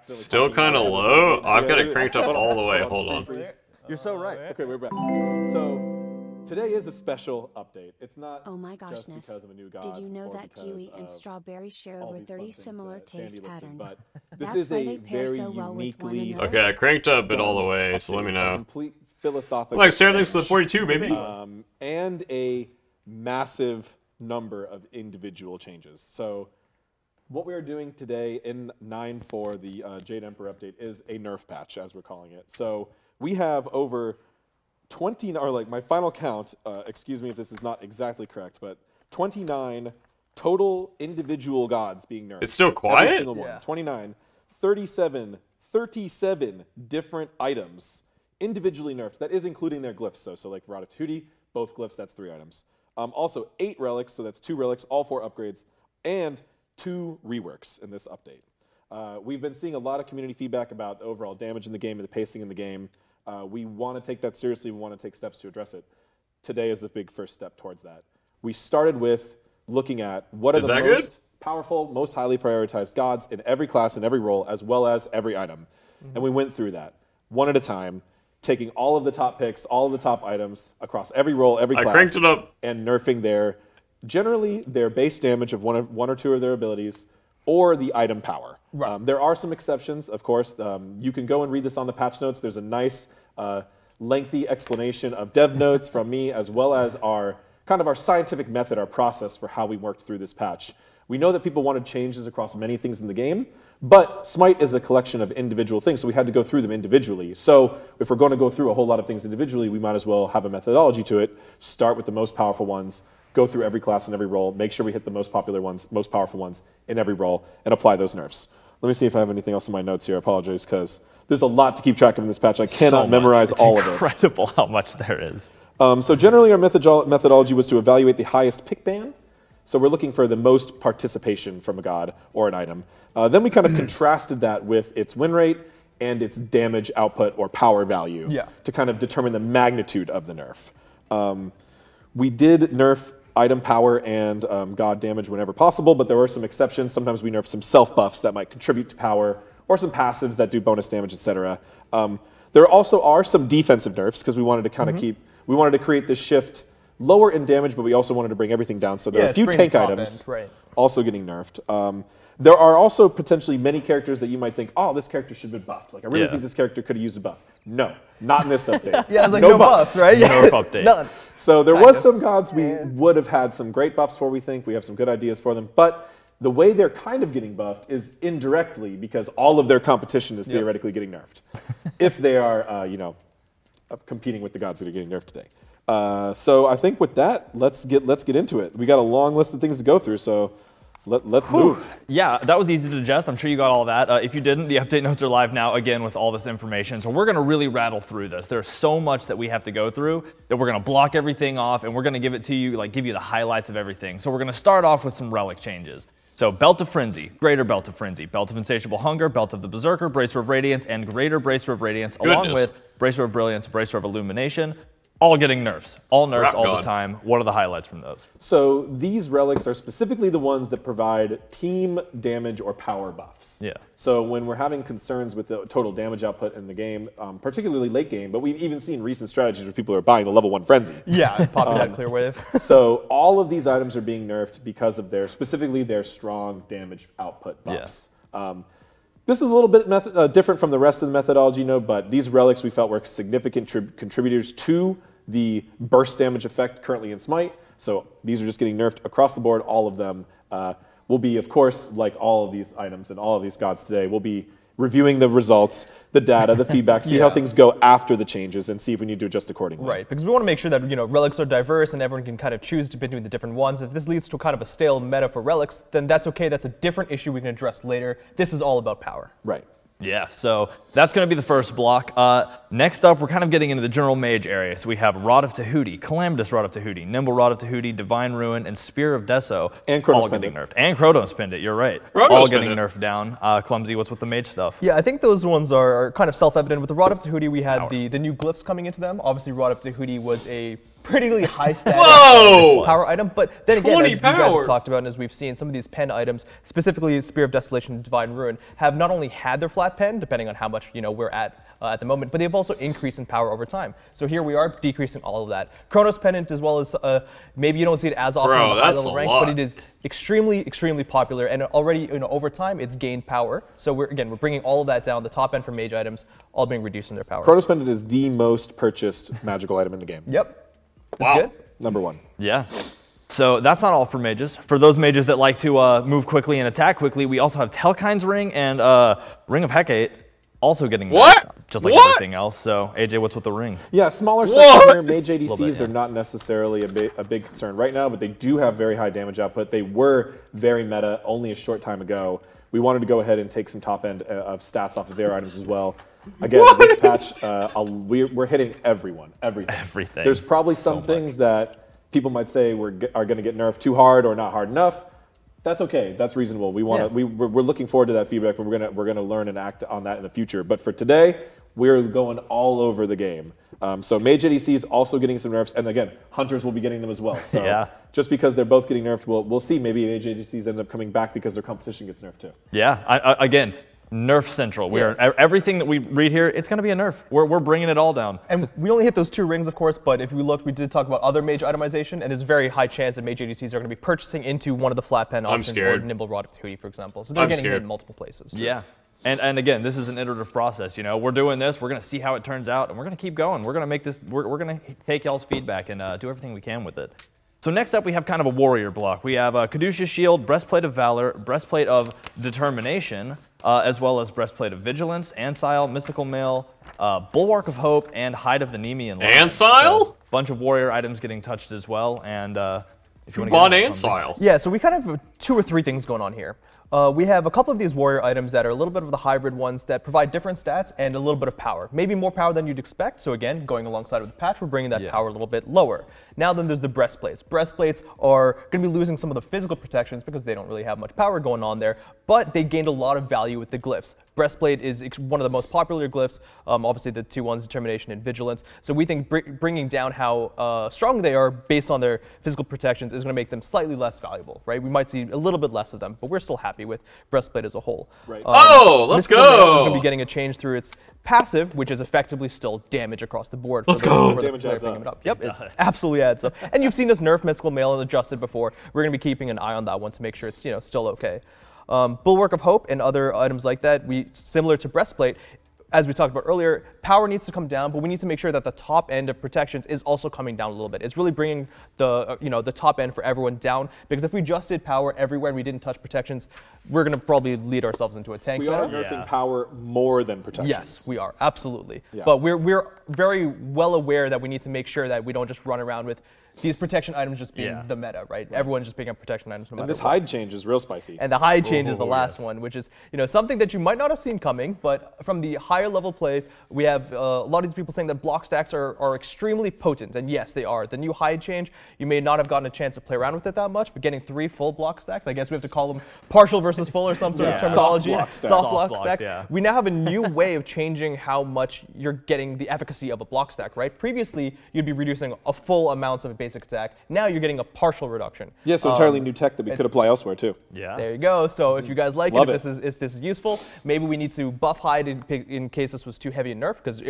Still kind of low? I've got it cranked up all the way. Hold on. You're so right. Okay, we're back. So today is a special update. It's not Oh my just goshness. because of a new god. Did you know or that because kiwi and of strawberry share all over these 30 fun things similar that Dandy taste listed, patterns? but this That's is why a they pair very so well with one uniquely another. Okay, I cranked up it all the way, so let me a know. complete philosophical Like, Sarah thanks for the change, 42, baby. and a massive number of individual changes. So what we are doing today in 9.4, the Jade Emperor update, is a nerf patch, as we're calling it. So we have over 20, or like my final count, excuse me if this is not exactly correct, but 29 total individual gods being nerfed. It's still quiet? Every single one. 29, 37 different items individually nerfed. That is including their glyphs, though. So like Barraccudda, both glyphs, that's 3 items. Also 8 relics, so that's 2 relics, all 4 upgrades, and 2 reworks in this update. We've been seeing a lot of community feedback about the overall damage in the game and the pacing in the game. We want to take that seriously. We want to take steps to address it. Today is the big first step towards that. We started with looking at what are the most powerful, most highly prioritized gods in every class and every role, as well as every item. And we went through that one at a time, taking all of the top picks, all of the top items across every role, every class. I cranked it up. And nerfing generally their base damage of one or 2 of their abilities, or the item power. Right. There are some exceptions, of course. You can go and read this on the patch notes. There's a nice, lengthy explanation of dev notes from me, as well as our scientific method, our process for how we worked through this patch. We know that people wanted changes across many things in the game, but Smite is a collection of individual things, so we had to go through them individually. So if we're going to go through a whole lot of things individually, we might as well have a methodology to it. Start with the most powerful ones, go through every class and every role, make sure we hit the most popular ones, most powerful ones in every role, and apply those nerfs. Let me see if I have anything else in my notes here. I apologize, because there's a lot to keep track of in this patch. I cannot memorize all of it. It's incredible how much there is. So generally, our methodology was to evaluate the highest pick ban. So we're looking for the most participation from a god or an item. Then we kind of contrasted that with its win rate and its damage output or power value to kind of determine the magnitude of the nerf. We did nerf item power and god damage whenever possible, but there were some exceptions. Sometimes we nerf some self-buffs that might contribute to power, or some passives that do bonus damage, etc. There also are some defensive nerfs, because we wanted to kind of we wanted to create this shift lower in damage, but we also wanted to bring everything down. So there are a few tank items also getting nerfed. There are also potentially many characters that you might think, oh, this character should have been buffed. Like, I really think this character could have used a buff. No, not in this update. It's like no buffs, right? Nerf update. None. So there was some gods we would have had some great buffs for, we think. We have some good ideas for them. But the way they're kind of getting buffed is indirectly, because all of their competition is theoretically getting nerfed. If they are, competing with the gods that are getting nerfed today. So I think with that, let's get into it. We got a long list of things to go through, so let's move. Yeah, that was easy to digest. I'm sure you got all that. If you didn't, the update notes are live now again with all this information. So we're going to really rattle through this. There's so much that we have to go through that we're going to block everything off, and we're going to give it to you, like give you the highlights of everything. So we're going to start off with some relic changes. So Belt of Frenzy, Greater Belt of Frenzy, Belt of Insatiable Hunger, Belt of the Berserker, Bracer of Radiance, and Greater Bracer of Radiance, along with Bracer of Brilliance, Bracer of Illumination, all getting nerfs. All nerfs all the time. What are the highlights from those? So these relics are specifically the ones that provide team damage or power buffs. Yeah. So when we're having concerns with the total damage output in the game, particularly late game, but we've even seen recent strategies where people are buying the level 1 Frenzy. Yeah, popping that clear wave. So all of these items are being nerfed because of specifically their strong damage output buffs. This is a little bit different from the rest of the methodology, but these relics we felt were significant contributors to the burst damage effect currently in Smite. So these are just getting nerfed across the board. All of them will be, of course, like all of these items and all of these gods today, we'll be reviewing the results, the data, the feedback, see how things go after the changes, and see if we need to adjust accordingly. Right, because we want to make sure that relics are diverse and everyone can kind of choose between the different ones. If this leads to kind of a stale meta for relics, then that's okay. That's a different issue we can address later. This is all about power. Right. Yeah, so that's going to be the first block. Next up, we're kind of getting into the general mage area. So we have Rod of Tahuti, Calamitous Rod of Tahuti, Nimble Rod of Tahuti, Divine Ruin, and Spear of Deso. And Chronos all getting nerfed. And Chronos Pendant, you're right. All getting nerfed down. Clumsy, what's with the mage stuff? Yeah, I think those ones are kind of self-evident. With the Rod of Tahuti, we had the new glyphs coming into them. Obviously, Rod of Tahuti was a pretty high status power item. But then again, as you guys have talked about and as we've seen, some of these pen items, specifically Spear of Desolation and Divine Ruin, have not only had their flat pen, depending on how much we're at the moment, but they've also increased in power over time. So here we are decreasing all of that. Chronos Pendant, as well as maybe you don't see it as often in the high level rank, but it is extremely popular, and already over time it's gained power. So we're bringing all of that down. The top end for mage items all being reduced in their power. Chronos Pendant is the most purchased magical item in the game. Yep. That's good. Number 1. Yeah. So that's not all for mages. For those mages that like to move quickly and attack quickly, we also have Telkine's Ring and Ring of Hecate also getting nerfed, just like everything else. So AJ, what's with the rings? Yeah, smaller sets here. Mage ADCs are not necessarily a big concern right now, but they do have very high damage output. They were very meta only a short time ago. We wanted to go ahead and take some top end of stats off of their items as well. Again, this patch, we're hitting everything. There's probably some things that people might say are going to get nerfed too hard or not hard enough. That's okay. That's reasonable. We're looking forward to that feedback, but we're gonna learn and act on that in the future. But for today, we're going all over the game. So Mage ADC is also getting some nerfs, and again, Hunters will be getting them as well. So just because they're both getting nerfed, we'll see. Maybe Mage ADCs end up coming back because their competition gets nerfed too. Yeah. Again, nerf central. We are everything that we read here. It's going to be a nerf. We're bringing it all down. And we only hit those 2 rings, of course. But if we looked, we did talk about other mage itemization, and there's a very high chance that mage ADCs are going to be purchasing into one of the flat pen options or Nimble Rod of Tahuti, for example. So they're getting hit in multiple places. Yeah. And again, this is an iterative process. We're doing this. We're going to see how it turns out, and we're going to keep going. We're going to make this. We're going to take y'all's feedback and do everything we can with it. So next up, we have kind of a warrior block. We have Caduceus Shield, Breastplate of Valor, Breastplate of Determination, as well as Breastplate of Vigilance, Ancile, Mystical Mail, Bulwark of Hope, and Hide of the Nemean Lion. Ancile? So, bunch of warrior items getting touched as well. And if you want to bought Ancile? Yeah, so we kind of have 2 or 3 things going on here. We have a couple of these warrior items that are a little bit of the hybrid ones that provide different stats and a little bit of power. Maybe more power than you'd expect. So again, going alongside with the patch, we're bringing that power a little bit lower. Now then there's the breastplates. Breastplates are going to be losing some of the physical protections because they don't really have much power going on there, but they gained a lot of value with the glyphs. Breastplate is one of the most popular glyphs, obviously the 2 ones, Determination and Vigilance. So we think bringing down how strong they are based on their physical protections is going to make them slightly less valuable, right? We might see a little bit less of them, but we're still happy with Breastplate as a whole. Right. Let's go! It's going to be getting a change through its passive, which is effectively still damage across the board. Let's go! Damage adds up. Yep, it absolutely adds up. And you've seen us nerf Mystical Mail and adjust it before. We're going to be keeping an eye on that one to make sure it's still okay. Bulwark of Hope and other items like that, similar to Breastplate, as we talked about earlier, power needs to come down, but we need to make sure that the top end of protections is also coming down a little bit. It's really bringing the the top end for everyone down, because if we just did power everywhere and we didn't touch protections, we're going to probably lead ourselves into a tank. We are nerfing power more than protections. Yes, we are, absolutely. Yeah. But we're very well aware that we need to make sure that we don't just run around with these protection items just being the meta, right? Everyone's just picking up protection items no matter And this what. hide change is real spicy. And the hide change is the last one, which is something that you might not have seen coming, but from the higher level play, we have a lot of these people saying that block stacks are extremely potent, and yes, they are. The new hide change, you may not have gotten a chance to play around with it that much, but getting 3 full block stacks, I guess we have to call them partial versus full or some sort of terminology. Soft block stacks. We now have a new way of changing how much you're getting the efficacy of a block stack, right? Previously, you'd be reducing a full amount of a basic attack. Now you're getting a partial reduction. Yeah, so entirely new tech that we could apply elsewhere too. Yeah. There you go. So if you guys like it, if this is useful, maybe we need to buff hide in case this was too heavy a nerf, because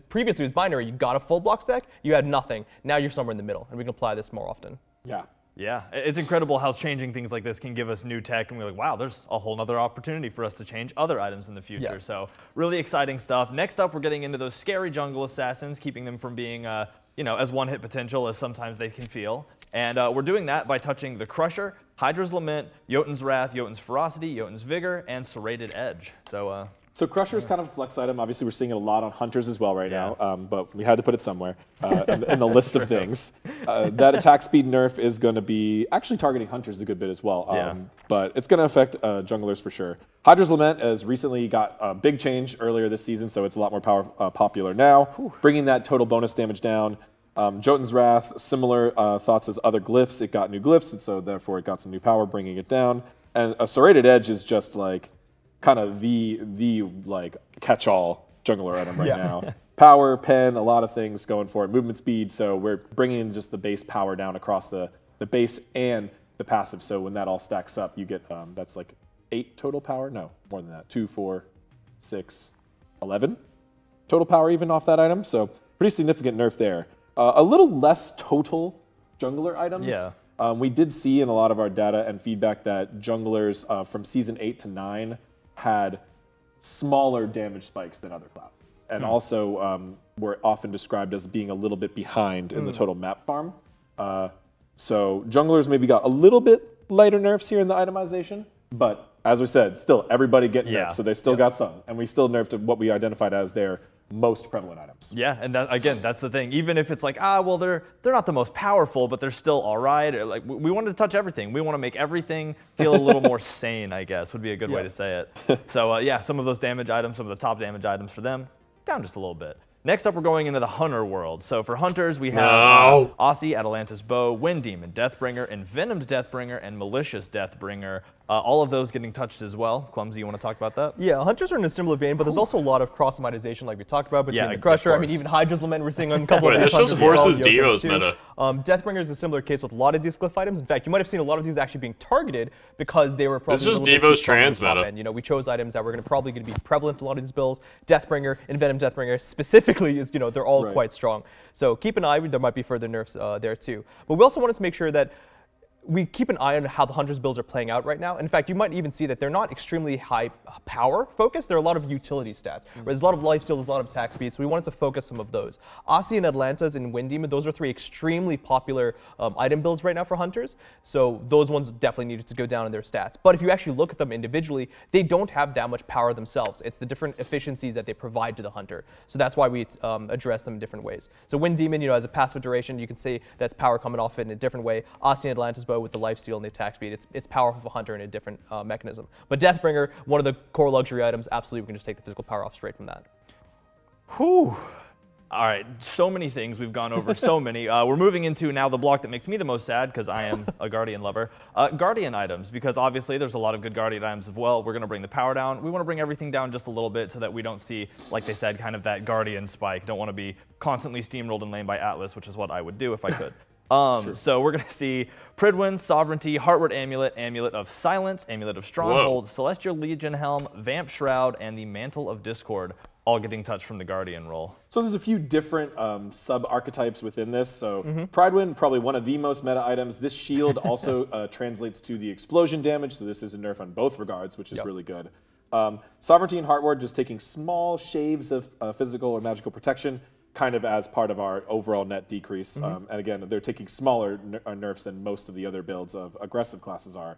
previously it was binary. You got a full block stack, you had nothing. Now you're somewhere in the middle, and we can apply this more often. Yeah. Yeah, it's incredible how changing things like this can give us new tech, and we're like, wow, there's a whole other opportunity for us to change other items in the future. So really exciting stuff. Next up, we're getting into those scary jungle assassins, keeping them from being as one-hit potential as sometimes they can feel. And we're doing that by touching the Crusher, Hydra's Lament, Jotun's Wrath, Jotun's Ferocity, Jotun's Vigor, and Serrated Edge. So Crusher is kind of a flex item. Obviously, we're seeing it a lot on Hunters as well right now, but we had to put it somewhere in the list of things. That attack speed nerf is going to be actually targeting Hunters a good bit as well, but it's going to affect junglers for sure. Hydra's Lament has recently got a big change earlier this season, so it's a lot more popular now, bringing that total bonus damage down. Jotun's Wrath, similar thoughts as other glyphs. It got new glyphs, and so therefore it got some new power, bringing it down. And a Serrated Edge is just like kind of the like catch-all jungler item right now. power, pen, a lot of things going for it. Movement speed, so we're bringing in just the base power down across the base and the passive. So when that all stacks up, you get, that's like 8 total power? No, more than that. 2, 4, 6, 11 total power even off that item. So pretty significant nerf there. A little less total jungler items. Yeah. We did see in a lot of our data and feedback that junglers from Season 8 to 9 had smaller damage spikes than other classes. And also were often described as being a little bit behind in the total map farm. So junglers maybe got a little bit lighter nerfs here in the itemization, but as we said, still everybody getting nerfed, so they still got some. And we still nerfed what we identified as their most prevalent items. Yeah, and that, again, that's the thing. Even if it's like, well, they're not the most powerful, but they're still all right. Or like, we wanted to touch everything. We want to make everything feel a little more sane, I guess, would be a good way to say it. So yeah, some of those damage items, some of the top damage items for them, down just a little bit. Next up, we're going into the Hunter world. So for Hunters, we have Aussie, Atalanta's Bow, Wind Demon, Deathbringer, Envenomed Deathbringer, and Malicious Deathbringer. All of those getting touched as well. Clumsy, you want to talk about that? Yeah, Hunters are in a similar vein, but there's also a lot of cross-itemization like we talked about between the Crusher. I mean, even Hydra's Lament we're seeing on a couple of these Hunters. This just forces Dio's meta. Deathbringer is a similar case with a lot of these glyph items. In fact, you might have seen a lot of these actually being targeted because they were probably This is Devo's trans meta. You know, we chose items that were probably going to be prevalent in a lot of these builds. Deathbringer, Envenomed Deathbringer specifically is, you know, they're all quite strong. So keep an eye, there might be further nerfs there too. But we also wanted to make sure that we keep an eye on how the Hunters builds are playing out right now. In fact, you might even see that they're not extremely high power focused. There are a lot of utility stats. There's a lot of lifesteal, there's a lot of attack speed, so we wanted to focus some of those. Aussie and Atlanta's and Wind Demon, those are 3 extremely popular item builds right now for Hunters. So those ones definitely needed to go down in their stats. But if you actually look at them individually, they don't have that much power themselves. It's the different efficiencies that they provide to the Hunter. So that's why we address them in different ways. So Wind Demon, you know, as a passive duration, you can say that's power coming off it in a different way. Aussie and Atlanta's Bow with the lifesteal and the attack speed, it's powerful for Hunter in a different mechanism. But Deathbringer, one of the core luxury items, absolutely we can just take the physical power off straight from that. Whew. All right, so many things. We've gone over so many. We're moving into now the block that makes me the most sad because I am a Guardian lover. Guardian items, because obviously there's a lot of good Guardian items as well. We're going to bring the power down. We want to bring everything down just a little bit so that we don't see, like they said, kind of that Guardian spike. Don't want to be constantly steamrolled and lamed by Atlas, which is what I would do if I could. So we're going to see Pridwin, Sovereignty, Heartward Amulet, Amulet of Silence, Amulet of Stronghold, Celestial Legion Helm, Vamp Shroud, and the Mantle of Discord, all getting touched from the Guardian role. So there's a few different sub-archetypes within this. So Pridewind, probably one of the most meta items. This shield also translates to the explosion damage, so this is a nerf on both regards, which is really good. Sovereignty and Heartward just taking small shaves of physical or magical protection, kind of as part of our overall net decrease. And again, they're taking smaller nerfs than most of the other builds of aggressive classes are.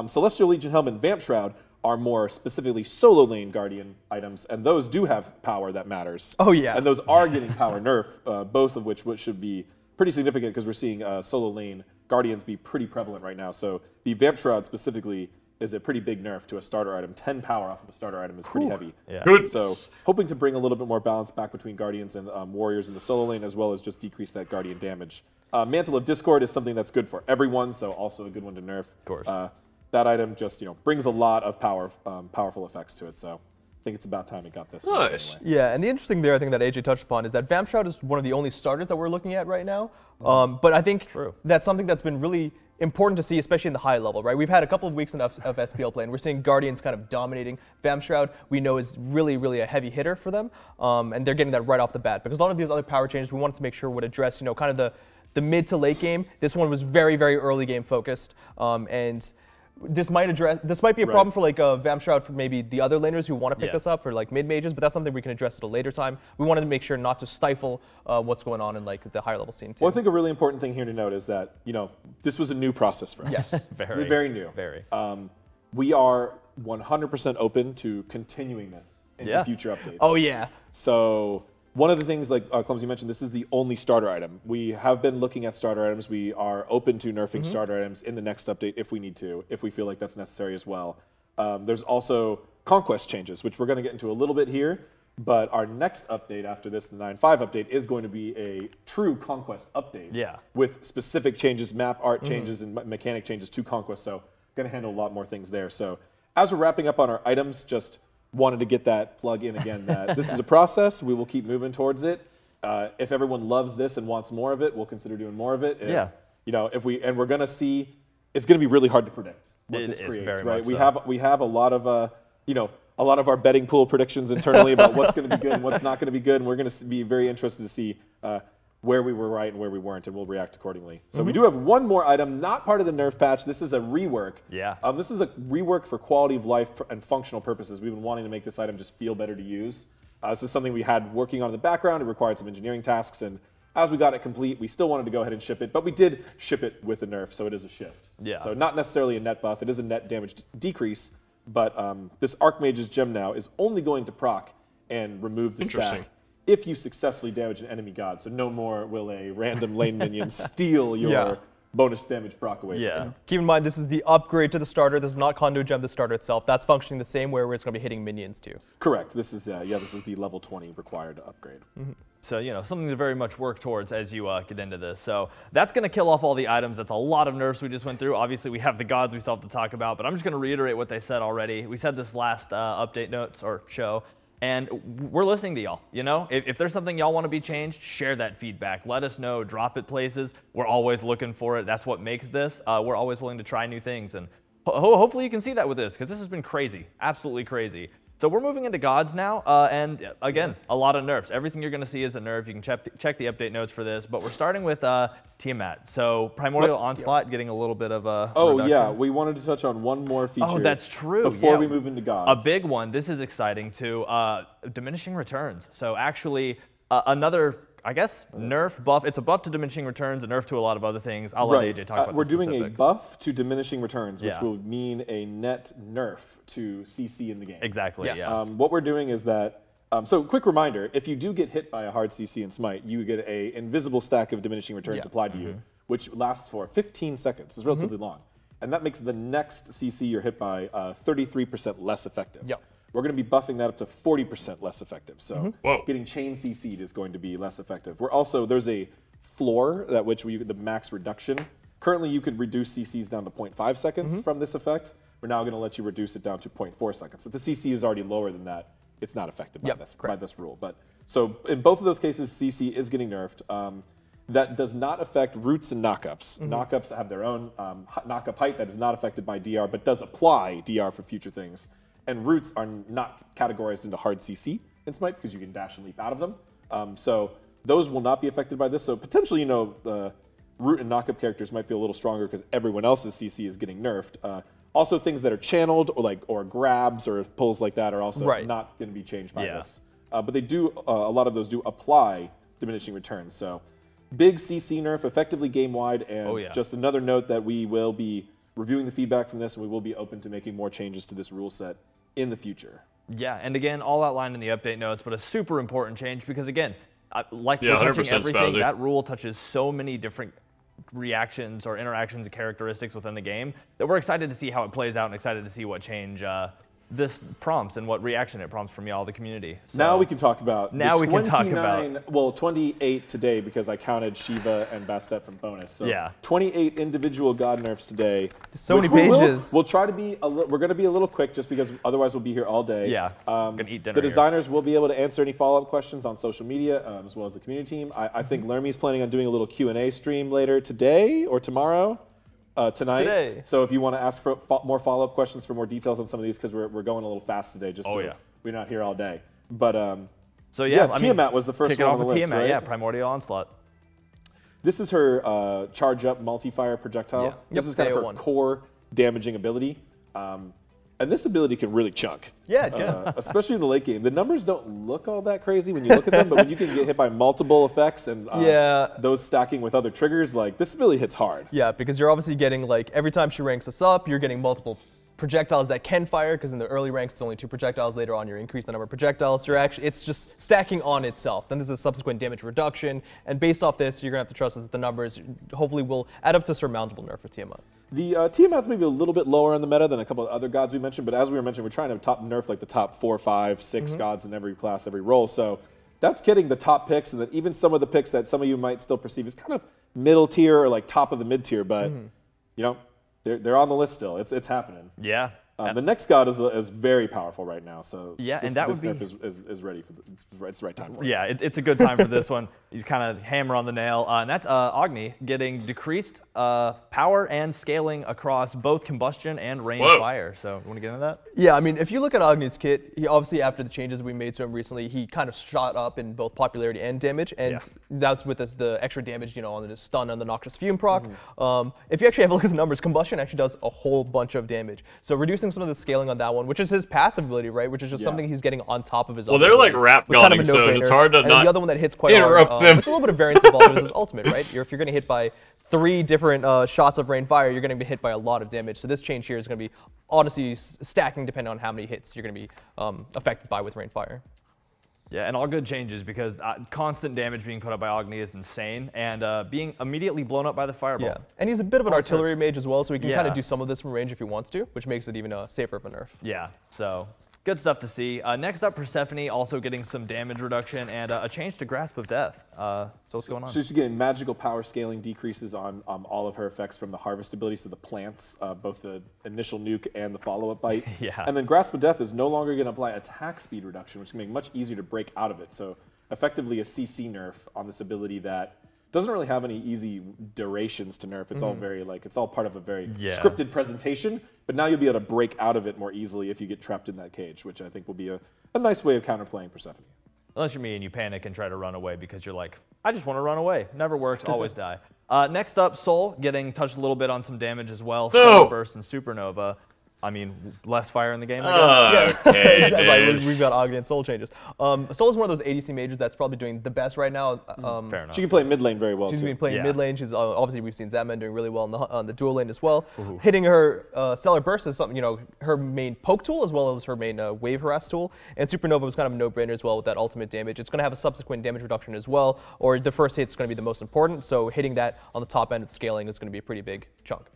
Celestial Legion Helm and Vamp Shroud are more specifically solo lane Guardian items, and those do have power that matters. Oh yeah. And those are getting power nerf, both of which should be pretty significant because we're seeing solo lane Guardians be pretty prevalent right now. So the Vamp Shroud specifically is a pretty big nerf to a starter item. 10 power off of a starter item is pretty heavy. Yeah. Good. So hoping to bring a little bit more balance back between Guardians and Warriors in the solo lane, as well as just decrease that Guardian damage. Mantle of Discord is something that's good for everyone, so also a good one to nerf. Of course. That item just brings a lot of powerful effects to it. So I think it's about time it got this. Nice. Anyway. Yeah, and the interesting there, I think that AJ touched upon, is that Vamp Shroud is one of the only starters that we're looking at right now. But I think that's something that's been really important to see, especially in the high level, right? We've had a couple of weeks of SPL play, and we're seeing Guardians kind of dominating. Vamp Shroud, we know, is really, really a heavy hitter for them, and they're getting that right off the bat. Because a lot of these other power changes we wanted to make sure would address, kind of the mid to late game. This one was very, very early game focused, and this might be a problem for like Vamp Shroud for maybe the other laners who want to pick this up for like mid mages, but that's something we can address at a later time. We wanted to make sure not to stifle what's going on in like the higher level scene too. Well, I think a really important thing here to note is that this was a new process for us. Yes, very new. Very. We are 100% open to continuing this in future updates. Oh yeah. So one of the things, like Clumsy mentioned, this is the only starter item. We have been looking at starter items. We are open to nerfing starter items in the next update if we need to, if we feel like that's necessary as well. There's also conquest changes, which we're going to get into a little bit here. But our next update after this, the 9.5 update, is going to be a true conquest update. Yeah. With specific changes, map art changes, and mechanic changes to conquest. So going to handle a lot more things there. So as we're wrapping up on our items, just wanted to get that plug in again. That this is a process. We will keep moving towards it. If everyone loves this and wants more of it, we'll consider doing more of it. If we're gonna see, it's gonna be really hard to predict what this creates, right? We have a lot of a lot of our betting pool predictions internally about what's going to be good and what's not going to be good, and we're going to be very interested to see where we were right and where we weren't, and we'll react accordingly. So we do have one more item, not part of the nerf patch. This is a rework. Yeah. This is a rework for quality of life and functional purposes. We've been wanting to make this item just feel better to use. This is something we had working on in the background. It required some engineering tasks, and as we got it complete, we still wanted to go ahead and ship it, but we did ship it with a nerf, so it is a shift. Yeah. So not necessarily a net buff. It is a net damage decrease. But this Archmage's gem now is only going to proc and remove the stack if you successfully damage an enemy god. So no more will a random lane minion steal your bonus damage proc away. Yeah. Keep in mind, this is the upgrade to the starter. This is not Conduit Gem, the starter itself. That's functioning the same way where it's going to be hitting minions too. Correct. This is this is the level 20 required upgrade. So, something to very much work towards as you get into this. So that's going to kill off all the items. That's a lot of nerfs we just went through. Obviously, we have the gods we still have to talk about, but I'm just going to reiterate what they said already. We said this last update notes or show, and we're listening to y'all. If there's something y'all want to be changed, share that feedback. Let us know. Drop it places. We're always looking for it. That's what makes this. We're always willing to try new things, and hopefully you can see that with this, because this has been crazy, absolutely crazy. So we're moving into gods now, and again, a lot of nerfs. Everything you're going to see is a nerf. You can check the update notes for this, but we're starting with Tiamat. So Primordial Onslaught getting a little bit of a reduction. We wanted to touch on one more feature. Oh, that's true. Before we move into gods. A big one. This is exciting too. Diminishing returns. So actually, another, I guess, nerf buff. It's a buff to diminishing returns, a nerf to a lot of other things. I'll let AJ talk about We're the doing specifics. a buff to diminishing returns, which will mean a net nerf to CC in the game. Exactly. Yes. Yeah. What we're doing is that. So quick reminder: if you do get hit by a hard CC in Smite, you get a invisible stack of diminishing returns applied to you, which lasts for 15 seconds. It's relatively long, and that makes the next CC you're hit by 33% less effective. Yep. We're going to be buffing that up to 40% less effective. So getting chain CC'd is going to be less effective. We're also, there's a floor at which the max reduction. Currently, you could reduce CCs down to 0.5 seconds from this effect. We're now going to let you reduce it down to 0.4 seconds. If the CC is already lower than that, it's not affected by this rule. But so in both of those cases, CC is getting nerfed. That does not affect roots and knockups. Knockups have their own knockup height that is not affected by DR, but does apply DR for future things. And roots are not categorized into hard CC in Smite because you can dash and leap out of them. So those will not be affected by this. So potentially, the root and knockup characters might feel a little stronger because everyone else's CC is getting nerfed. Also, things that are channeled or grabs or pulls like that are also not going to be changed by this. But they do. A lot of those do apply diminishing returns. So big CC nerf, effectively game wide, and just another note that we will be reviewing the feedback from this, and we will be open to making more changes to this rule set in the future. Yeah, and again, all outlined in the update notes, but a super important change because, again, like we're 100% touching everything, Spazzy. that rule touches so many different reactions or interactions and characteristics within the game that we're excited to see how it plays out and excited to see what change this prompts and what reaction it prompts from y'all, the community. So now we can talk about now we can talk about 28 today because I counted Shiva and Bastet from bonus. So yeah, 28 individual god nerfs today. So many pages. We'll try to be we're going to be a little quick just because otherwise we'll be here all day. Yeah, gonna eat dinner. The designers will be able to answer any follow-up questions on social media as well as the community team. I think Lermy's planning on doing a little Q&A stream later today or tomorrow. Tonight. Today. So if you want to ask for more follow-up questions for more details on some of these, because we're going a little fast today, just so we're not here all day. But so yeah, Tiamat was the first one on the list, Tiamat, right? yeah, Primordial Onslaught. This is her charge-up multi-fire projectile. Yeah. This is kind of her core damaging ability. And this ability can really chunk. Yeah, especially in the late game. The numbers don't look all that crazy when you look at them, but when you can get hit by multiple effects and those stacking with other triggers, like this ability hits hard. Yeah, because you're obviously getting, like, every time she ranks us up, you're getting multiple projectiles that can fire, because in the early ranks it's only 2 projectiles. Later on, you're increasing the number of projectiles. So it's just stacking on itself. Then there's a subsequent damage reduction, and based off this, you're gonna have to trust us that the numbers hopefully will add up to surmountable nerf for Tiamat. The Tiamat's maybe a little bit lower on the meta than a couple of other gods we mentioned, but as we were mentioning, we're trying to top nerf like the top 4, 5, 6 gods in every class, every role. So that's getting the top picks, and then even some of the picks that some of you might still perceive as kind of middle tier or like top of the mid tier, but you know, they're on the list still. It's happening. Yeah. The next god is very powerful right now, so and that this would nerf is ready for it's the right time for it. Yeah, it's a good time for this one. You kind of hammer on the nail, and that's Agni getting decreased power and scaling across both combustion and rain fire. So you want to get into that? Yeah, I mean, if you look at Agni's kit, he obviously after the changes we made to him recently, he kind of shot up in both popularity and damage, and that's with the extra damage, on the stun and the noxious fume proc. If you actually have a look at the numbers, combustion actually does a whole bunch of damage. So reducing some of the scaling on that one, which is his passive ability, right? Which is just something he's getting on top of his. Well, they're like rap gunning, so it's hard to not the other one that hits quite interrupt hard, them. with a little bit of variance involved is his ultimate, right? If you're going to hit by 3 different shots of rain fire, you're going to be hit by a lot of damage. So this change here is going to be honestly stacking depending on how many hits you're going to be affected by with rain fire. Yeah, and all good changes because constant damage being put up by Agni is insane, and being immediately blown up by the fireball. Yeah, and he's a bit of an artillery mage as well, so he can kind of do some of this from range if he wants to, which makes it even safer of a nerf. Yeah, so good stuff to see. Next up, Persephone also getting some damage reduction and a change to Grasp of Death. So what's going on? So she's getting magical power scaling decreases on all of her effects from the harvest ability, so the plants, both the initial nuke and the follow-up bite. And then Grasp of Death is no longer going to apply attack speed reduction, which can make it much easier to break out of it. So effectively a CC nerf on this ability that doesn't really have any easy durations to nerf. It's all very it's all part of a very scripted presentation, but now you'll be able to break out of it more easily if you get trapped in that cage, which I think will be a nice way of counterplaying Persephone. Unless you're me and you panic and try to run away because you're like, I just want to run away. Never works, always die. Next up, Soul getting touched a little bit on some damage as well. Stellar Burst and Supernova. I mean, less fire in the game, I guess. Okay, exactly. We've got Agni and Soul changes. Soul is one of those ADC mages that's probably doing the best right now. Fair enough. She can play mid lane very well, She's too. been playing mid lane. She's obviously we've seen Zatman doing really well on the dual lane as well. Hitting her Stellar Burst is something, her main poke tool as well as her main wave harass tool. And Supernova was kind of a no-brainer as well with that ultimate damage. It's going to have a subsequent damage reduction as well, or the first hit's going to be the most important. So hitting that on the top end of scaling is going to be a pretty big chunk.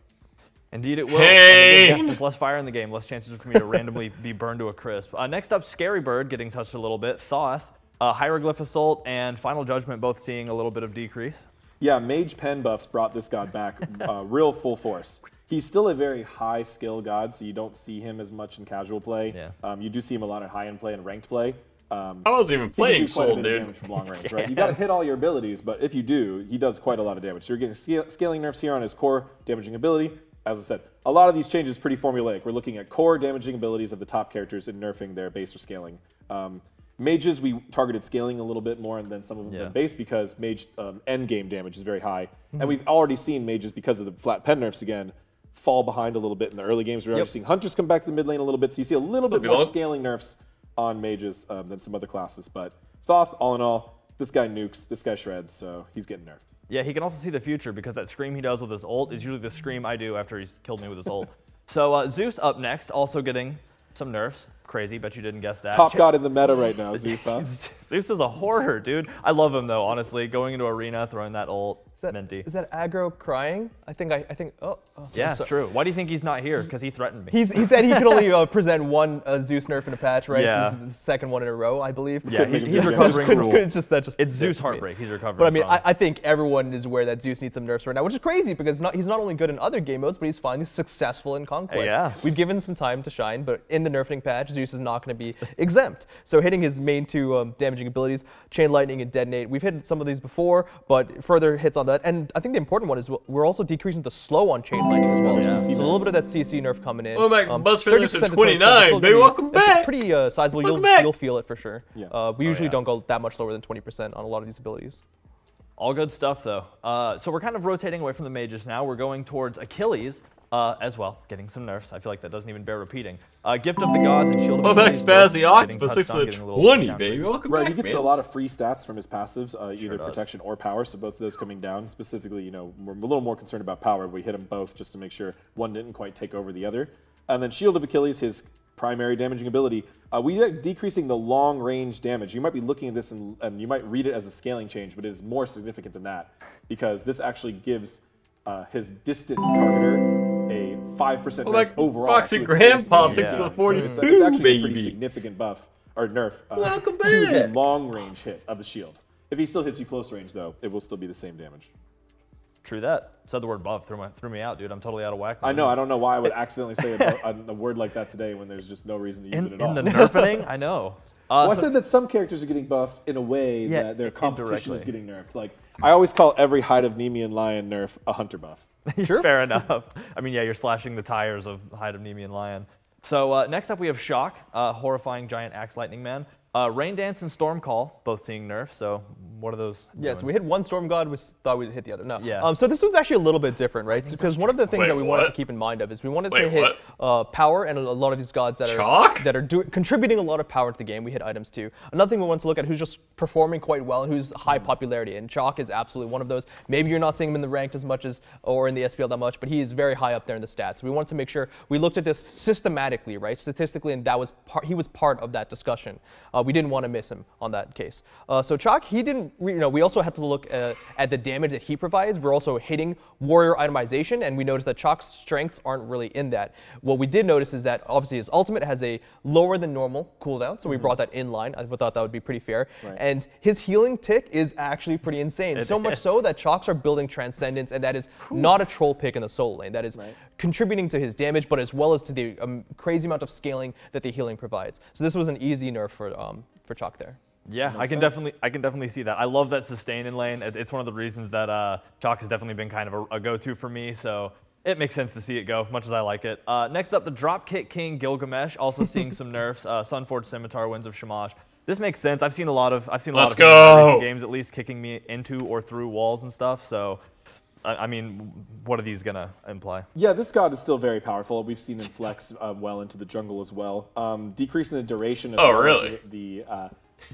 Indeed it will. And again, there's less fire in the game, less chances for me to randomly be burned to a crisp. Next up, Scary Bird getting touched a little bit. Thoth, Hieroglyph Assault, and Final Judgment both seeing a little bit of decrease. Yeah, Mage Pen buffs brought this god back real full force. He's still a very high skill god, so you don't see him as much in casual play. You do see him a lot in high-end play and ranked play. I wasn't even playing Soul, dude. From long range, right? You got to hit all your abilities, but if you do, he does quite a lot of damage. So you're getting scaling nerfs here on his core damaging ability. As I said, a lot of these changes pretty formulaic. We're looking at core damaging abilities of the top characters and nerfing their base or scaling. Mages, we targeted scaling a little bit more and then some of them than base because mage end game damage is very high. And we've already seen mages, because of the flat pen nerfs again, fall behind a little bit in the early games. We're already seeing hunters come back to the mid lane a little bit, so you see a little bit more scaling nerfs on mages than some other classes. But Thoth, all in all, this guy nukes, this guy shreds, so he's getting nerfed. Yeah, he can also see the future because that scream he does with his ult is usually the scream I do after he's killed me with his ult. So Zeus up next, also getting some nerfs. Crazy, bet you didn't guess that. Top god in the meta right now, Zeus, huh? Zeus is a horror, dude. I love him though, honestly. Going into arena, throwing that ult. Minty. Is that aggro crying? I think. Oh yeah, true. Why do you think he's not here? Because he threatened me. He said he could only present one Zeus nerf in a patch, right? Yeah. This is the second one in a row, I believe. Yeah, he's recovering from It's Zeus heartbreak. He's recovering. But I mean, I think everyone is aware that Zeus needs some nerfs right now, which is crazy because he's not only good in other game modes, but he's finally successful in Conquest. Yeah. We've given him some time to shine, but in the nerfing patch, Zeus is not going to be exempt. So hitting his main two damaging abilities, Chain Lightning and Detonate, we've hit some of these before, but further hits on that. And I think the important one is we're also decreasing the slow on Chain Lightning as well. So a little bit of that CC nerf coming in. Oh my, Buzz Finish at 29, baby, welcome back. It's pretty sizable. You'll feel it for sure. Yeah. We usually don't go that much lower than 20% on a lot of these abilities. All good stuff though. So we're kind of rotating away from the mages now. We're going towards Achilles as well, getting some nerfs. I feel like that doesn't even bear repeating. Gift of the Gods and Shield of Achilles. Spazzy Octopus 6 to 20, baby. Welcome back, he gets a lot of free stats from his passives, either does. protection or power, so both of those coming down. Specifically, we're a little more concerned about power. We hit them both just to make sure one didn't quite take over the other. And then Shield of Achilles, his primary damaging ability, we are decreasing the long range damage. You might be looking at this and you might read it as a scaling change, but it is more significant than that because this actually gives his distant targeter a 5% nerf overall. Boxing Grandpa 6 to 42, so it's actually baby. a pretty significant buff, or nerf, Welcome to the back. long range hit of the shield. If he still hits you close range, though, it will still be the same damage. True that. Said the word buff, threw me out, dude. I'm totally out of whack. I know. I don't know why I would accidentally say a word like that today when there's just no reason to use it at all. In the nerfing, I know. Well, I said that some characters are getting buffed in a way that their competition is getting nerfed. Like, I always call every Hide of Nemean Lion nerf a Hunter buff. Sure. Fair enough. I mean, yeah, you're slashing the tires of Hide of Nemean Lion. So next up we have Shock, horrifying giant axe lightning man. Rain Dance and Storm Call, both seeing nerfs, so what are those doing? Yeah, so we hit one Storm God, we thought we'd hit the other. No. Yeah. So this one's actually a little bit different, right? Because one of the things that we wanted to keep in mind of is we wanted to hit power and a lot of these gods that are contributing a lot of power to the game. We hit items too. Another thing we want to look at who's just performing quite well and who's high popularity, and Chalk is absolutely one of those. Maybe you're not seeing him in the ranked as much as, or in the SPL that much, but he is very high up there in the stats. We wanted to make sure we looked at this systematically, right? Statistically, and that was he was part of that discussion. We didn't want to miss him on that case. So Chalk, he didn't, we also had to look at the damage that he provides. We're also hitting warrior itemization, and we noticed that Chalk's strengths aren't really in that. What we did notice is that obviously his ultimate has a lower than normal cooldown, so we brought that in line. I thought that would be pretty fair. Right. And his healing tick is actually pretty insane. So much so that Chalks are building Transcendence, and that is not a troll pick in the solo lane. That is contributing to his damage, but as well as to the crazy amount of scaling that the healing provides. So this was an easy nerf for Chalk there. Yeah, I can definitely see that. I love that sustain in lane. It's one of the reasons that Chalk has definitely been kind of a go-to for me. So it makes sense to see it go, much as I like it. Next up, the Dropkick King Gilgamesh, also seeing some nerfs. Sunforged Scimitar, Winds of Shamash. This makes sense. I've seen a lot of recent games at least kicking me into or through walls and stuff. So I mean, what are these gonna imply? Yeah, this god is still very powerful. We've seen him flex well into the jungle as well. Decreasing the duration of the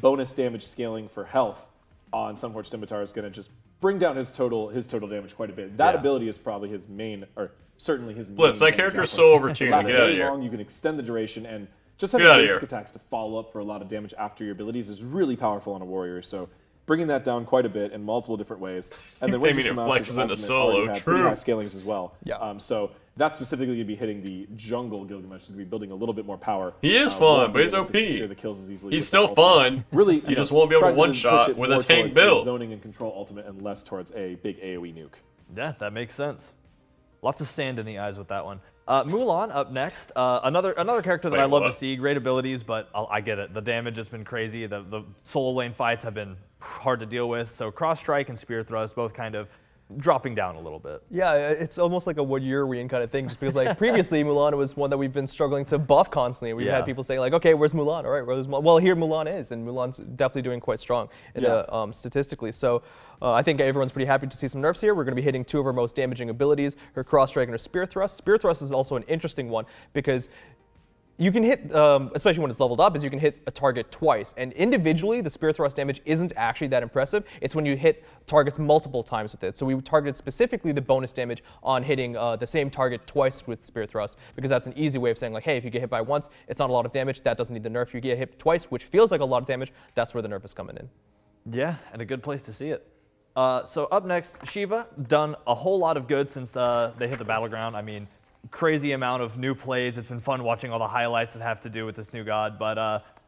bonus damage scaling for health on Sunforged Scimitar is going to just bring down his total damage quite a bit. That ability is probably his main, or certainly his main. Blitz, that character is so overtuned. Get out of here. You can extend the duration, and just having basic attacks to follow up for a lot of damage after your abilities is really powerful on a warrior. So bringing that down quite a bit in multiple different ways. And then it flexes into solo, true. High scalings as well. Yeah. So that's specifically going to be hitting the jungle Gilgamesh. Is going to be building a little bit more power. He is fun, but he's OP. He's still fun. Really, you just won't be able to one-shot with a tank build. Zoning and control ultimate, and less towards a big AoE nuke. Yeah, that makes sense. Lots of sand in the eyes with that one. Mulan up next. Another character that I love to see. Great abilities, but I get it. The damage has been crazy. The solo lane fights have been hard to deal with. So cross strike and spear thrust both kind of dropping down a little bit. Yeah, it's almost like a Wood Urian kind of thing, just because like previously Mulan was one that we've been struggling to buff constantly. We've had people saying like, okay, where's Mulan? All right, where's Mulan? Well, here Mulan is, and Mulan's definitely doing quite strong in statistically. So I think everyone's pretty happy to see some nerfs here. We're going to be hitting two of her most damaging abilities, her cross strike and her spear thrust. Spear thrust is also an interesting one because you can hit, especially when it's leveled up, is you can hit a target twice. And individually, the spear thrust damage isn't actually that impressive. It's when you hit targets multiple times with it. So we targeted specifically the bonus damage on hitting the same target twice with spear thrust, because that's an easy way of saying like, hey, if you get hit by once, it's not a lot of damage. That doesn't need the nerf. If you get hit twice, which feels like a lot of damage, that's where the nerf is coming in. Yeah, and a good place to see it. So up next, Shiva, done a whole lot of good since they hit the battleground. I mean, crazy amount of new plays. It's been fun watching all the highlights that have to do with this new god. But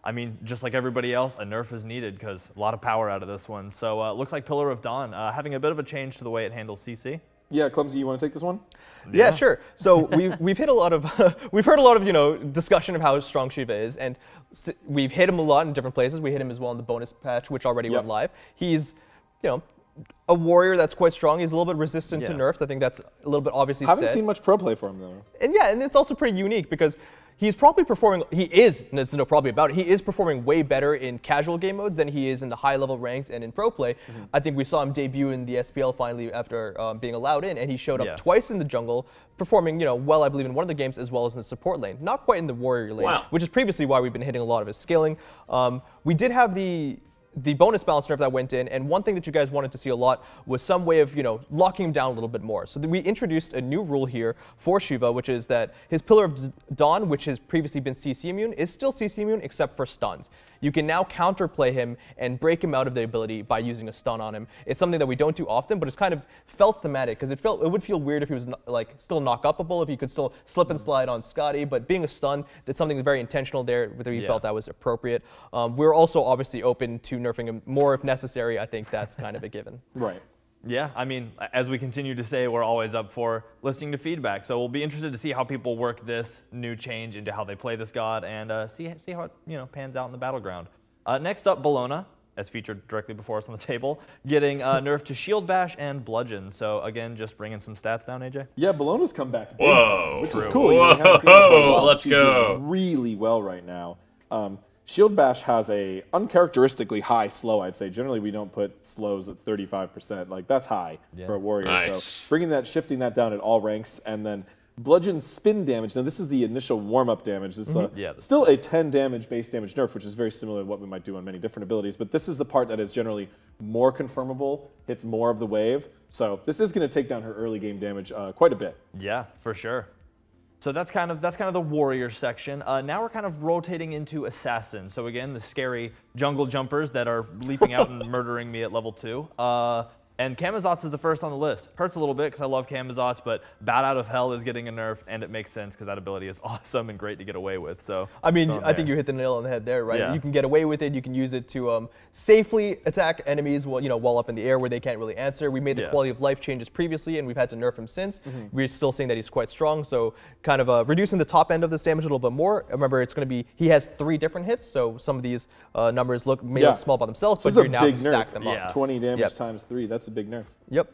I mean, just like everybody else, a nerf is needed because a lot of power out of this one. So looks like Pillar of Dawn having a bit of a change to the way it handles CC. Yeah, Clumsy, you want to take this one? Yeah, sure. So we've hit a lot of we've heard a lot of discussion of how strong Shiva is, and we've hit him a lot in different places. We hit him as well in the bonus patch, which already went live. He's a warrior that's quite strong. He's a little bit resistant to nerfs. I think that's a little bit obviously Haven't seen much pro play for him, though. And yeah, and it's also pretty unique because he's probably performing, and there's no probably about it, he is performing way better in casual game modes than he is in the high-level ranks and in pro play. I think we saw him debut in the SPL finally after being allowed in, and he showed up twice in the jungle, performing well, I believe, in one of the games as well as in the support lane. Not quite in the warrior lane, which is previously why we've been hitting a lot of his scaling. We did have the bonus balance nerf that went in, and one thing that you guys wanted to see a lot was some way of, locking him down a little bit more. So we introduced a new rule here for Shiva, which is that his Pillar of Dawn, which has previously been CC immune, is still CC immune except for stuns. You can now counterplay him and break him out of the ability by using a stun on him. It's something that we don't do often, but it's kind of felt thematic, because it would feel weird if he was still knock-upable, if he could still slip and slide on Scotty, but being a stun, that's something very intentional there, whether we felt that was appropriate. We're also obviously open to nerfing him more if necessary. I think that's kind of a given. Right. Yeah, I mean, as we continue to say, we're always up for listening to feedback. So we'll be interested to see how people work this new change into how they play this god, and see how it pans out in the battleground. Next up, Bologna, as featured directly before us on the table, getting nerfed to Shield Bash and Bludgeon. So again, just bringing some stats down, AJ. Yeah, Bologna's come back big Whoa. time, which is cool. Whoa, let's go. Really well right now. Shield Bash has a uncharacteristically high slow, I'd say. Generally, we don't put slows at 35%. Like, that's high for a warrior. Nice. So shifting that down at all ranks, and then Bludgeon spin damage. Now, this is the initial warm-up damage. This is still a 10 damage base damage nerf, which is very similar to what we might do on many different abilities. But this is the part that is generally more confirmable, hits more of the wave. So this is going to take down her early game damage quite a bit. Yeah, for sure. So that's kind of the warrior section. Now we're kind of rotating into assassin. So again, the scary jungle jumpers that are leaping out and murdering me at level 2. And Kamazotz is the first on the list. Hurts a little bit because I love Kamazotz, but Bat Out of Hell is getting a nerf, and it makes sense because that ability is awesome and great to get away with. So I mean, I think you hit the nail on the head there, right? Yeah. You can get away with it. You can use it to safely attack enemies while up in the air where they can't really answer. We made the quality of life changes previously, and we've had to nerf him since. We're still seeing that he's quite strong, so kind of reducing the top end of this damage a little bit more. Remember, it's going to be, he has 3 different hits, so some of these numbers may look small by themselves, but you now can stack them up. 20 damage times 3, that's a big nerf. Yep.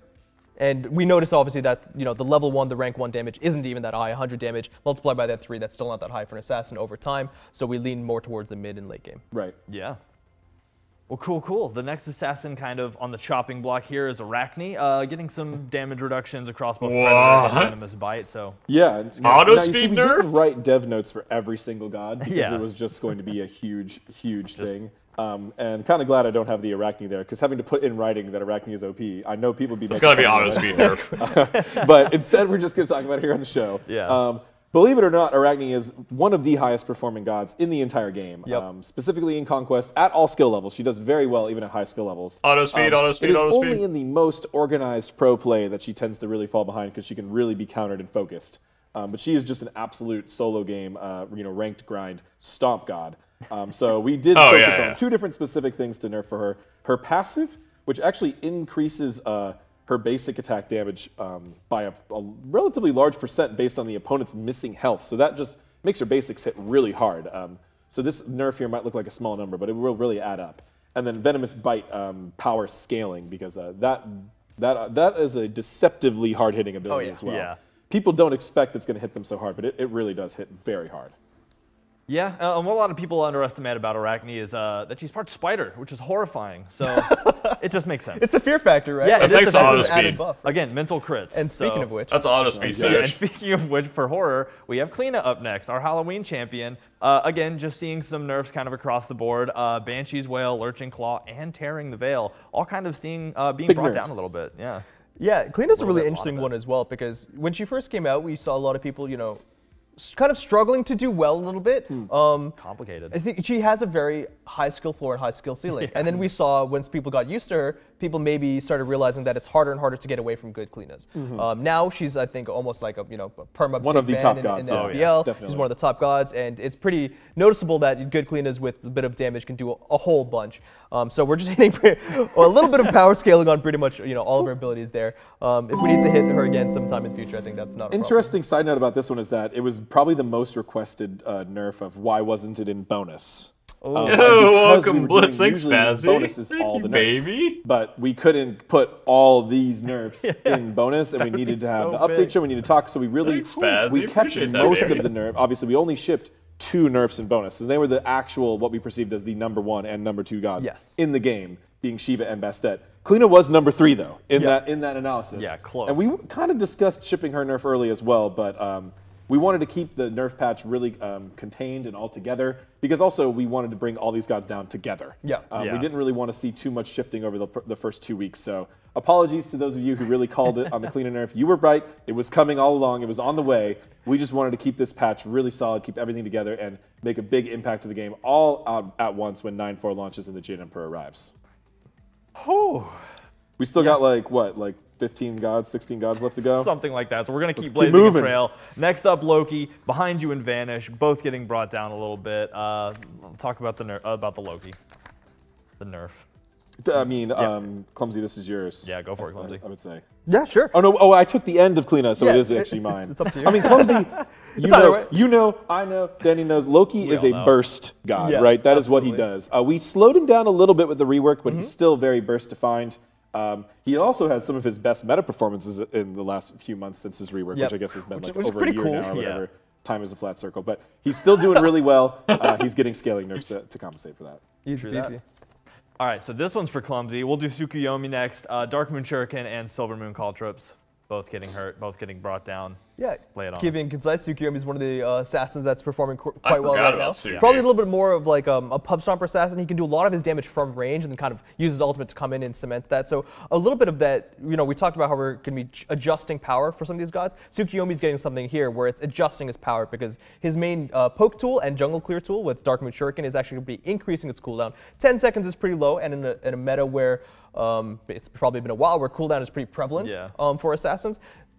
And we noticed obviously that the level 1, the rank 1 damage isn't even that high. 100 damage multiplied by that 3, that's still not that high for an assassin over time. So we lean more towards the mid and late game. Right. Yeah. Well, cool. The next assassin kind of on the chopping block here is Arachne, getting some damage reductions across both Predator and Venomous Bite. So yeah, auto speed speed we nerf. didn't write dev notes for every single god because it was just going to be a huge thing. And kind of glad I don't have the Arachne there because having to put in writing that Arachne is OP, I know people would be. It's gotta be auto speed nerf. But instead, we're just going to talk about it here on the show. Yeah. Believe it or not, Arachne is one of the highest performing gods in the entire game. Yep. Specifically in Conquest, at all skill levels. She does very well even at high skill levels. Auto speed, auto speed, it is auto speed. only in the most organized pro play that she tends to really fall behind because she can really be countered and focused. But she is just an absolute solo game, ranked grind stomp god. So we did focus on 2 different specific things to nerf for her. Her passive, which actually increases her basic attack damage by a relatively large percent based on the opponent's missing health. So that just makes her basics hit really hard. So this nerf here might look like a small number, but it will really add up. And then Venomous Bite power scaling, because that is a deceptively hard-hitting ability as well. Yeah. People don't expect it's going to hit them so hard, but it really does hit very hard. Yeah, and what a lot of people underestimate about Arachne is that she's part spider, which is horrifying. So it just makes sense. It's the fear factor, right? Yeah, That's thanks to auto speed. Buff. Again, mental crits. And speaking of which, That's auto speed too. and speaking of which, for horror, we have Cleena up next, our Halloween champion. Again, just seeing some nerfs kind of across the board. Banshee's Wail, Lurching Claw, and Tearing the Veil, all kind of being brought down a little bit. Yeah. Yeah, Cleena's a really bit, interesting lot of one as well because when she first came out, we saw a lot of people, kind of struggling to do well a little bit. Complicated. I think she has a very high skill floor and high skill ceiling. And then we saw once people got used to her, people maybe started realizing that it's harder and harder to get away from good Cleenas. Now she's, I think, almost like a perma One of the top in gods. the Oh, SBL. yeah, She's one of the top gods, and it's pretty noticeable that good Cleenas with a bit of damage can do a whole bunch. So we're just hitting a little bit of power scaling on pretty much all of her abilities there. If we need to hit her again sometime in the future, I think that's not a Interesting side note about this one is that it was probably the most requested nerf of why wasn't it in bonus. Welcome, Blitz. Thanks, Spazzy. Bonuses Thank all you, the nerfs. baby. But we couldn't put all these nerfs in bonus, and we needed to have so the update big. show. We needed to talk, so we really Thanks, Spazzy. we kept Appreciate that, most baby. of the nerf. Obviously, we only shipped 2 nerfs in bonus, and they were the actual what we perceived as the number 1 and number 2 gods in the game, being Shiva and Bastet. Cleena was number 3 though in that analysis. Yeah, close. And we kind of discussed shipping her nerf early as well, but we wanted to keep the nerf patch really contained and all together because also we wanted to bring all these gods down together. We didn't really want to see too much shifting over the first 2 weeks. So apologies to those of you who really called it on the Cleena nerf. You were right. It was coming all along. It was on the way. We just wanted to keep this patch really solid, keep everything together, and make a big impact to the game all out at once when 9.4 launches and the Jade Emperor arrives. We still got like 15 gods, 16 gods left to go? Something like that. So we're going to keep keep blazing a moving. trail. Next up, Loki. Behind you and Vanish. Both getting brought down a little bit. Talk about the Loki. The nerf. I mean, Clumsy, this is yours. Yeah, go for it, Clumsy. I would say. Yeah, sure. Oh no! Oh, I took the end of Cleena, so Yeah, it is actually mine. it's up to you. I mean, Clumsy. either way. You know, I know, Danny knows. Loki is all a know. burst god, Yeah, right? That is what he absolutely. does. We slowed him down a little bit with the rework, but he's still very burst defined. He also has some of his best meta performances in the last few months since his rework, Yep. which I guess has been Which like is over a pretty year cool. now or whatever. Yeah. Time is a flat circle, but he's still doing really well. He's getting scaling nerfs to compensate for that. Easy True that. peasy. All right, so this one's for Clumsy. We'll do Tsukuyomi next. Dark Moon Shuriken and Silver Moon Caltrops, both getting hurt, both getting brought down. Yeah, Lay it on keeping concise, Tsukuyomi is one of the assassins that's performing quite well forgot right about now. Tsukuyomi. Probably a little bit more of like a pub stomper assassin. He can do a lot of his damage from range and then kind of use his ultimate to come in and cement that. So a little bit of that, you know, we talked about how we're going to be adjusting power for some of these gods. Tsukuyomi's getting something here where it's adjusting his power because his main poke tool and jungle clear tool with Dark Moon Shuriken is actually going to be increasing its cooldown. 10 seconds is pretty low, and in a meta where it's probably been a while where cooldown is pretty prevalent for assassins,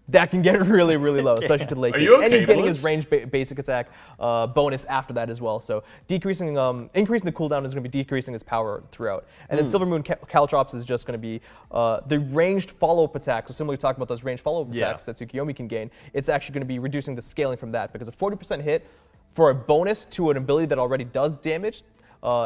that can get really, really low, especially to the late Are game. you okay, And he's getting Blitz? his range basic attack bonus after that as well. So increasing the cooldown is going to be decreasing his power throughout. And then Silver Moon Caltrops is just going to be the ranged follow-up attack. So similarly talking about those ranged follow-up attacks that Tsukuyomi can gain, it's actually going to be reducing the scaling from that because a 40% hit for a bonus to an ability that already does damage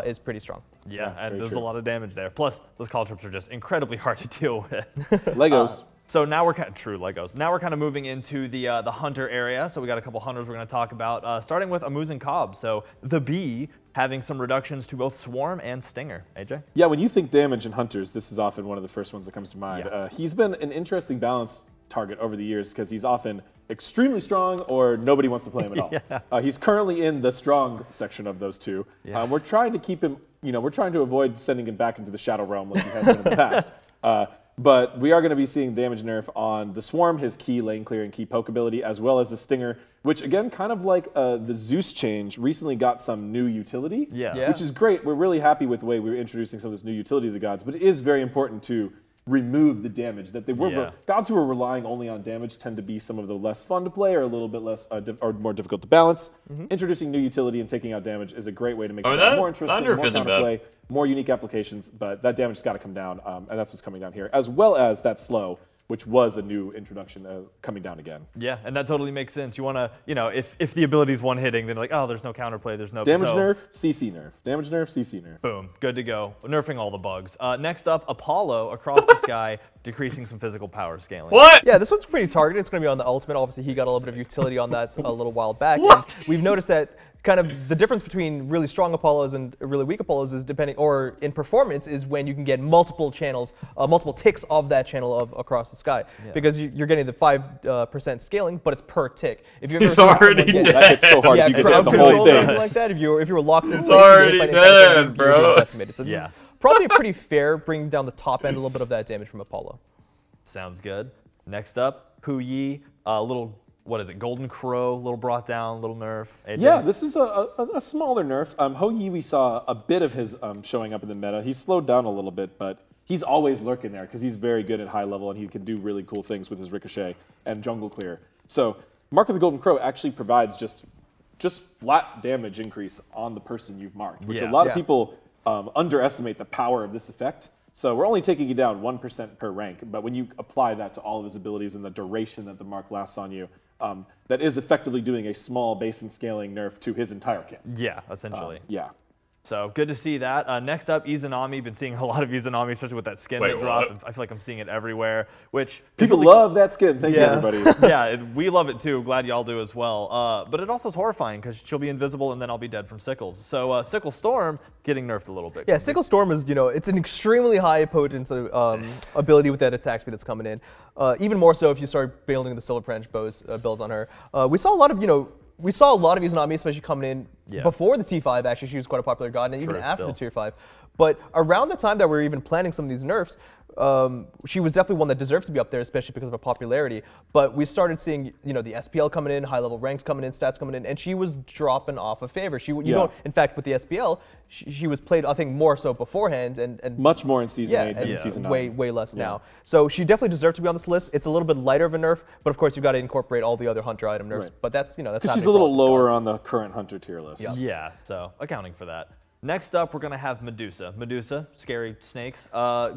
is pretty strong. Yeah, and very there's true. a lot of damage there. Plus, those Caltrops are just incredibly hard to deal with. Legos. So now we're true Legos. Now we're kind of moving into the hunter area. So we got a couple hunters we're going to talk about, starting with Amuz and Cobb. So the bee having some reductions to both Swarm and Stinger. AJ? Yeah, when you think damage in hunters, this is often one of the first ones that comes to mind. Yeah. He's been an interesting balance target over the years because he's often extremely strong or nobody wants to play him at all. He's currently in the strong section of those two. We're trying to keep him, we're trying to avoid sending him back into the shadow realm like he has been in the past. But we are going to be seeing damage nerf on the Swarm, his key lane clear and key poke ability, as well as the Stinger, which again, kind of like the Zeus change, recently got some new utility, which is great. We're really happy with the way we're introducing some of this new utility to the gods, but it is very important to remove the damage that they were. Gods who are relying only on damage tend to be some of the less fun to play or a little bit less or more difficult to balance. Introducing new utility and taking out damage is a great way to make it more interesting, more counterplay, more unique applications, but that damage has got to come down, and that's what's coming down here, as well as that slow, which was a new introduction coming down again. Yeah, and that totally makes sense. You want to, if the ability's one hitting, then like, oh, there's no counterplay, there's no damage nerf, CC nerf. Damage nerf, CC nerf. Boom, good to go. Nerfing all the bugs. Next up, Apollo across the sky, decreasing some physical power scaling. What? Yeah, this one's pretty targeted. It's going to be on the ultimate. Obviously, he got a little bit of utility on that a little while back. What? And we've noticed that kind of the difference between really strong Apollos and really weak Apollos is depending, or in performance, is when you can get multiple channels, multiple ticks of that channel of across the sky. Because you're getting the 5% scaling, but it's per tick. If you've He's ever seen already someone dead. That hits so hard, you get crowd the control whole or thing. something like that, if you were locked in, already dead, bro. Decimated. So this is probably pretty fair, bringing down the top end a little bit of that damage from Apollo. Sounds good. Next up, Puyi, little, what is it, Golden Crow, little brought down, little nerf. AJ? Yeah, this is a smaller nerf. Ho-Yi, we saw a bit of his showing up in the meta. He's slowed down a little bit, but he's always lurking there because he's very good at high level and he can do really cool things with his ricochet and jungle clear. So Mark of the Golden Crow actually provides just flat damage increase on the person you've marked, which a lot of people underestimate the power of this effect. So we're only taking you down 1% per rank, but when you apply that to all of his abilities and the duration that the mark lasts on you, that is effectively doing a small base and scaling nerf to his entire kit. Yeah, essentially. Yeah. So good to see that. Next up, Izanami. Been seeing a lot of Izanami, especially with that skin that dropped. I feel like I'm seeing it everywhere, which people love that skin. Thank you, everybody. Yeah, we love it too. Glad y'all do as well. But it also is horrifying because she'll be invisible and then I'll be dead from sickles. So Sickle Storm getting nerfed a little bit. Yeah, Sickle Storm is, it's an extremely high potent ability with that attack speed that's coming in. Even more so if you start building the Silver Branch bills on her. We saw a lot of, Izanami, especially coming in before the T5, actually. She was quite a popular god, and even after the Tier 5. But around the time that we were even planning some of these nerfs, she was definitely one that deserved to be up there, especially because of her popularity. But we started seeing, the SPL coming in, high-level ranks coming in, stats coming in, and she was dropping off of favor. In fact, with the SPL, she was played, I think, more so beforehand. and much more in Season 8 than in Season 9. Way less now. So she definitely deserved to be on this list. It's a little bit lighter of a nerf, but of course, you've got to incorporate all the other Hunter item nerfs. But that's, that's because she's a little lower on the current Hunter tier list. Yeah, so accounting for that. Next up, we're going to have Medusa. Medusa, scary snakes,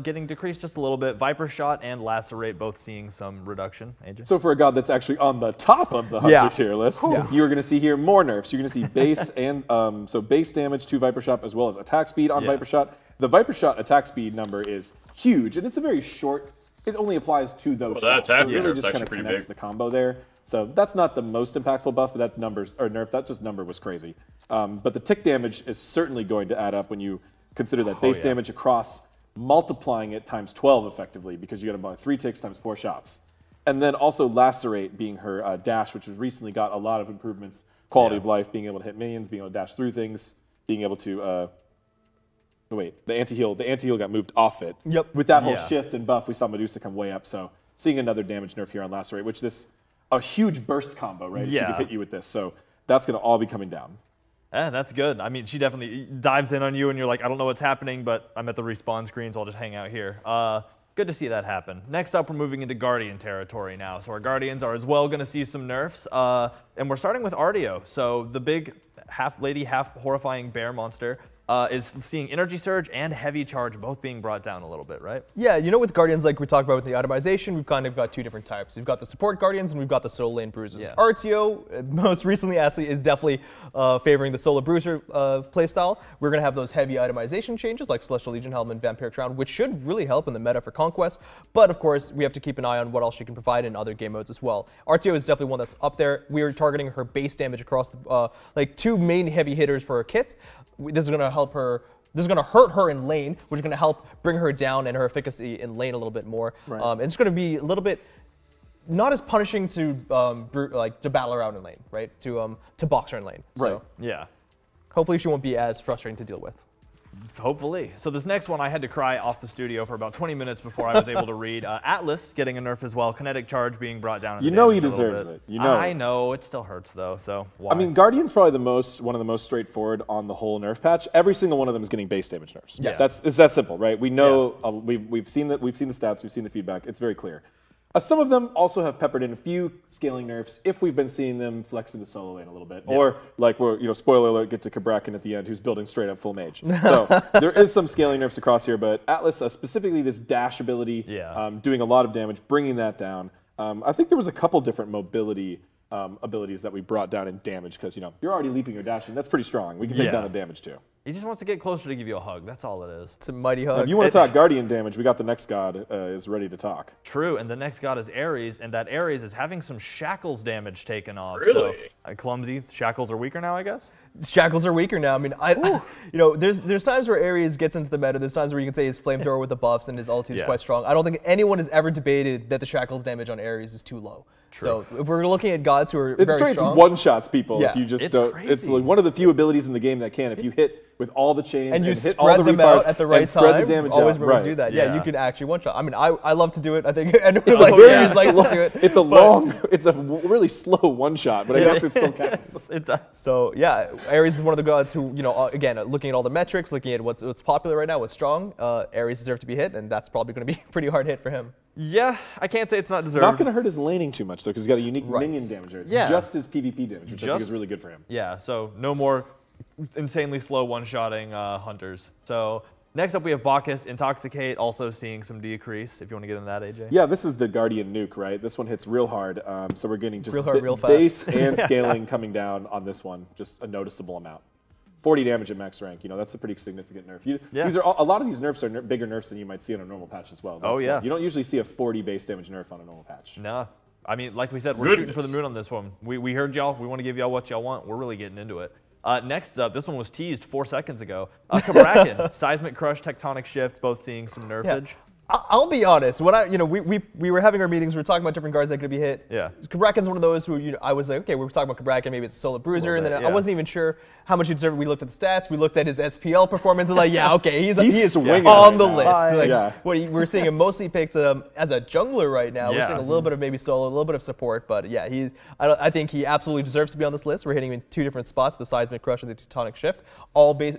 getting decreased just a little bit. Viper Shot and Lacerate both seeing some reduction. AJ? So for a god that's actually on the top of the Hunter tier list, you are going to see here more nerfs. You're going to see base and so base damage to Viper Shot as well as attack speed on Viper Shot. The Viper Shot attack speed number is huge, and it's a very short. It only applies to those shots. That attack so it really nerf's just kind of actually pretty connects big. the combo there. So that's not the most impactful buff, but that number was crazy. But the tick damage is certainly going to add up when you consider that base damage across, multiplying it times 12 effectively, because you got about 3 ticks times 4 shots. And then also Lacerate being her dash, which has recently got a lot of improvements, quality of life, being able to hit minions, being able to dash through things, being able to the anti-heal got moved off it. Yep. With that whole shift and buff, we saw Medusa come way up. So seeing another damage nerf here on Lacerate, which a huge burst combo, right? She can hit you with this. So that's going to all be coming down. That's good. I mean, she definitely dives in on you, and you're like, I don't know what's happening, but I'm at the respawn screen, so I'll just hang out here. Good to see that happen. Next up, we're moving into Guardian territory now. So our Guardians are as well going to see some nerfs. And we're starting with Artio. So the big half-lady, half-horrifying bear monster is seeing Energy Surge and Heavy Charge both being brought down a little bit, right? Yeah, you know, with Guardians, like we talked about with the itemization, we've kind of got 2 different types. We've got the support Guardians and we've got the solo lane bruisers. Artio, most recently, actually, is definitely favoring the solo bruiser playstyle. We're going to have those heavy itemization changes like Celestial Legion Helm and Vampiric Crown, which should really help in the meta for Conquest. But of course, we have to keep an eye on what else she can provide in other game modes as well. Artio is definitely one that's up there. We are targeting her base damage across the, like 2 main heavy hitters for her kit. This is going to help her. This is going to hurt her in lane, which is going to help bring her down and her efficacy in lane a little bit more. Right. And it's going to be a little bit not as punishing to to battle her out in lane, right? To box her in lane. Right. So hopefully she won't be as frustrating to deal with. Hopefully. So this next one, I had to cry off the studio for about 20 minutes before I was able to read. Atlas getting a nerf as well. Kinetic Charge being brought down. You know he deserves it. You know. I know. It still hurts, though, so why? I mean, Guardian's probably one of the most straightforward on the whole nerf patch. Every single one of them is getting base damage nerfs. Yes. It's that simple, right? We know, we've seen the stats, we've seen the feedback. It's very clear. Some of them also have peppered in a few scaling nerfs if we've been seeing them flex into solo lane a little bit. Or, like, spoiler alert, get to Kabrakan at the end, who's building straight up full mage. So there is some scaling nerfs across here, but Atlas, specifically this dash ability, doing a lot of damage, bringing that down. I think there was a couple different mobility abilities that we brought down in damage, because you're already leaping or dashing. That's pretty strong. We can take down the damage too. He just wants to get closer to give you a hug. That's all it is. It's a mighty hug. Now, if you want to talk Guardian damage, we got the next god is ready to talk. True, and the next god is Ares, and that Ares is having some shackles damage taken off. Really? So, clumsy. Shackles are weaker now, I guess? Shackles are weaker now. I mean, there's times where Ares gets into the meta. There's times where you can say his flamethrower with the buffs and his ulti is quite strong. I don't think anyone has ever debated that the shackles damage on Ares is too low. True. So if we're looking at gods who are very strong, one shots people. Yeah. If you just It's don't, crazy. it's like one of the few abilities in the game that can. If you hit with all the chains and you hit all spread the them out refires at the right and spread time, the damage always out. remember to do that. Yeah, Yeah. you can actually one shot. I mean, I love to do it. I think anyone likes to do it. It's a really slow one shot, but I guess it still counts. It does. So yeah, Ares is one of the gods who, again, looking at all the metrics, looking at what's popular right now, what's strong, Ares deserves to be hit, and that's probably going to be a pretty hard hit for him. Yeah, I can't say it's not deserved. Not going to hurt his laning too much though, because he's got a unique minion damage. It's just his PvP damage, which I think is really good for him. Yeah, so no more insanely slow one-shotting hunters. So next up we have Bacchus, Intoxicate, also seeing some decrease. If you want to get into that, AJ. Yeah, this is the Guardian Nuke, right? This one hits real hard, so we're getting just Real hard, real fast. base and scaling coming down on this one, just a noticeable amount. 40 damage at max rank, that's a pretty significant nerf. These are a lot of these nerfs are bigger nerfs than you might see on a normal patch as well. You don't usually see a 40 base damage nerf on a normal patch. No. I mean, like we said, we're shooting for the moon on this one. We heard y'all. We want to give y'all what y'all want. We're really getting into it. Next up, this one was teased 4 seconds ago. Kabrakan, Seismic Crush, Tectonic Shift, both seeing some nerfage. I'll be honest. When we were having our meetings, we were talking about different guards that could be hit. Yeah. Kabrakan's one of those who I was like, okay, we were talking about Kabrakan, maybe it's a solo bruiser, and then I wasn't even sure how much he deserved. We looked at the stats, we looked at his SPL performance, and like, yeah, okay, he is swinging on the right list. now. We're seeing him mostly picked as a jungler right now. We're seeing a little bit of maybe solo, a little bit of support, but yeah, I think he absolutely deserves to be on this list. We're hitting him in 2 different spots: the Seismic Crush and the Tectonic Shift. All base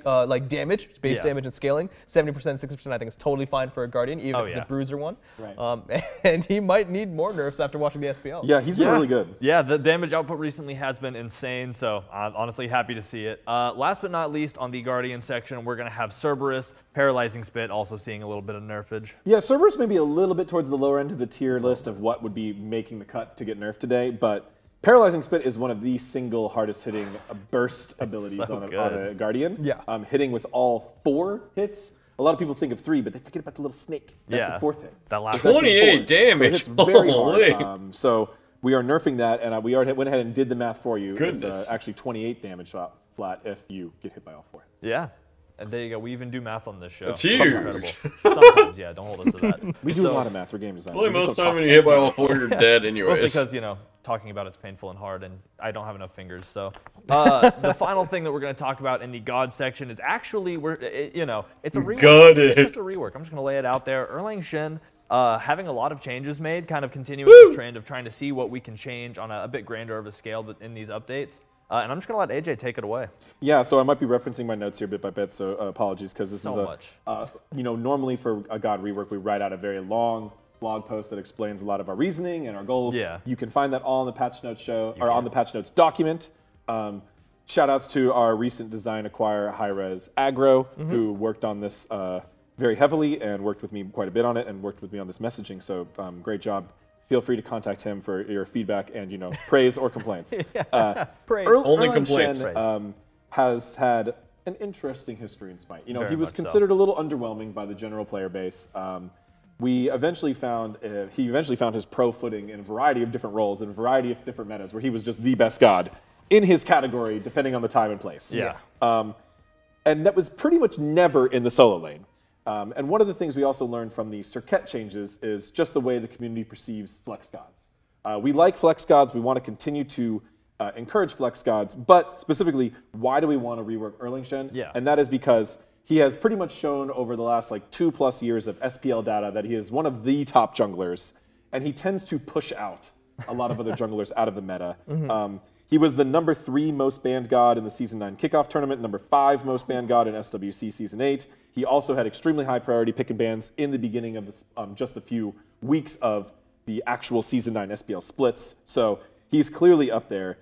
damage, base damage and scaling. 70%, 60%, I think is totally fine for a Guardian, even if it's a bruiser one. Right. And he might need more nerfs after watching the SPL. Yeah, he's been really good. Yeah, the damage output recently has been insane, so I'm honestly happy to see it. Last but not least, on the Guardian section, we're going to have Cerberus, Paralyzing Spit, also seeing a little bit of nerfage. Yeah, Cerberus may be a little bit towards the lower end of the tier list of what would be making the cut to get nerfed today, but Paralyzing Spit is one of the single hardest hitting burst abilities on a Guardian. Yeah. Hitting with all 4 hits. A lot of people think of 3, but they forget about the little snake. That's the 4th hit. That last 28 damage. So it's very hard. So we are nerfing that, and we already went ahead and did the math for you. Goodness. It's actually 28 damage flat if you get hit by all 4 hits. Yeah. And there you go. We even do math on this show. That's huge. Incredible. Sometimes, yeah. Don't hold us to that. We do a lot of math for game design. Probably most time when you hit by all 4, you're dead anyways. Mostly because, you know, talking about it's painful and hard, and I don't have enough fingers. So the final thing that we're going to talk about in the God section is actually, it's a rework. It's just a rework. I'm just going to lay it out there. Erlang Shen having a lot of changes made, kind of continuing this trend of trying to see what we can change on a bit grander of a scale in these updates. And I'm just going to let AJ take it away. Yeah, so I might be referencing my notes here bit by bit, so apologies, because this is much. Normally for a God rework, we write out a very long blog post that explains a lot of our reasoning and our goals. Yeah. You can find that all on the patch notes on the patch notes document. Shout outs to our recent design acquire, Hi-Res Agro, who worked on this very heavily and worked with me quite a bit on it and worked with me on this messaging, so great job. Feel free to contact him for your feedback and, praise or complaints. Praise. Only Erlang complaints. Shen, has had an interesting history in Smite. He Very was much considered a little underwhelming by the general player base. He eventually found his pro footing in a variety of different roles, in a variety of different metas, where he was just the best god in his category, depending on the time and place. Yeah. And that was pretty much never in the solo lane. And one of the things we also learned from the circuit changes is just the way the community perceives flex gods. We like flex gods. We want to continue to encourage flex gods. But specifically, why do we want to rework Erlang Shen? Yeah. And that is because he has pretty much shown over the last 2+ years of SPL data that he is one of the top junglers. And he tends to push out a lot of other junglers out of the meta. He was the number 3 most banned god in the Season 9 kickoff tournament, number 5 most banned god in SWC Season 8. He also had extremely high priority pick and bans in the beginning of just a few weeks of the actual Season 9 SPL splits. So he's clearly up there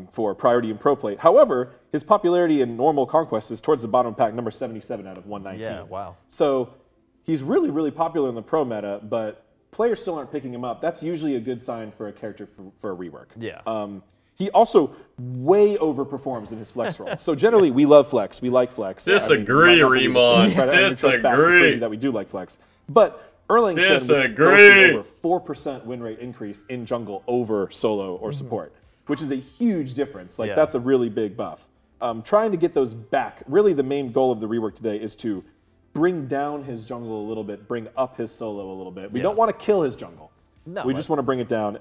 for priority and pro plate. However, his popularity in normal conquest is towards the bottom of the pack, number 77 out of 119. Yeah, wow. So he's really, really popular in the pro meta, but players still aren't picking him up. That's usually a good sign for a character for a rework. Yeah. He also way overperforms in his flex role. So generally, we love flex. We like flex. Disagree, Remon. Disagree. That we do like flex. But Erlang Shen was Disagree. over 4% win rate increase in jungle over solo or support, which is a huge difference. That's a really big buff. Trying to get those back. Really, the main goal of the rework today is to bring down his jungle a little bit, bring up his solo a little bit. We don't want to kill his jungle. No, we just want to bring it down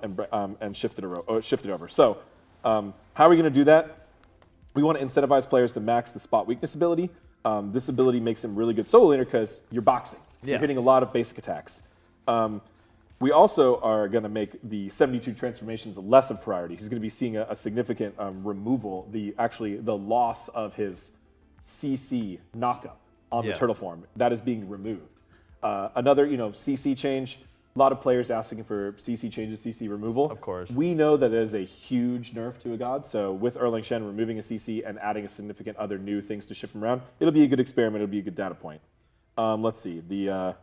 and shift it over. So. How are we going to do that? We want to incentivize players to max the spot weakness ability. This ability makes him really good solo laner because you're boxing. Yeah. You're hitting a lot of basic attacks. We also are going to make the 72 transformations less of priority. He's going to be seeing a significant removal, the loss of his CC knockup on the turtle form. That is being removed. Another CC change. A lot of players asking for CC changes, CC removal. Of course. We know that it is a huge nerf to a god, so with Erlang Shen removing a CC and adding a significant other new things to shift him around, it'll be a good experiment, it'll be a good data point. Let's see, there's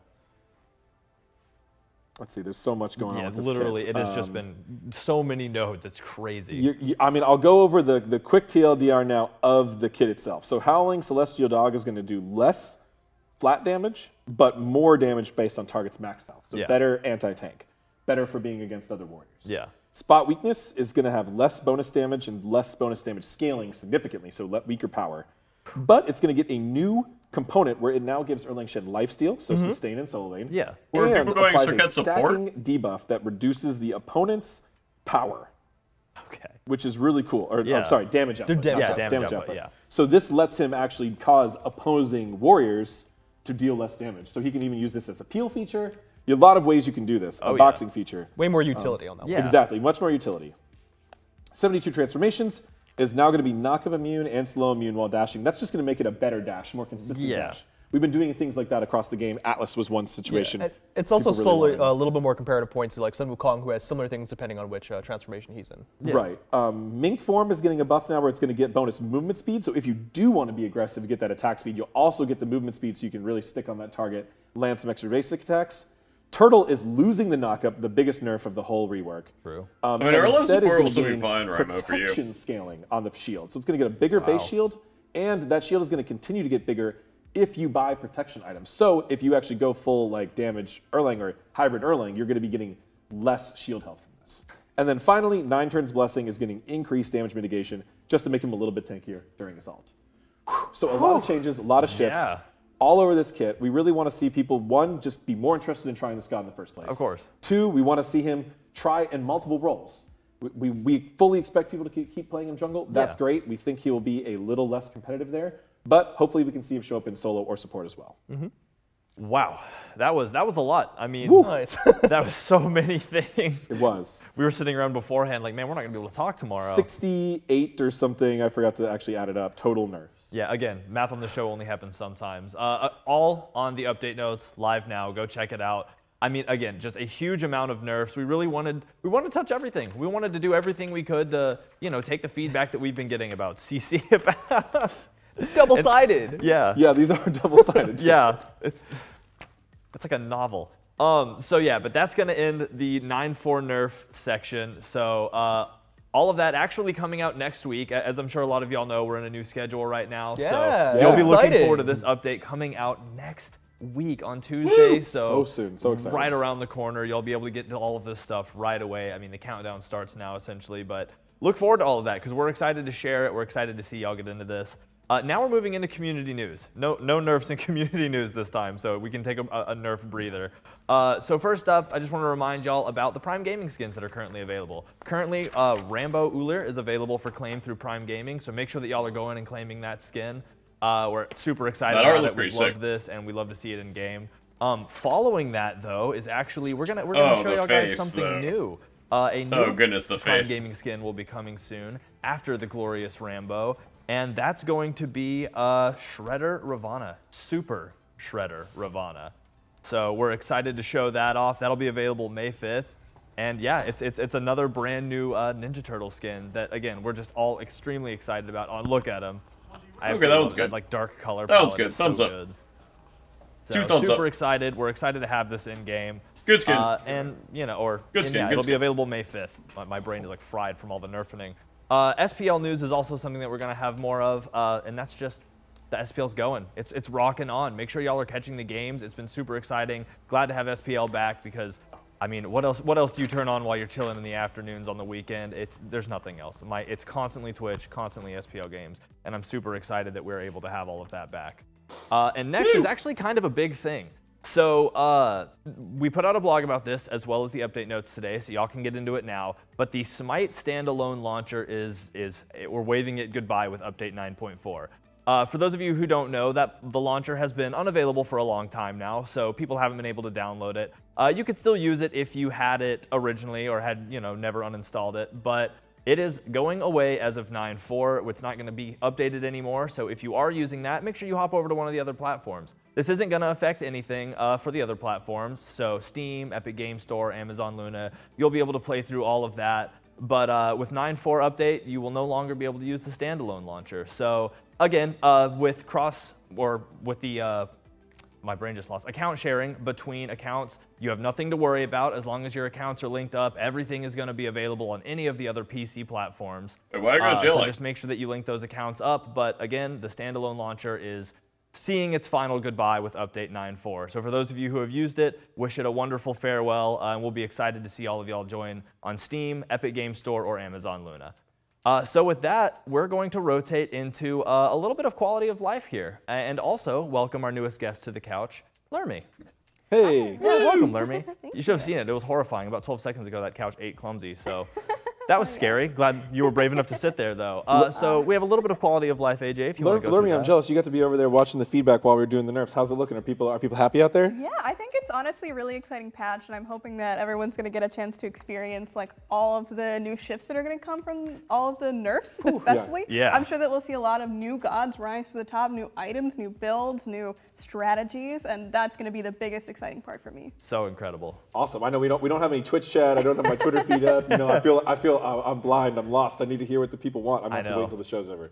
so much going on with this literally, kit. it has just been so many nodes, it's crazy. I'll go over the quick TLDR now of the kit itself. So Howling Celestial Dog is going to do less flat damage, but more damage based on target's max health. So better anti-tank, better for being against other warriors. Yeah. Spot weakness is going to have less bonus damage and less bonus damage scaling significantly, so weaker power. But it's going to get a new component where it now gives Erlang Shen lifesteal, so sustain and solo lane. Yeah. Or and people going applies circuit a support? stacking debuff that reduces the opponent's power. Okay. Which is really cool. Or I'm sorry, damage output. Damage output, yeah. So this lets him actually cause opposing warriors to deal less damage. So he can even use this as a peel feature. A lot of ways you can do this. A boxing feature. Way more utility on that one. Exactly, much more utility. 72 transformations is now going to be knockup immune and slow immune while dashing. That's just going to make it a better dash, more consistent dash. we've been doing things like that across the game. Atlas was one situation. Yeah. It's also really slowly wanted. a little bit more comparative points to like Sun Wukong, who has similar things depending on which transformation he's in. Yeah. Right. Mink form is getting a buff now where it's going to get bonus movement speed. So if you do want to be aggressive, you get that attack speed. You'll also get the movement speed so you can really stick on that target, land some extra basic attacks. Turtle is losing the knockup, the biggest nerf of the whole rework. True. I mean, Erlo support will still be fine, Raimo, for you. Protection scaling on the shield. So it's going to get a bigger base shield, and that shield is going to continue to get bigger if you buy protection items. So if you actually go full like damage Erlang or hybrid Erlang, you're going to be getting less shield health from this. And then finally, 9 turns Blessing is getting increased damage mitigation just to make him a little bit tankier during Assault. So a lot of changes, a lot of shifts. Yeah. All over this kit. We really want to see people, one, just be more interested in trying this god in the first place. Of course. 2, we want to see him try in multiple roles. We fully expect people to keep playing him jungle. That's great. We think he will be a little less competitive there, but hopefully we can see him show up in solo or support as well. Wow, that was a lot. I mean, Nice. that was so many things. It was. We were sitting around beforehand like, man, we're not gonna be able to talk tomorrow. 68 or something. I forgot to actually add it up. Total nerfs. Yeah, again, math on the show only happens sometimes. All on the update notes, live now. Go check it out. I mean, again, just a huge amount of nerfs. We wanted to touch everything. We wanted to do everything we could to, take the feedback that we've been getting about CC about. Double-sided. Yeah. Yeah, these are double-sided. Yeah, it's like a novel. So yeah, but that's gonna end the 9-4 nerf section. So all of that actually coming out next week. As I'm sure a lot of y'all know, we're in a new schedule right now. Yeah, so you'll be looking exciting. forward to this update coming out next week on Tuesday. So soon, so excited. Right around the corner, you'll be able to get to all of this stuff right away. I mean, the countdown starts now essentially, but look forward to all of that because we're excited to share it. We're excited to see y'all get into this. Now we're moving into community news. No nerfs in community news this time, so we can take a nerf breather. So first up, I just want to remind y'all about the Prime Gaming skins that are currently available. Currently, Rambo Ulir is available for claim through Prime Gaming, so make sure that y'all are going and claiming that skin. We're super excited about it. We love this, and we love to see it in game. Following that, though, is actually we're gonna show y'all guys something new. A new Prime Gaming skin will be coming soon after the glorious Rambo. And that's going to be Shredder Ravana, Super Shredder Ravana. So we're excited to show that off. That'll be available May 5th. And yeah, it's another brand new Ninja Turtle skin that, again, we're just all extremely excited about. Oh, look at him. Okay, that one's good. Like dark color. That one's good. Thumbs up. So, 2 thumbs up. Super excited. We're excited to have this in game. Good skin. And or good skin. It'll be available May 5th. My brain is like fried from all the nerfing. SPL news is also something that we're going to have more of, and that's just the SPL's going. It's rocking on. Make sure y'all are catching the games. It's been super exciting. Glad to have SPL back because, I mean, what else do you turn on while you're chilling in the afternoons on the weekend? There's nothing else. It's constantly Twitch, constantly SPL games, and I'm super excited that we're able to have all of that back. And next is actually kind of a big thing. So we put out a blog about this as well as the update notes today, so y'all can get into it now. But the Smite standalone launcher we're waving it goodbye with update 9.4. For those of you who don't know, that the launcher has been unavailable for a long time now, so people haven't been able to download it. You could still use it if you had it originally or had never uninstalled it, but it is going away as of 9.4. It's not going to be updated anymore, so if you are using that, make sure you hop over to one of the other platforms. This isn't going to affect anything for the other platforms, so Steam, Epic Game Store, Amazon Luna, you'll be able to play through all of that. But with 9.4 update, you will no longer be able to use the standalone launcher. So again, with the my brain just lost. Account sharing between accounts, you have nothing to worry about as long as your accounts are linked up. Everything is going to be available on any of the other PC platforms. Wait, why are you going to jail? So just make sure that you link those accounts up. But again, the standalone launcher is seeing its final goodbye with update 9.4. So for those of you who have used it, wish it a wonderful farewell, and we'll be excited to see all of y'all join on Steam, Epic Game Store, or Amazon Luna. So with that, we're going to rotate into a little bit of quality of life here, and also welcome our newest guest to the couch, Lermy. Hey. Yeah, welcome, Lermy. You should have seen it. It was horrifying. About 12 seconds ago, that couch ate Clumsy, so That was scary. Glad you were brave enough to sit there, though. So we have a little bit of quality of life, AJ, if you want to go through that. I'm jealous. You got to be over there watching the feedback while we were doing the nerfs. How's it looking? Are people happy out there? Yeah, I think it's honestly a really exciting patch, and I'm hoping that everyone's going to get a chance to experience like all of the new shifts that are going to come from all of the nerfs, especially. Yeah. I'm sure that we'll see a lot of new gods rise to the top, new items, new builds, new strategies, and that's going to be the biggest exciting part for me. So incredible. Awesome. I know we don't have any Twitch chat. I don't have my Twitter feed up. You know, I feel I'm blind. I'm lost. I need to hear what the people want. I'm going to have to wait until the show's over.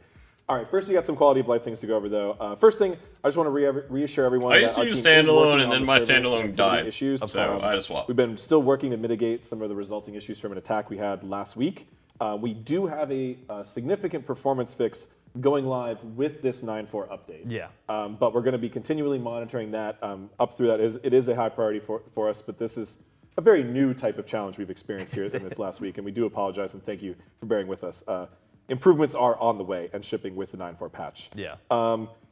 All right, first we got some quality of life things to go over, though. First thing, I just want to reassure everyone. I used to use standalone, and then my standalone died, issues. so I just swapped. We've been still working to mitigate some of the resulting issues from an attack we had last week. We do have a significant performance fix going live with this 9.4 update. Yeah. But we're going to be continually monitoring that up through that. It is a high priority for us, but this is a very new type of challenge we've experienced here in this last week, and we do apologize and thank you for bearing with us. Improvements are on the way and shipping with the 9.4 patch. Yeah.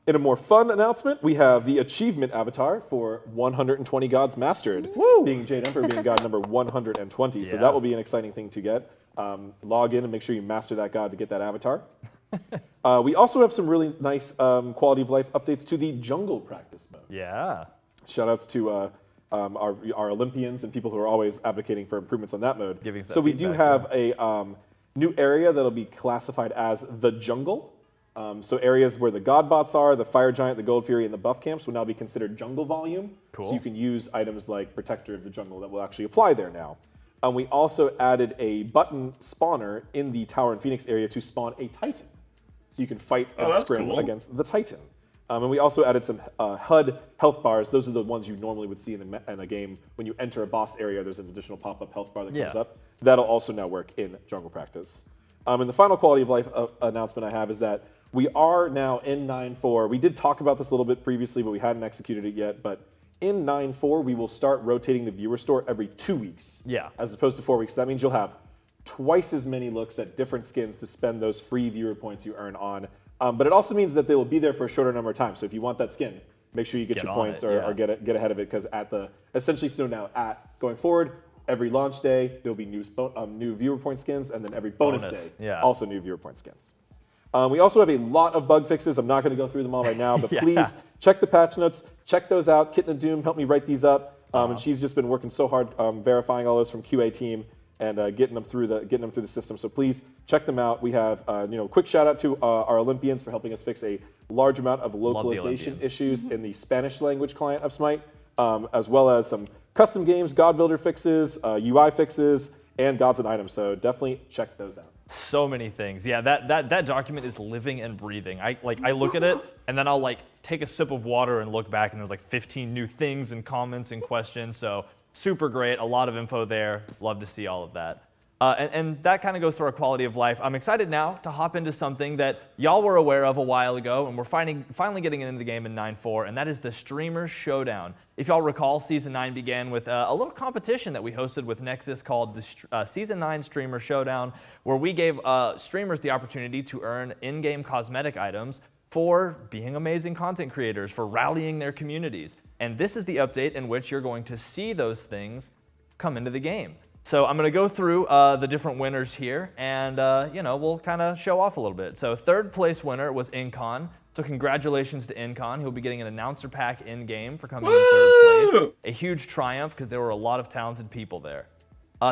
In a more fun announcement, we have the achievement avatar for 120 gods mastered, being Jade Emperor being god number 120. So that will be an exciting thing to get. Log in and make sure you master that god to get that avatar. We also have some really nice quality of life updates to the jungle practice mode. Yeah. Shout outs to our Olympians and people who are always advocating for improvements on that mode. So we do have a new area that'll be classified as the jungle. So areas where the god bots are, the fire giant, the gold fury, and the buff camps will now be considered jungle volume. Cool. So you can use items like protector of the jungle that will actually apply there now. We also added a button spawner in the Tower and Phoenix area to spawn a titan. So you can fight and scrim against the titan. And we also added some HUD health bars. Those are the ones you normally would see in a game. When you enter a boss area, there's an additional pop-up health bar that comes up. That'll also now work in jungle practice. And the final quality of life announcement I have is that we are now in 9.4. We did talk about this a little bit previously, but we hadn't executed it yet. But in 9.4, we will start rotating the viewer store every 2 weeks, as opposed to 4 weeks. That means you'll have twice as many looks at different skins to spend those free viewer points you earn on. But it also means that they will be there for a shorter number of times. So if you want that skin, make sure you get your points or get ahead of it, because essentially so now going forward, every launch day there'll be new viewer point skins, and then every bonus day also new viewer point skins. We also have a lot of bug fixes. I'm not going to go through them all right now, but please check the patch notes, check those out. Kitten of Doom helped me write these up, and she's just been working so hard verifying all those from QA team and getting them through the system. So please check them out. We have quick shout out to our Olympians for helping us fix a large amount of localization issues in the Spanish language client of Smite, as well as some custom games, God Builder fixes, UI fixes, and gods and items. So definitely check those out. So many things. Yeah, that document is living and breathing. I look at it and then I'll take a sip of water and look back, and there's 15 new things and comments and questions. So super great, a lot of info there. Love to see all of that. And that kind of goes to our quality of life. I'm excited now to hop into something that y'all were aware of a while ago, and we're finally getting into the game in 9.4, and that is the Streamer Showdown. If y'all recall, Season 9 began with a little competition that we hosted with Nexus called the Season 9 Streamer Showdown, where we gave streamers the opportunity to earn in-game cosmetic items for being amazing content creators, for rallying their communities. And this is the update in which you're going to see those things come into the game. So I'm going to go through the different winners here, and we'll kind of show off a little bit. So third place winner was Incon. So congratulations to Incon. He'll be getting an announcer pack in-game for coming in third place. A huge triumph, because there were a lot of talented people there.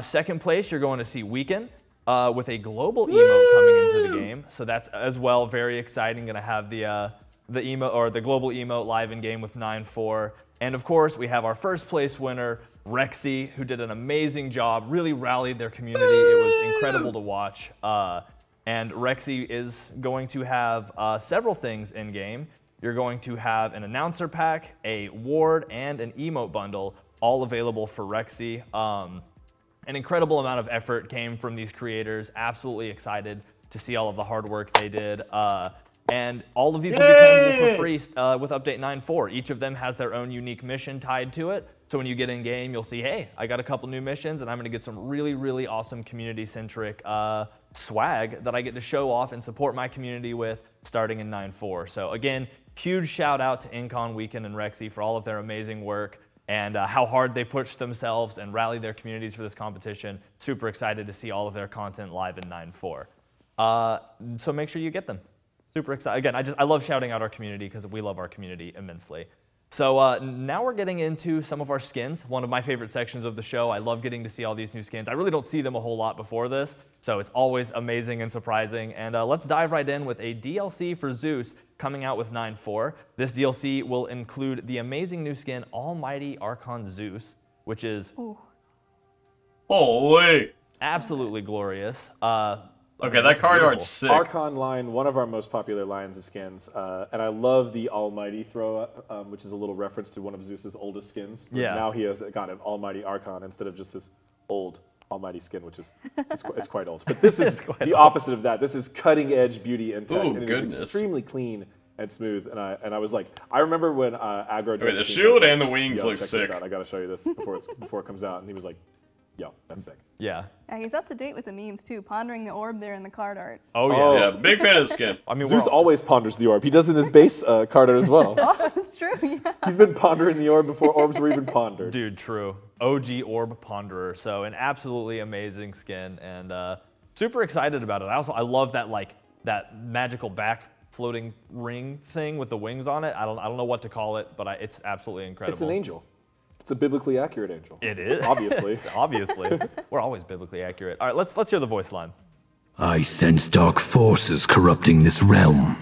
Second place, you're going to see Weekend with a global emote coming into the game. So that's as well very exciting. Going to have the emote, or the global emote, live in game with 9.4. And of course, we have our first place winner, Rexy, who did an amazing job, really rallied their community. It was incredible to watch. And Rexy is going to have several things in game. You're going to have an announcer pack, a ward, and an emote bundle, all available for Rexy. An incredible amount of effort came from these creators. Absolutely excited to see all of the hard work they did. And all of these will be playable for free with Update 9.4. Each of them has their own unique mission tied to it. So when you get in game, you'll see, hey, I got a couple new missions, and I'm going to get some really, really awesome community-centric swag that I get to show off and support my community with starting in 9.4. So again, huge shout out to Incon, Weekend, and Rexy for all of their amazing work. and how hard they pushed themselves and rallied their communities for this competition. Super excited to see all of their content live in 9.4. So make sure you get them. Super excited. Again, I love shouting out our community because we love our community immensely. So now we're getting into some of our skins, one of my favorite sections of the show. I love getting to see all these new skins. I really don't see them a whole lot before this, so it's always amazing and surprising. And let's dive right in with a DLC for Zeus coming out with 9.4. This DLC will include the amazing new skin, Almighty Archon Zeus, which is Holy! absolutely glorious. Okay, that card art's sick. Archon line, one of our most popular lines of skins, and I love the Almighty throw, which is a little reference to one of Zeus's oldest skins. Yeah. Now he has got an Almighty Archon instead of just this old Almighty skin, which is it's quite old. But this is the opposite of that. This is cutting edge beauty and tech, Ooh, and it goodness. is extremely clean and smooth. And I was like, I remember when Aggro. Okay, the shield and the wings Yo, look check sick. This out. I gotta show you this before it comes out. And he was like, yo, that's sick. Yeah. Yeah, he's up to date with the memes too, pondering the orb there in the card art. Oh, yeah. Yeah, big fan of the skin. I mean, Zeus always ponders the orb. He does in his base card art as well. Oh, that's true, yeah. He's been pondering the orb before orbs were even pondered. Dude, true. OG Orb Ponderer. So an absolutely amazing skin, and super excited about it. I love that that magical back floating ring thing with the wings on it. I don't know what to call it, but it's absolutely incredible. It's an angel. It's a biblically accurate angel. It is. Obviously. Obviously. We're always biblically accurate. All right, let's hear the voice line. I sense dark forces corrupting this realm.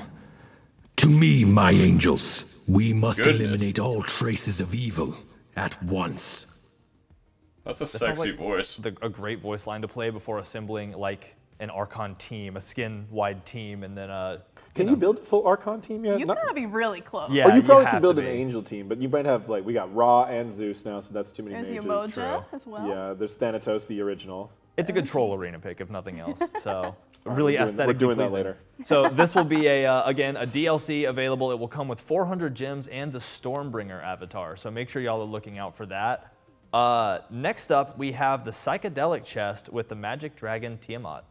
To me, my angels, we must eliminate all traces of evil at once. That's a sounds sexy like voice. A great voice line to play before assembling like an Archon team, a skin-wide team, and then Can you build a full Archon team yet? You gotta be really close. Yeah. Or you probably have can build to an be. angel team, but you might have we got Ra and Zeus now, so that's too many There's mages. Umoja as well. Yeah, there's Thanatos, the original. It's a good troll arena pick, if nothing else. So really aesthetically We're doing that pleasing. later. So this will be again a DLC available. It will come with 400 gems and the Stormbringer avatar. So make sure y'all are looking out for that. Next up, we have the Psychedelic Chest with the Magic Dragon Tiamat.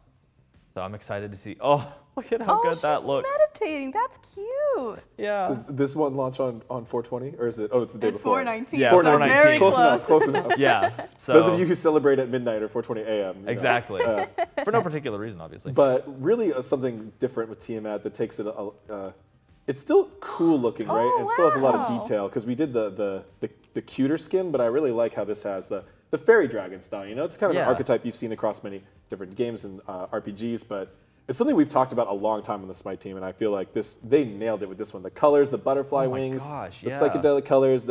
So I'm excited to see. Oh, look at how good that she's looks. meditating. That's cute. Yeah. Does this one launch on 420, or is it? Oh, it's the day It's before. 419. Yeah, so 419. very Close close. enough. Close enough. Yeah. So Those of you who celebrate at midnight or 4:20 a.m. you know. exactly. For no particular reason, obviously. But really, something different with Tiamat that takes it. It's still cool looking, right? Oh, It still has a lot of wow. detail because we did the cuter skin, but I really like how this has the fairy dragon style. You know, it's kind of Yeah. an archetype you've seen across many different games and RPGs, but it's something we've talked about a long time on the Smite team, and I feel like they nailed it with this one. The colors, the butterfly Oh my wings, gosh, the yeah. psychedelic colors.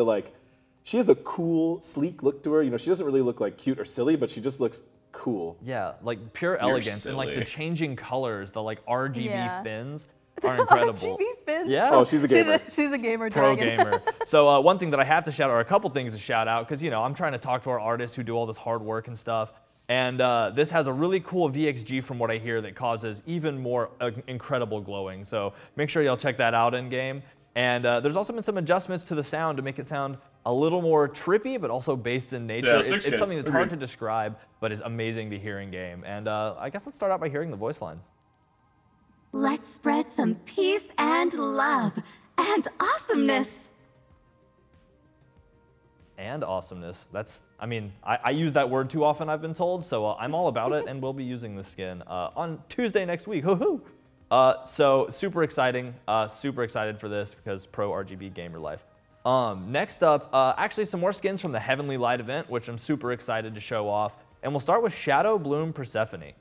She has a cool, sleek look to her. You know, she doesn't really look like cute or silly, but she just looks cool. Yeah, like pure elegance and like the silly. changing colors, the like RGB Yeah. fins are incredible. RGB fins. Yeah. Oh, she's a gamer. She's a gamer Pro dragon. gamer. So one thing that I have to shout out, or a couple things to shout out, because I'm trying to talk to our artists who do all this hard work and stuff. And this has a really cool VXG from what I hear that causes even more incredible glowing. So make sure y'all check that out in game. And there's also been some adjustments to the sound to make it sound a little more trippy, but also based in nature. Yeah, It's 6K. something that's hard Agreed. to describe, but is amazing to hear in game. And I guess let's start out by hearing the voice line. Let's spread some peace and love and awesomeness. And awesomeness. I use that word too often, I've been told, so I'm all about it, and we'll be using this skin on Tuesday next week. Hoo-hoo! So super exciting, super excited for this because pro RGB gamer life. Next up, actually some more skins from the Heavenly Light event, which I'm super excited to show off. And we'll start with Shadow Bloom Persephone.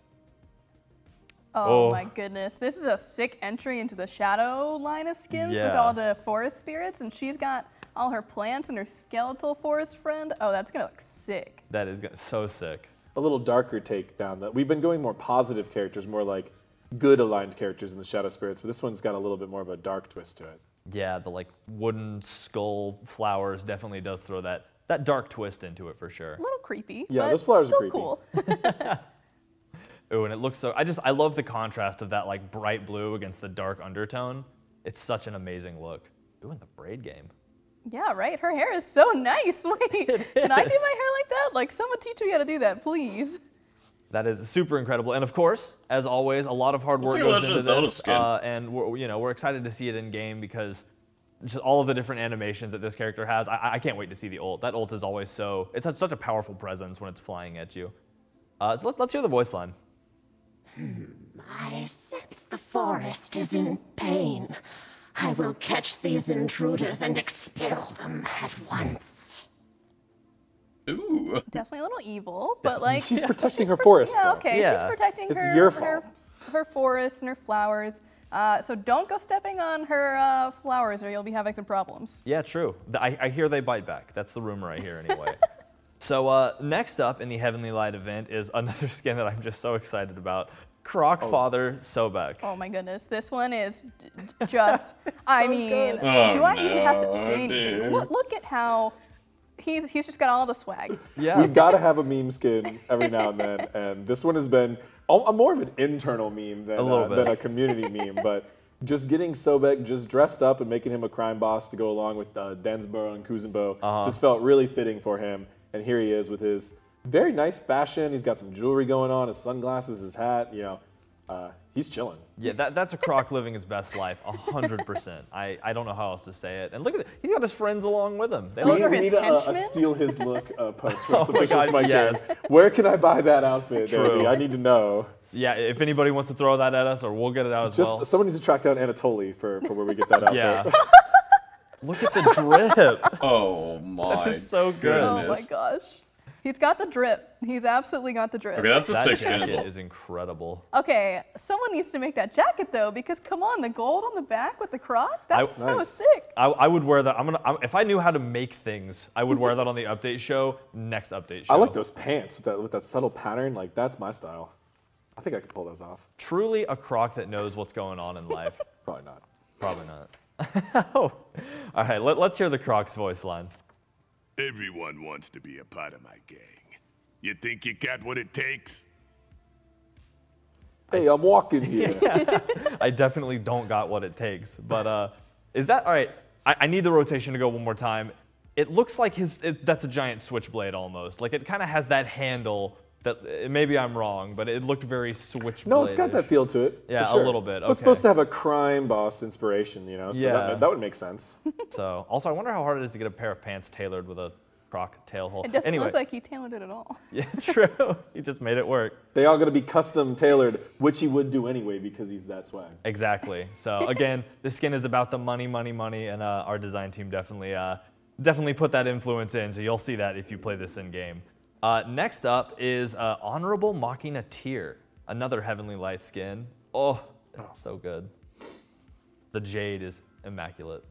Oh my goodness. This is a sick entry into the shadow line of skins with Yeah. all the forest spirits, and she's got all her plants and her skeletal forest friend. Oh, that's gonna look sick. That is so sick. A little darker take down that. We've been going more positive characters, more like good aligned characters in the Shadow Spirits, but this one's got a little bit more of a dark twist to it. Yeah, the like wooden skull flowers definitely does throw that dark twist into it for sure. A little creepy. Yeah, but those flowers are still creepy. cool. Ooh, and it looks so, I love the contrast of that like bright blue against the dark undertone. It's such an amazing look. Ooh, and the braid game. Yeah, right. Her hair is so nice. Wait, can I do my hair like that? Like, someone teach me how to do that, please. That is super incredible. And of course, as always, a lot of hard work like a goes Legend into of Zelda this. skin. And we're excited to see it in game because just all of the different animations that this character has. I can't wait to see the ult. That ult is always it's such a powerful presence when it's flying at you. So let's hear the voice line. I sense the forest is in pain. I will catch these intruders and expel them at once. Ooh. Definitely a little evil, but like She's protecting her forest. yeah, though. okay, Yeah. she's protecting It's her, your her fault. her forest and her flowers. So don't go stepping on her flowers, or you'll be having some problems. Yeah, true. I hear they bite back. That's the rumor I hear anyway. So next up in the Heavenly Light event is another skin that I'm just so excited about. Crocfather Sobek. Oh my goodness, this one is just, I mean, Oh, do I even have to say no, anything? dude. Look at how he's just got all the swag. Yeah. We've got to have a meme skin every now and then, and this one has been more of an internal meme than a community meme. But just getting Sobek just dressed up and making him a crime boss to go along with Densborough and Kuzenbo just felt really fitting for him. And here he is with his very nice fashion. He's got some jewelry going on, his sunglasses, his hat. You know, he's chilling. Yeah, that's a Croc living his best life, 100%. I don't know how else to say it. And look at it, he's got his friends along with him. They Those look- are We his need a henchmen? steal his look post for Oh my God, Spike yes. Game. Where can I buy that outfit, True. Andy? I need to know. Yeah, if anybody wants to throw that at us, or we'll get it out as Just well. someone needs to track down Anatoly for where we get that outfit. Yeah. Look at the drip. Oh my. That is so good. Oh my goodness. gosh. He's got the drip. He's absolutely got the drip. Okay, that's a That sick jacket skin. is incredible. Okay, someone needs to make that jacket though, because come on, the gold on the back with the croc, that's so Nice. sick. I would wear that. If I knew how to make things, I would wear that on the update show. Next update show. I like those pants with that subtle pattern. Like, that's my style. I think I could pull those off. Truly a Croc that knows what's going on in life. Probably not. Probably not. Oh. All right, let's hear the Croc's voice line. Everyone wants to be a part of my gang. You think you got what it takes? Hey, I'm walking here. I definitely don't got what it takes. But is that all right? I need the rotation to go one more time. It looks like that's a giant switchblade almost. Like it kind of has that handle. That maybe I'm wrong, but it looked very switchblade. No, it's got that feel to it. Yeah, for sure. a little bit. It's Okay. supposed to have a crime boss inspiration, you know? So Yeah. that would make sense. So also, I wonder how hard it is to get a pair of pants tailored with a Croc tail hole. It doesn't Anyway, look like he tailored it at all. yeah, true. He just made it work. They all got to be custom tailored, which he would do anyway because he's that swag. Exactly. So again, this skin is about the money, and our design team definitely put that influence in. So you'll see that if you play this in game. Next up is Honorable Machina Tier, another Heavenly Light skin. Oh, that's so good. The jade is immaculate.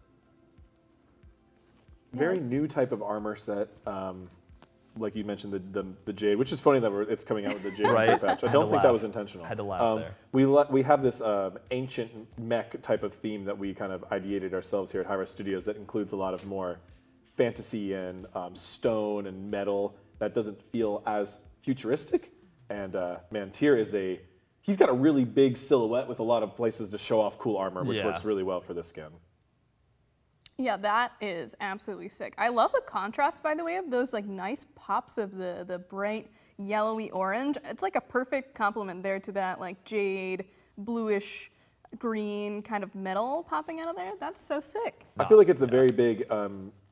Very new type of armor set. Like you mentioned, the jade, which is funny that it's coming out with the jade Right. patch. I Had don't to think that laugh. was intentional. Had to laugh there. We have this ancient mech type of theme that we kind of ideated ourselves here at Hi-Res Studios that includes a lot of more fantasy and stone and metal that doesn't feel as futuristic. And man, Tyr he's got a really big silhouette with a lot of places to show off cool armor, which Yeah. works really well for this skin. Yeah, that is absolutely sick. I love the contrast, by the way, of those like nice pops of the bright yellowy orange. It's like a perfect complement there to that like jade, bluish, green kind of metal popping out of there. That's so sick. I feel like it's a very big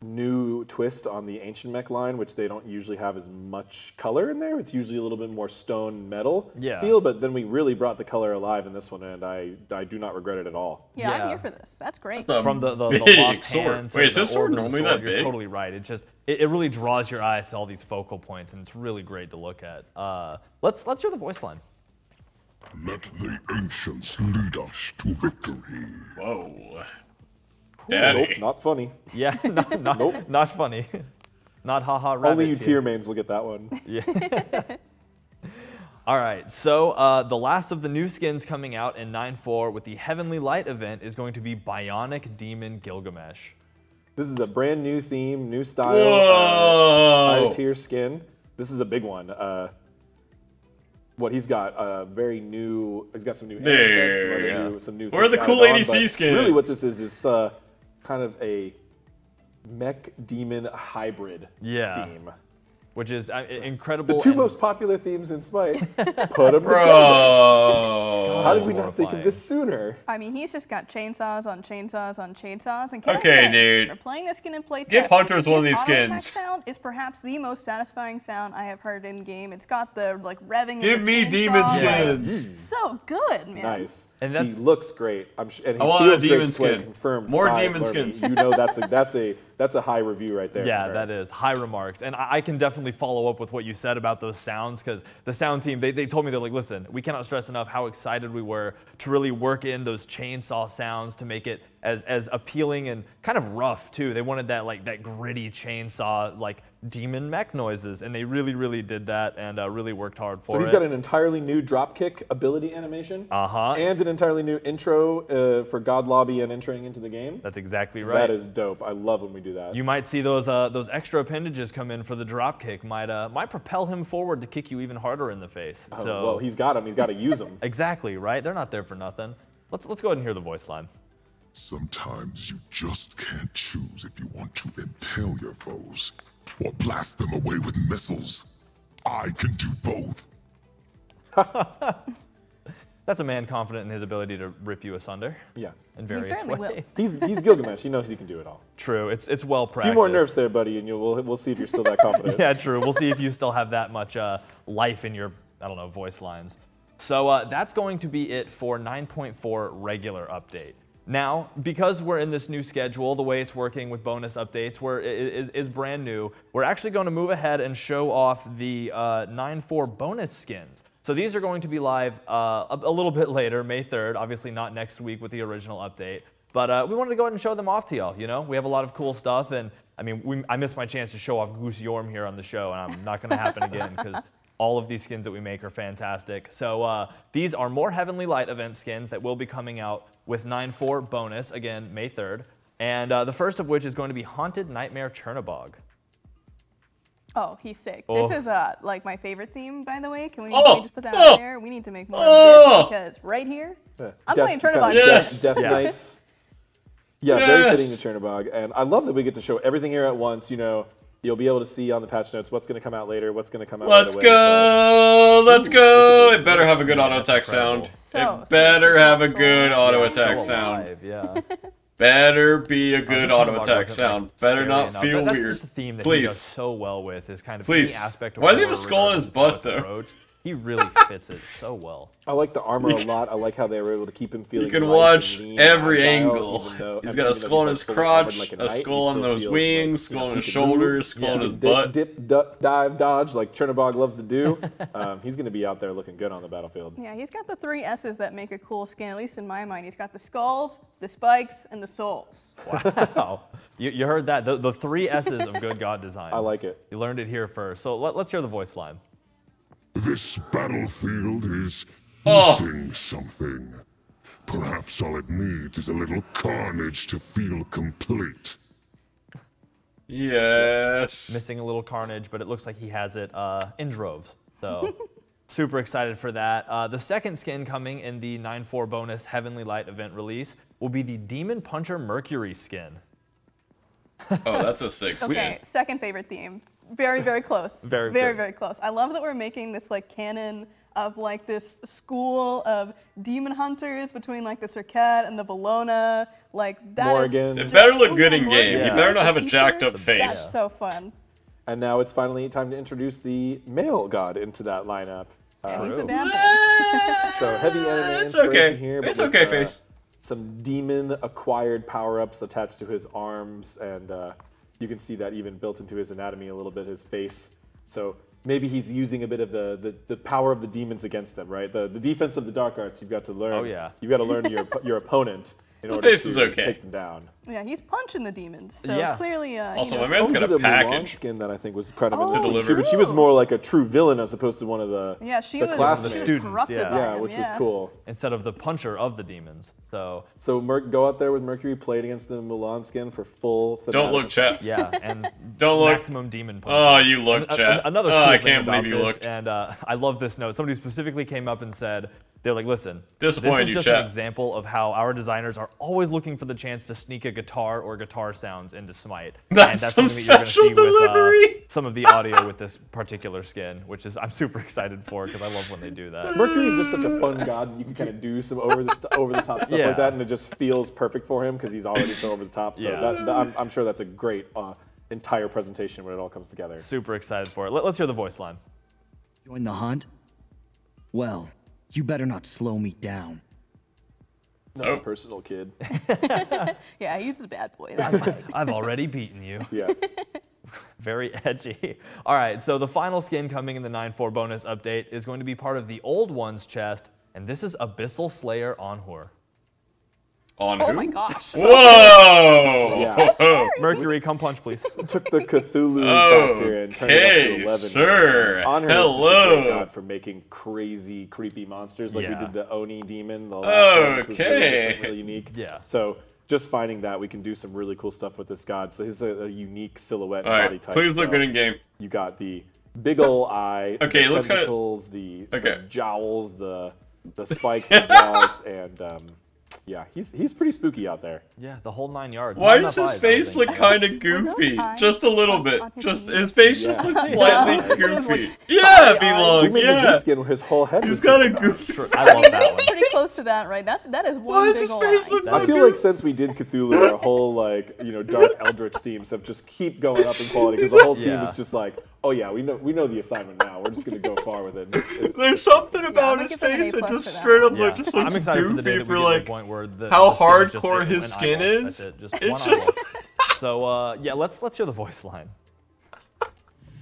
new twist on the ancient mech line, which they don't usually have as much color in there. It's usually a little bit more stone metal feel, but then we really brought the color alive in this one, and I do not regret it at all. Yeah, Yeah. I'm here for this. That's great. That's a From the big lost sword. hand to Wait, is the this sword orb of the normally sword, that you're big? totally right. It really draws your eyes to all these focal points, and it's really great to look at. Let's hear the voice line. Let the ancients lead us to victory. Whoa. Daddy. Nope, not funny. Yeah, not funny. Not haha rabbit. Only you tier. tier mains will get that one. All right, so the last of the new skins coming out in 9.4 with the Heavenly Light event is going to be Bionic Demon Gilgamesh. This is a brand new theme, new style, Whoa. higher tier skin. This is a big one. He's got very new. He's got some new anime sets, some new. Where are things the cool added on, ADC but skins? Really, what this is kind of a mech demon hybrid Yeah. theme, which is incredible. The two most popular themes in Smite. Put them Bro. How did we not think of this sooner? I mean, he's just got chainsaws on chainsaws on chainsaws. And can I Okay, say, dude. for playing this skin in playtest, Give Hunters one of his these auto attack skins. sound is perhaps the most satisfying sound I have heard in game. It's got the like revving. Give of the me chainsaw, demon like, skins. so good, man. Nice. And he looks great. I'm sure, and he I want a feels demon great to play, skin. confirmed More by demon learning. skins. You know that's a high review right there. Yeah, from her. that is high remarks, and I can definitely follow up with what you said about those sounds, because the sound team, they told me, they're like, listen, we cannot stress enough how excited we were to really work in those chainsaw sounds to make it as appealing and kind of rough too. They wanted that gritty chainsaw like demon mech noises, and they really did that and really worked hard for it. So he's got an entirely new dropkick ability animation. And an entirely new intro for God Lobby and entering into the game. That's exactly right. That is dope. I love when we do that. You might see those extra appendages come in for the dropkick. Might propel him forward to kick you even harder in the face. Oh, So well, he's got him. He's got to use them. exactly right. They're not there for nothing. Let's go ahead and hear the voice line. Sometimes you just can't choose if you want to impale your foes or blast them away with missiles. I can do both. That's a man confident in his ability to rip you asunder. Yeah. In various certainly ways. will. He's Gilgamesh. He knows he can do it all. True. It's well A practiced. few more nerfs there, buddy, and we'll see if you're still that confident. Yeah, true. We'll see if you still have that much life in your, I don't know, voice lines. So that's going to be it for 9.4 regular update. Now, because we're in this new schedule, the way it's working with bonus updates is brand new, we're actually going to move ahead and show off the 9.4 bonus skins. So these are going to be live a little bit later, May 3rd, obviously not next week with the original update. But we wanted to go ahead and show them off to y'all, you know? We have a lot of cool stuff, and I mean, I missed my chance to show off Goose Yorm here on the show, and I'm not going to happen again, because all of these skins that we make are fantastic. So these are more Heavenly Light event skins that will be coming out with 9.4 bonus, again, May 3rd. And the first of which is going to be Haunted Nightmare Chernabog. Oh, he's sick. Oh. This is like my favorite theme, by the way. Can we just put that Oh. out there? We need to make more of this, because right here, I'm playing Chernabog. Yes. Death Yeah. Knights. Yeah, very Yes. fitting to Chernabog. And I love that we get to show everything here at once. You know, you'll be able to see on the patch notes what's going to come out later, what's going to come out Let's right away. go! Let's go! It better have a good auto attack incredible. sound. It better have a good auto So attack sound. alive, yeah. Better be a good The auto Chernabog attack wasn't, sound. like, Better scary not enough. feel That's weird. just a theme that he does Please. so well with, is kind of Please. any aspect of Why does he have a horror, skull on his regardless of butt, how it's though? approached. He really fits it so well. I like the armor a lot. I like how they were able to keep him feeling You can light watch and lean, every agile, angle. even though- He's even got a though skull on like his fully armored crotch, like a knight, he skull on still those feels wings, like, skull you on know, his he can move, shoulders, skull on his butt. Dip, dive, dodge, like Chernabog loves to do. He's going to be out there looking good on the battlefield. Yeah, he's got the 3 S's that make a cool skin, at least in my mind. He's got the skulls, the spikes, and the souls. Wow. You heard that. The 3 S's of good God design. I like it. You learned it here first. So let's hear the voice line. This battlefield is Oh. missing something. Perhaps all it needs is a little carnage to feel complete. Yes. Missing a little carnage, but it looks like he has it in droves. So super excited for that. The second skin coming in the 9.4 bonus Heavenly Light event release will be the Demon Puncher Mercury skin. Oh, that's a sick skin. Okay, second favorite theme. Very, very close. Very good. very close. I love that we're making this like canon of like this school of demon hunters between like the Circuit and the Bologna. Like that Morgan. It is better just- look good in Morgan game. Yeah. You better not have a teacher. jacked up That's face. so fun. And now it's finally time to introduce the male god into that lineup. He's the True. bad guy. So heavy anime It's inspiration okay. here. but It's with, okay, face. Some demon acquired power-ups attached to his arms, and you can see that even built into his anatomy a little bit, his face. So maybe he's using a bit of the power of the demons against them, right? The defense of the dark arts. You've got to learn. Oh, yeah. You've got to learn your opponent in The order face to is okay. take them down. Yeah, he's punching the demons. So Yeah. clearly, Also, he my knows man's Oh, got he a did Mulan package. skin that I think was kind of Oh, interesting deliver. too, but she was more like a true villain as opposed to one of the Yeah, she the was classmates. The students, corrupted yeah. by Yeah, him, which was yeah. cool. Instead of the puncher of the demons. So So go out there with Mercury, play it against the Mulan skin for full. Don't look, chat. yeah, and Don't look. maximum demon punch. Oh, you look, chat. Another Oh, cool I thing can't about believe you this, looked. and I love this note. Somebody specifically came up and said, They're like, listen, Disappointed this is you, just chat. an example of how our designers are always looking for the chance to sneak a guitar or guitar sounds into Smite. That's and some something that special you're gonna see delivery. With, some of the audio with this particular skin, which is I'm super excited for because I love when they do that. Mercury is just such a fun god. You can kind of do some over the top stuff like that, and it just feels perfect for him because he's already so over the top. So I'm sure that's a great entire presentation when it all comes together. Super excited for it. Let's hear the voice line. Join the hunt? Well, you better not slow me down. Not a personal kid. Yeah, he's the bad boy. I've already beaten you. Yeah. Very edgy. All right, so the final skin coming in the 9.4 bonus update is going to be part of the Old One's chest, and this is Abyssal Slayer Onhur. On Oh who? my gosh. Whoa! Yeah. Mercury, come punch, please. Took the Cthulhu factor and turned it up to 11. Sir. Honor Hello. is just a great god for making crazy, creepy monsters. Like we did the Oni demon. The last one, which was really unique. Yeah. So just finding that, we can do some really cool stuff with this god. So he's a unique silhouette and All body right, type. please look good in game. You got the big ol' eye, Okay, the let's kinda- tentacles, the jowls, the spikes, the jaws, and yeah, he's pretty spooky out there. Yeah, the whole 9 yards. Why does his face look kind of goofy? Just a little bit. Just his face just looks slightly goofy. Yeah, Belong. Yeah. Skin where his whole head. He's got a goofy. I love that one. Pretty close to that, right? That is one Why big does his ol' face eye. look so I feel like since we did Cthulhu, our whole dark eldritch themes have just keep going up in quality because the whole team is just like, oh yeah, we know the assignment now. We're just gonna go far with it. There's something about his face that just straight up just looks I'm excited for the day goofy that we for get to like the point where how the skin is just hardcore an his skin eyeball. is. That's it, just It's one just. eyeball. So yeah, let's hear the voice line.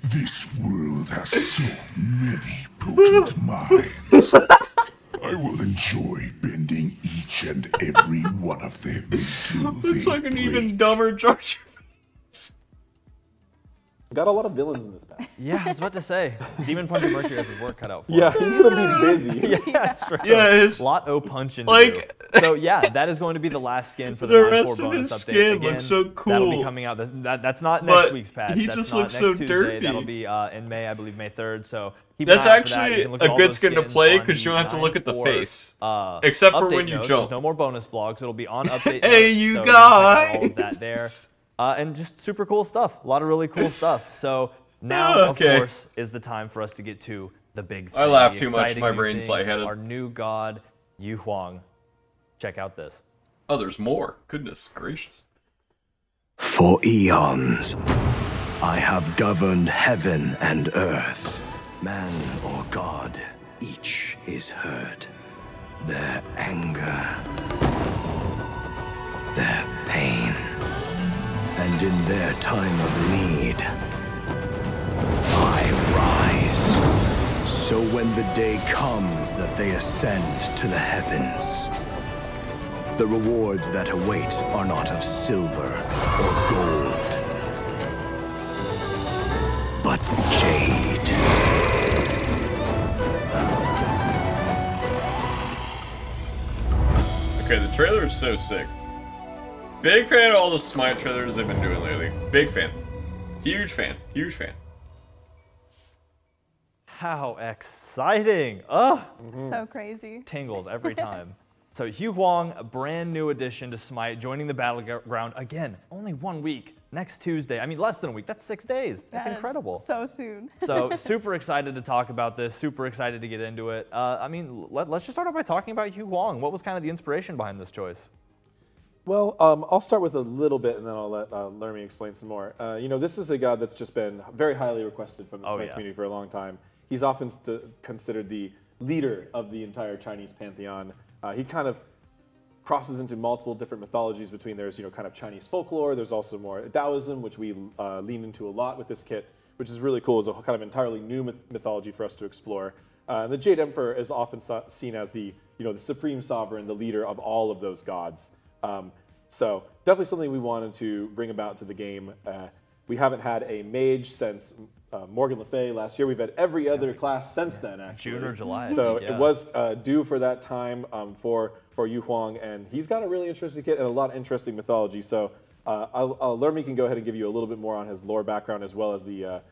This world has so many potent minds. I will enjoy bending each and every one of them into It's like an even dumber Jar Jar. Got a lot of villains in this pack. Yeah, I was about to say, Demon Puncher Mercury has his work cut out for him. Yeah, he's gonna be busy. Yeah, his lot o punch in. like. So yeah, that is going to be the last skin for the, The 9.4 rest of bonus his update. skin Again, looks so cool. That'll be coming out. That's not But next week's patch. he That's just not looks next so Tuesday. derpy. That'll be in May, I believe, May 3rd. So keep That's an eye out for that. actually You can look at a all good those skin to skins play on 'cause you don't have to look at the 9.4, face. Except for update when you notes. jump. There's no more bonus blogs. It'll be on update. Hey, notes, you so can check out guys. all of that there. And just super cool stuff. A lot of really cool stuff. So now, of course, is the time for us to get to the big thing. I laugh the too much. exciting My new brain's thing, lightheaded. Our new god, Hugh Huang. Check out this. Oh, there's more. Goodness gracious. For eons, I have governed heaven and earth. Man or god, each is heard. Their anger, their pain, and in their time of need, I rise. So when the day comes that they ascend to the heavens, the rewards that await are not of silver or gold, but jade. Okay, the trailer is so sick. Big fan of all the Smite trailers they've been doing lately. Big fan. Huge fan. Huge fan. How exciting! Ugh! So crazy. Tingles every time. So Hugh Huang, a brand new addition to Smite, joining the battleground again. Only 1 week. Next Tuesday. I mean, less than a week. That's 6 days. That's That is incredible. So soon. So super excited to talk about this. Super excited to get into it. I mean, let's just start off by talking about Hugh Huang. What was kind of the inspiration behind this choice? Well, I'll start with a little bit, and then I'll let Lermy explain some more. This is a god that's just been very highly requested from the Smite community for a long time. He's often considered the leader of the entire Chinese pantheon. He kind of crosses into multiple different mythologies between there's kind of Chinese folklore. There's also more Taoism, which we lean into a lot with this kit, which is really cool. It's a kind of entirely new mythology for us to explore. The Jade Emperor is often seen as the the supreme sovereign, the leader of all of those gods. So definitely something we wanted to bring about to the game. We haven't had a mage since Morgan Le Fay last year. We've had every other class since then, actually. June or July. So yeah. it was due for that time for Hugh Huang, and he's got a really interesting kit and a lot of interesting mythology. So Lermy can go ahead and give you a little bit more on his lore background as well as the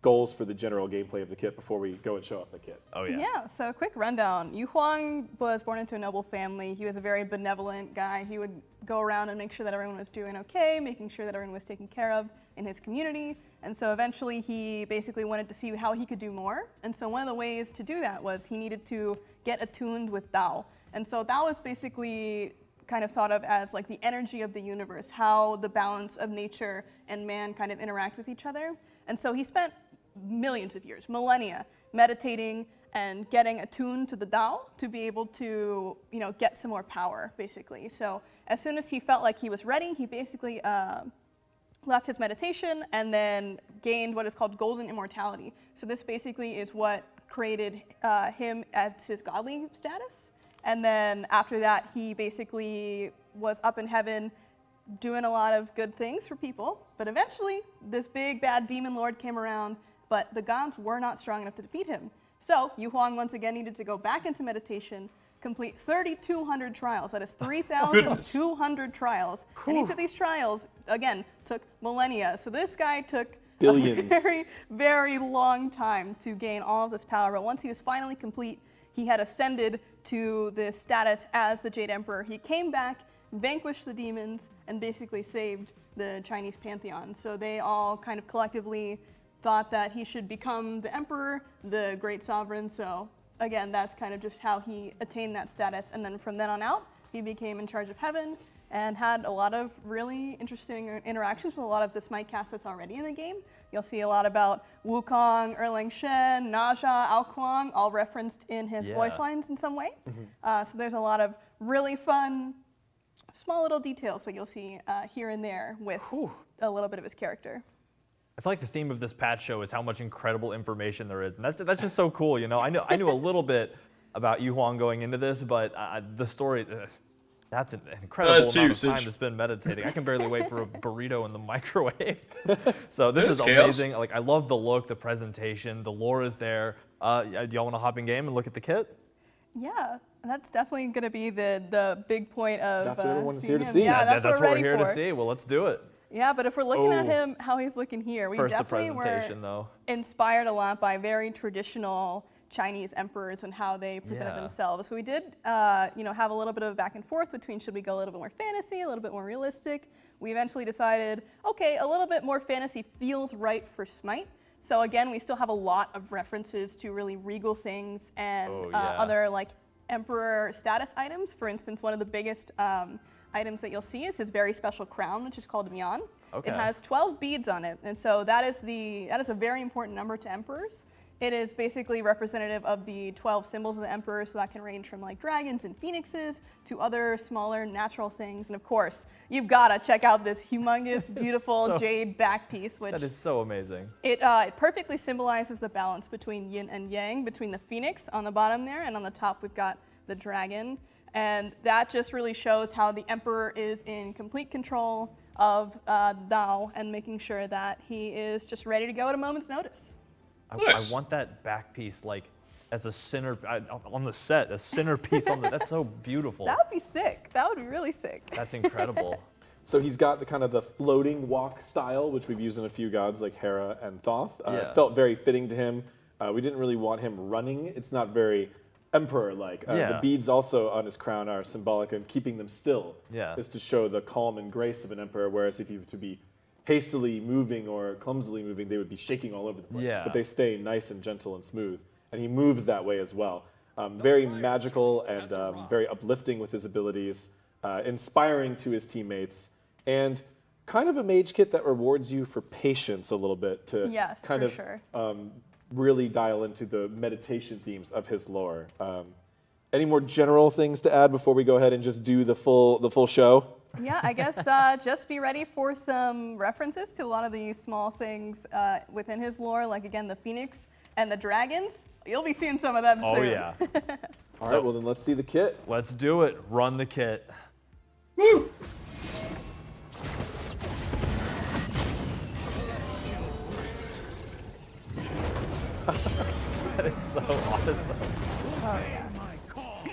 goals for the general gameplay of the kit before we go and show off the kit. Oh yeah. Yeah, so quick rundown. Hugh Huang was born into a noble family. He was a very benevolent guy. He would go around and make sure that everyone was doing okay, making sure that everyone was taken care of in his community. And so eventually he basically wanted to see how he could do more. And so one of the ways to do that was he needed to get attuned with Tao. And so Tao is basically kind of thought of as like the energy of the universe, how the balance of nature and man kind of interact with each other. And so he spent millions of years, millennia, meditating and getting attuned to the Tao to be able to, get some more power, basically. So as soon as he felt like he was ready, he basically left his meditation and then gained what is called golden immortality. So this basically is what created him as his godly status. And then after that, he basically was up in heaven doing a lot of good things for people. But eventually, this big bad demon lord came around, but the gods were not strong enough to defeat him. So Hugh Huang once again needed to go back into meditation, complete 3,200 trials. That is 3,200 trials. And each of these trials, again, took millennia. So this guy took billions. A very, very long time to gain all of this power. But once he was finally complete, he had ascended to this status as the Jade Emperor. He came back, vanquished the demons, and basically saved the Chinese pantheon. So they all kind of collectively thought that he should become the emperor, the great sovereign. So again, that's kind of just how he attained that status. And then from then on out, he became in charge of heaven and had a lot of really interesting interactions with a lot of the Smite cast that's already in the game. You'll see a lot about Wukong, Erlang Shen, Naja, Ao Kuang, all referenced in his voice lines in some way. So there's a lot of really fun, small little details that you'll see here and there with a little bit of his character. I feel like the theme of this patch show is how much incredible information there is, and that's just so cool. I knew a little bit about Hugh Huang going into this, but the story. That's an incredible amount of time to spend meditating. I can barely wait for a burrito in the microwave. So this is amazing. Like, I love the look, the presentation, the lore is there. Do y'all want to hop in game and look at the kit? Yeah, that's definitely going to be the big point of That's what everyone's here to see. Yeah, that's what we're here to see. Well, let's do it. Yeah, but if we're looking at him, how he's looking here, we definitely were inspired a lot by very traditional Chinese emperors and how they presented themselves. So we did, have a little bit of a back and forth between should we go a little bit more fantasy, a little bit more realistic. We eventually decided, okay, a little bit more fantasy feels right for Smite. So again, we still have a lot of references to really regal things and other like emperor status items. For instance, one of the biggest items that you'll see is his very special crown, which is called Mian. Okay. It has 12 beads on it, and so that is a very important number to emperors. It is basically representative of the 12 symbols of the emperor, so that can range from like dragons and phoenixes to other smaller natural things. And of course, you've got to check out this humongous, beautiful jade back piece, which that is so amazing. It perfectly symbolizes the balance between yin and yang, between the phoenix on the bottom there, and on the top we've got the dragon. And that just really shows how the emperor is in complete control of Tao and making sure that he is just ready to go at a moment's notice. I want that back piece like as a center on the set, a centerpiece on the. That's so beautiful. That would be sick. That would be really sick. That's incredible. So he's got the kind of the floating walk style, which we've used in a few gods like Hera and Thoth. It felt very fitting to him. We didn't really want him running. It's not very emperor-like. The beads also on his crown are symbolic, and keeping them still is to show the calm and grace of an emperor. Whereas if he were to be hastily moving or clumsily moving, they would be shaking all over the place. But they stay nice and gentle and smooth. And he moves that way as well. Very magical and very uplifting with his abilities, inspiring to his teammates, and kind of a mage kit that rewards you for patience a little bit to kind of really dial into the meditation themes of his lore. Any more general things to add before we go ahead and just do the full show? Yeah, I guess just be ready for some references to a lot of these small things within his lore, like again the phoenix and the dragons. You'll be seeing some of them soon. Oh yeah. All right, well then let's see the kit. Let's do it. Run the kit. Woo! That is so awesome. Oh yeah.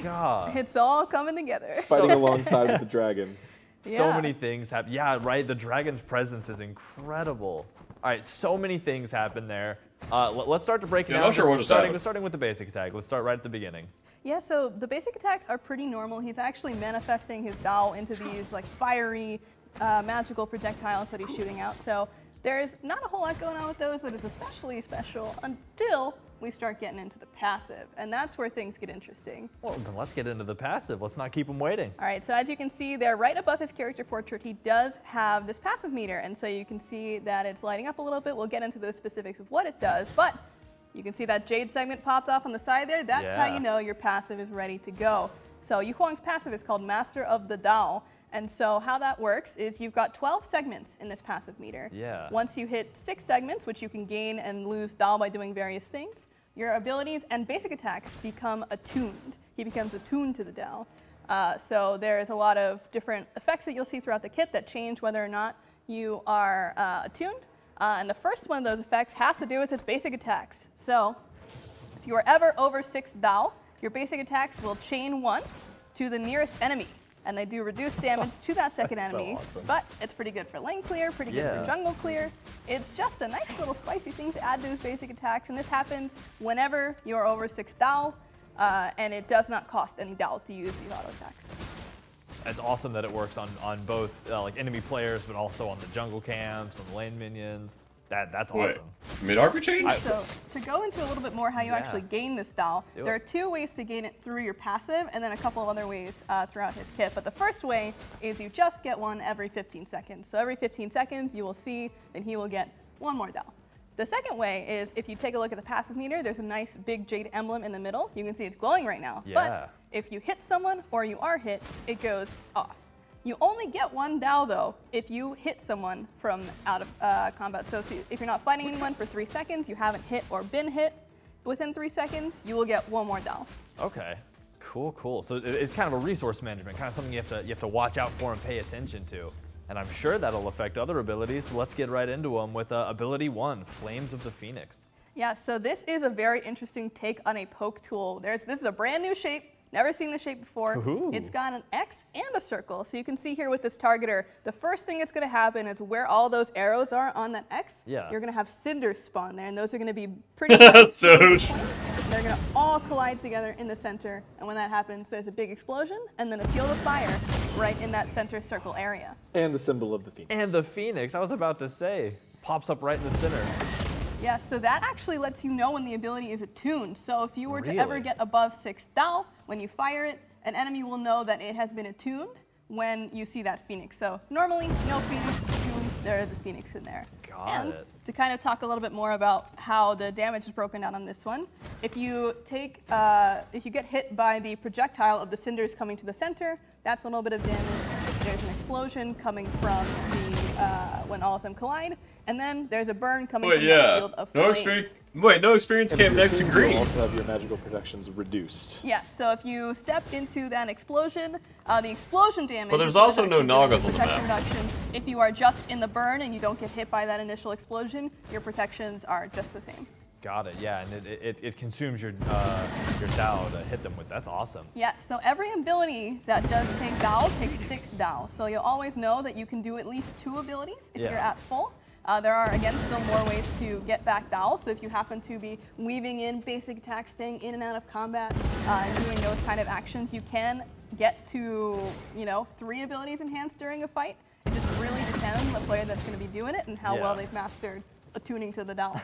God. It's all coming together. Fighting alongside with the dragon. So many things happen. Yeah, right. The dragon's presence is incredible. All right, so many things happen there. Let's start to break it Yeah, down. not sure what just happened. Starting with the basic attack. Let's start right at the beginning. Yeah, so the basic attacks are pretty normal. He's actually manifesting his Dao into these like fiery, magical projectiles that he's shooting out. So there's not a whole lot going on with those that is especially special until we start getting into the passive, and that's where things get interesting. Well, then let's get into the passive. Let's not keep him waiting. All right, so as you can see there, right above his character portrait, he does have this passive meter, and so you can see that it's lighting up a little bit. We'll get into those specifics of what it does, but you can see that jade segment popped off on the side there. That's how you know your passive is ready to go. So Hugh Huang's passive is called Master of the Dao, and so how that works is you've got 12 segments in this passive meter. Yeah. Once you hit 6 segments, which you can gain and lose Dao by doing various things, your abilities and basic attacks become attuned. He becomes attuned to the Dao. So there's a lot of different effects that you'll see throughout the kit that change whether or not you are attuned. And the first one of those effects has to do with his basic attacks. So if you are ever over 6 Dao, your basic attacks will chain once to the nearest enemy. And they do reduce damage to that second enemy, so awesome. but it's pretty good for lane clear, pretty good for jungle clear. It's just a nice little spicy thing to add to his basic attacks, and this happens whenever you're over 6 Dao, and it does not cost any Dao to use these auto attacks. It's awesome that it works on both like enemy players, but also on the jungle camps and lane minions. That's awesome. Mid-arc change? So to go into a little bit more how you actually gain this Dao, there are 2 ways to gain it through your passive, and then a couple of other ways throughout his kit. But the first way is you just get one every 15 seconds. So every 15 seconds, you will see that he will get 1 more Dao. The second way is if you take a look at the passive meter, there's a nice big jade emblem in the middle. You can see it's glowing right now. Yeah. But if you hit someone or you are hit, it goes off. You only get 1 Dao though if you hit someone from out of combat. So if you're not fighting anyone for 3 seconds, you haven't hit or been hit within 3 seconds, you will get 1 more Dao. Okay, cool. So it's kind of a resource management, kind of something you have to watch out for and pay attention to. And I'm sure that'll affect other abilities. So let's get right into them with ability 1, Flames of the Phoenix. Yeah, so this is a very interesting take on a poke tool. This is a brand new shape. Never seen this shape before. Ooh. It's got an X and a circle. So you can see here with this targeter, the first thing that's going to happen is where all those arrows are on that X, you're going to have cinders spawn there, and those are going to be pretty much They're going to all collide together in the center, and when that happens, there's a big explosion, and then a field of fire right in that center circle area. And the symbol of the Phoenix. And the Phoenix, I was about to say, pops up right in the center. Yeah, so that actually lets you know when the ability is attuned. So if you were to ever get above 6 Dao, when you fire it, an enemy will know that it has been attuned when you see that Phoenix. So normally, no Phoenix attuned, there is a Phoenix in there. Got it. To kind of talk a little bit more about how the damage is broken down on this one, if you take, if you get hit by the projectile of the cinders coming to the center, that's a little bit of damage. There's an explosion coming from when all of them collide. And then there's a burn coming from the field of flames. No experience came next to green. You also have your magical protections reduced. Yes, so if you step into that explosion, the explosion damage. But there's also no Nagas on the map. Reduction. If you are just in the burn and you don't get hit by that initial explosion, your protections are just the same. Got it, yeah, and it consumes your Dao to hit them with. That's awesome. Yes, so every ability that does take Dao takes 6 Dao. So you'll always know that you can do at least 2 abilities if you're at full. There are, again, still more ways to get back Dao. So if you happen to be weaving in basic attacks, staying in and out of combat, and doing those kind of actions, you can get to, 3 abilities enhanced during a fight. It just really depends on the player that's going to be doing it and how well they've mastered attuning to the Dao.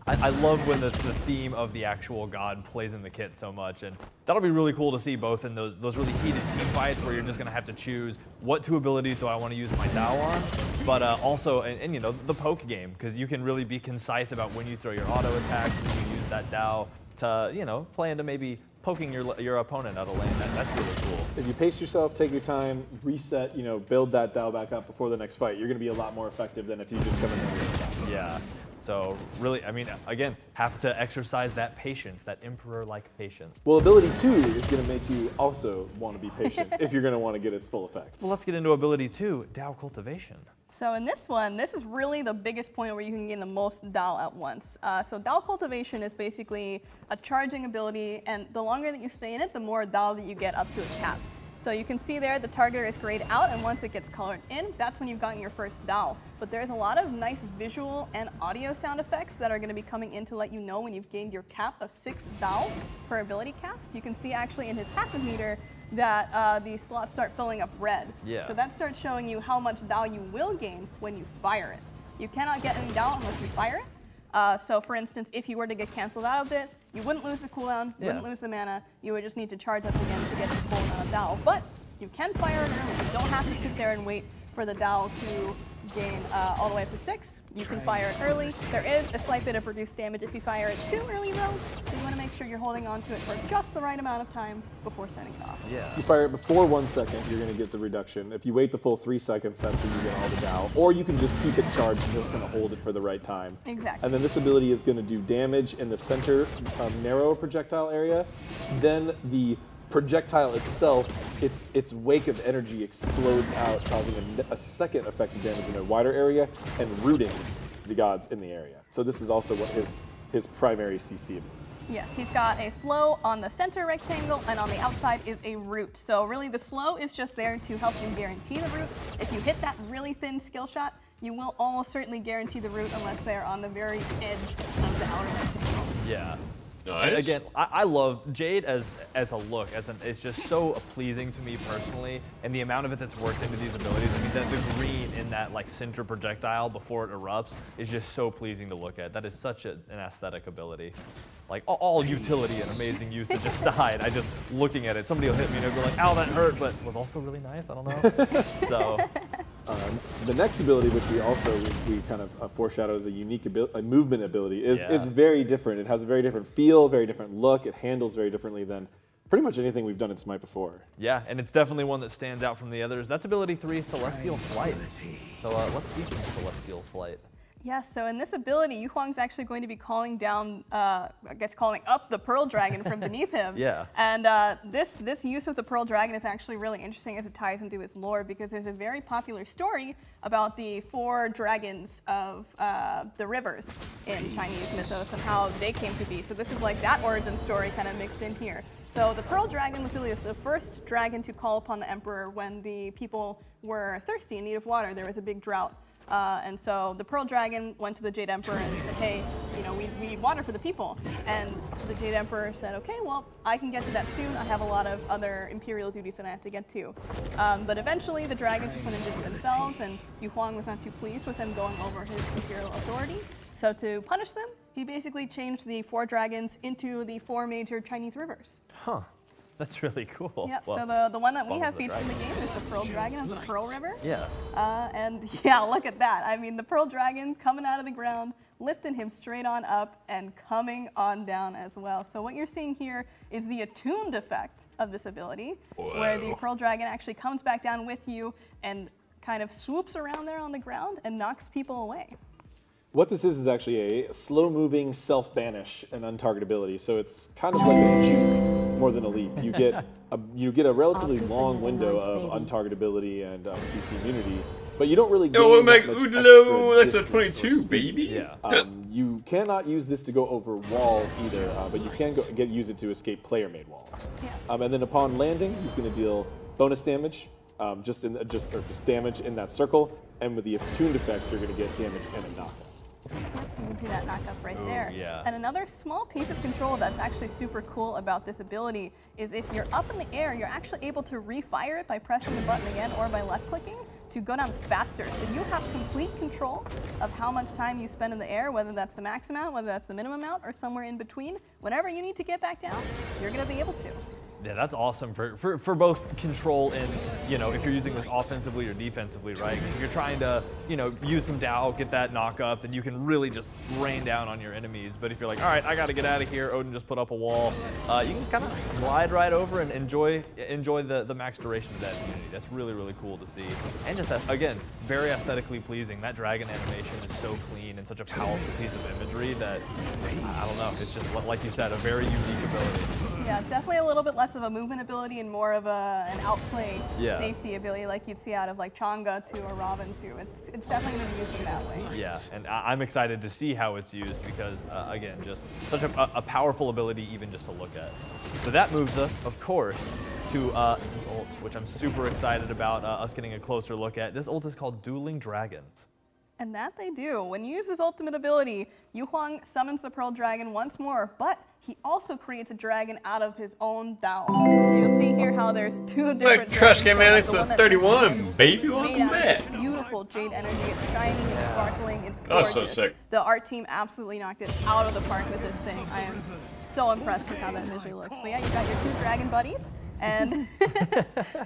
I love when the theme of the actual god plays in the kit so much, and that'll be really cool to see both in those really heated team fights where you're just going to have to choose what 2 abilities do I want to use my Dao on, but also, and the poke game, because you can really be concise about when you throw your auto attacks and you use that Dao to, play into maybe poking your opponent out of lane. That's really cool. If you pace yourself, take your time, reset, build that Dao back up before the next fight, you're going to be a lot more effective than if you just come in there and attack. Yeah. So really, again, have to exercise that patience, that emperor-like patience. Well, ability 2 is going to make you also want to be patient if you're going to want to get its full effects. Well, let's get into ability 2, Dao Cultivation. So in this one, this is really the biggest point where you can gain the most Dao at once. So Dao Cultivation is basically a charging ability, and the longer that you stay in it, the more Dao that you get up to a cap. So you can see there the targeter is grayed out, and once it gets colored in, that's when you've gotten your first Dao. But there's a lot of nice visual and audio sound effects that are going to be coming in to let you know when you've gained your cap of 6 Dao per ability cast. You can see actually in his passive meter that the slots start filling up red. Yeah. So that starts showing you how much Dao you will gain when you fire it. You cannot get any Dao unless you fire it. So for instance, if you were to get canceled out of this, you wouldn't lose the cooldown, you wouldn't lose the mana, you would just need to charge up again to get the full amount of Dao. But you can fire it early. You don't have to sit there and wait for the Dao to gain all the way up to 6. You can fire it early. There is a slight bit of reduced damage if you fire it too early though, so you want to make sure you're holding on to it for just the right amount of time before sending it off. Yeah. If you fire it before 1 second, you're going to get the reduction. If you wait the full 3 seconds, that's when you get all the Dao. Or you can just keep it charged and just kind of hold it for the right time. Exactly. And then this ability is going to do damage in the center narrow projectile area. Then the projectile itself, its wake of energy explodes out, causing a second effective damage in a wider area and rooting the gods in the area. So this is also what his primary CC ability. Yes, he's got a slow on the center rectangle, and on the outside is a root. So really the slow is just there to help you guarantee the root. If you hit that really thin skill shot, you will almost certainly guarantee the root unless they're on the very edge of the outer rectangle. Yeah. Nice. And again, I love Jade as a look. It's just so pleasing to me personally, and the amount of it that's worked into these abilities. I mean, the green in that like center projectile before it erupts is just so pleasing to look at. That is such an aesthetic ability. Like all utility and amazing usage aside, I just looking at it, somebody will hit me and they'll go like, "Ow, that hurt," but it was also really nice. I don't know. So. The next ability, which we kind of foreshadow as a unique movement ability, is very different. It has a very different feel, very different look. It handles very differently than pretty much anything we've done in Smite before. Yeah, and it's definitely one that stands out from the others. That's ability 3, Celestial Flight. So let's see some Celestial Flight. Yes, so in this ability, Hugh Huang's actually going to be calling down, I guess calling up the Pearl Dragon from beneath him. Yeah. And this use of the Pearl Dragon is actually really interesting as it ties into his lore, because there's a very popular story about the 4 dragons of the rivers in Chinese mythos and how they came to be. So this is like that origin story kind of mixed in here. So the Pearl Dragon was really the first dragon to call upon the Emperor when the people were thirsty, in need of water. There was a big drought. And so the Pearl Dragon went to the Jade Emperor and said, hey, you know, we need water for the people. And the Jade Emperor said, okay, well, I can get to that soon. I have a lot of other imperial duties that I have to get to. But eventually the dragons just went and did it themselves, and Hugh Huang was not too pleased with them going over his imperial authority. So to punish them, he basically changed the 4 dragons into the 4 major Chinese rivers. Huh. That's really cool. Yeah, well, so the one that we have featured in the game is the Pearl Dragon of the Pearl River. Yeah. And yeah, look at that. I mean, the Pearl Dragon coming out of the ground, lifting him straight on up and coming on down as well. So what you're seeing here is the attuned effect of this ability, where the Pearl Dragon actually comes back down with you and kind of swoops around there on the ground and knocks people away. What this is actually a slow-moving self-banish and untargetability. So it's kind of like a juke more than a leap. You get a relatively long window of untargetability and CC immunity, but you don't really get that's a 22, baby. Yeah. You cannot use this to go over walls either, but you can use it to escape player-made walls. Yes. And then upon landing, he's going to deal bonus damage, just damage in that circle, and with the attuned effect, you're going to get damage and a knockup. You can see that knockup right there. Yeah. And another small piece of control that's actually super cool about this ability is if you're up in the air, you're actually able to refire it by pressing the button again or by left clicking to go down faster. So you have complete control of how much time you spend in the air, whether that's the max amount, whether that's the minimum amount, or somewhere in between. Whenever you need to get back down, you're going to be able to. Yeah, that's awesome for both control and, you know, if you're using this offensively or defensively, right? Because if you're trying to, you know, use some Dao, get that knock up, then you can really just rain down on your enemies. But if you're like, all right, I got to get out of here, Odin just put up a wall, you can just kind of glide right over and enjoy the max duration of that immunity. That's really, really cool to see. And just, again, very aesthetically pleasing. That dragon animation is so clean and such a powerful piece of imagery that, I don't know, it's just, like you said, a very unique ability. Yeah, definitely a little bit less less of a movement ability and more of an outplay Yeah. safety ability like you'd see out of like Chang'e 2 or Robin 2. It's definitely going to be used in that way. Yeah, and I'm excited to see how it's used because, again, just such a powerful ability even just to look at. So that moves us, of course, to the ult, which I'm super excited about us getting a closer look at. This ult is called Dueling Dragons. And that they do. When you use this ultimate ability, Hugh Huang summons the Pearl Dragon once more, but he also creates a dragon out of his own Dao. So you'll see here how there's two different Trash Game dragons. Annex at 31, baby, welcome back. Beautiful jade energy. It's shining, it's sparkling, it's gorgeous. Oh, so sick. The art team absolutely knocked it out of the park with this thing. I am so impressed with how that visually looks. But yeah, you got your two dragon buddies, and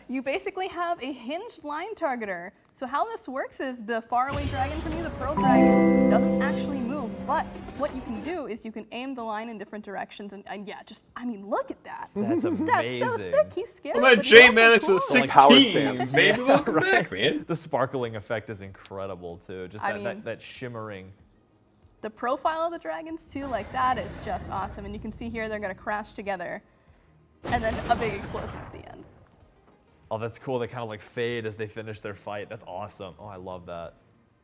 you basically have a hinged line targeter. So how this works is the faraway dragon from you, the Pearl Dragon, doesn't actually move, but what you can do is you can aim the line in different directions, and yeah, just, I mean, look at that. That's amazing. That's so sick. He's scary. What about Jade Mannix at 16? stance. Baby, welcome back, man. The sparkling effect is incredible, too. Just I mean, that shimmering. The profile of the dragons, too, like that is just awesome. And you can see here they're going to crash together, and then a big explosion at the end. Oh, that's cool. They kind of like fade as they finish their fight. That's awesome. Oh, I love that.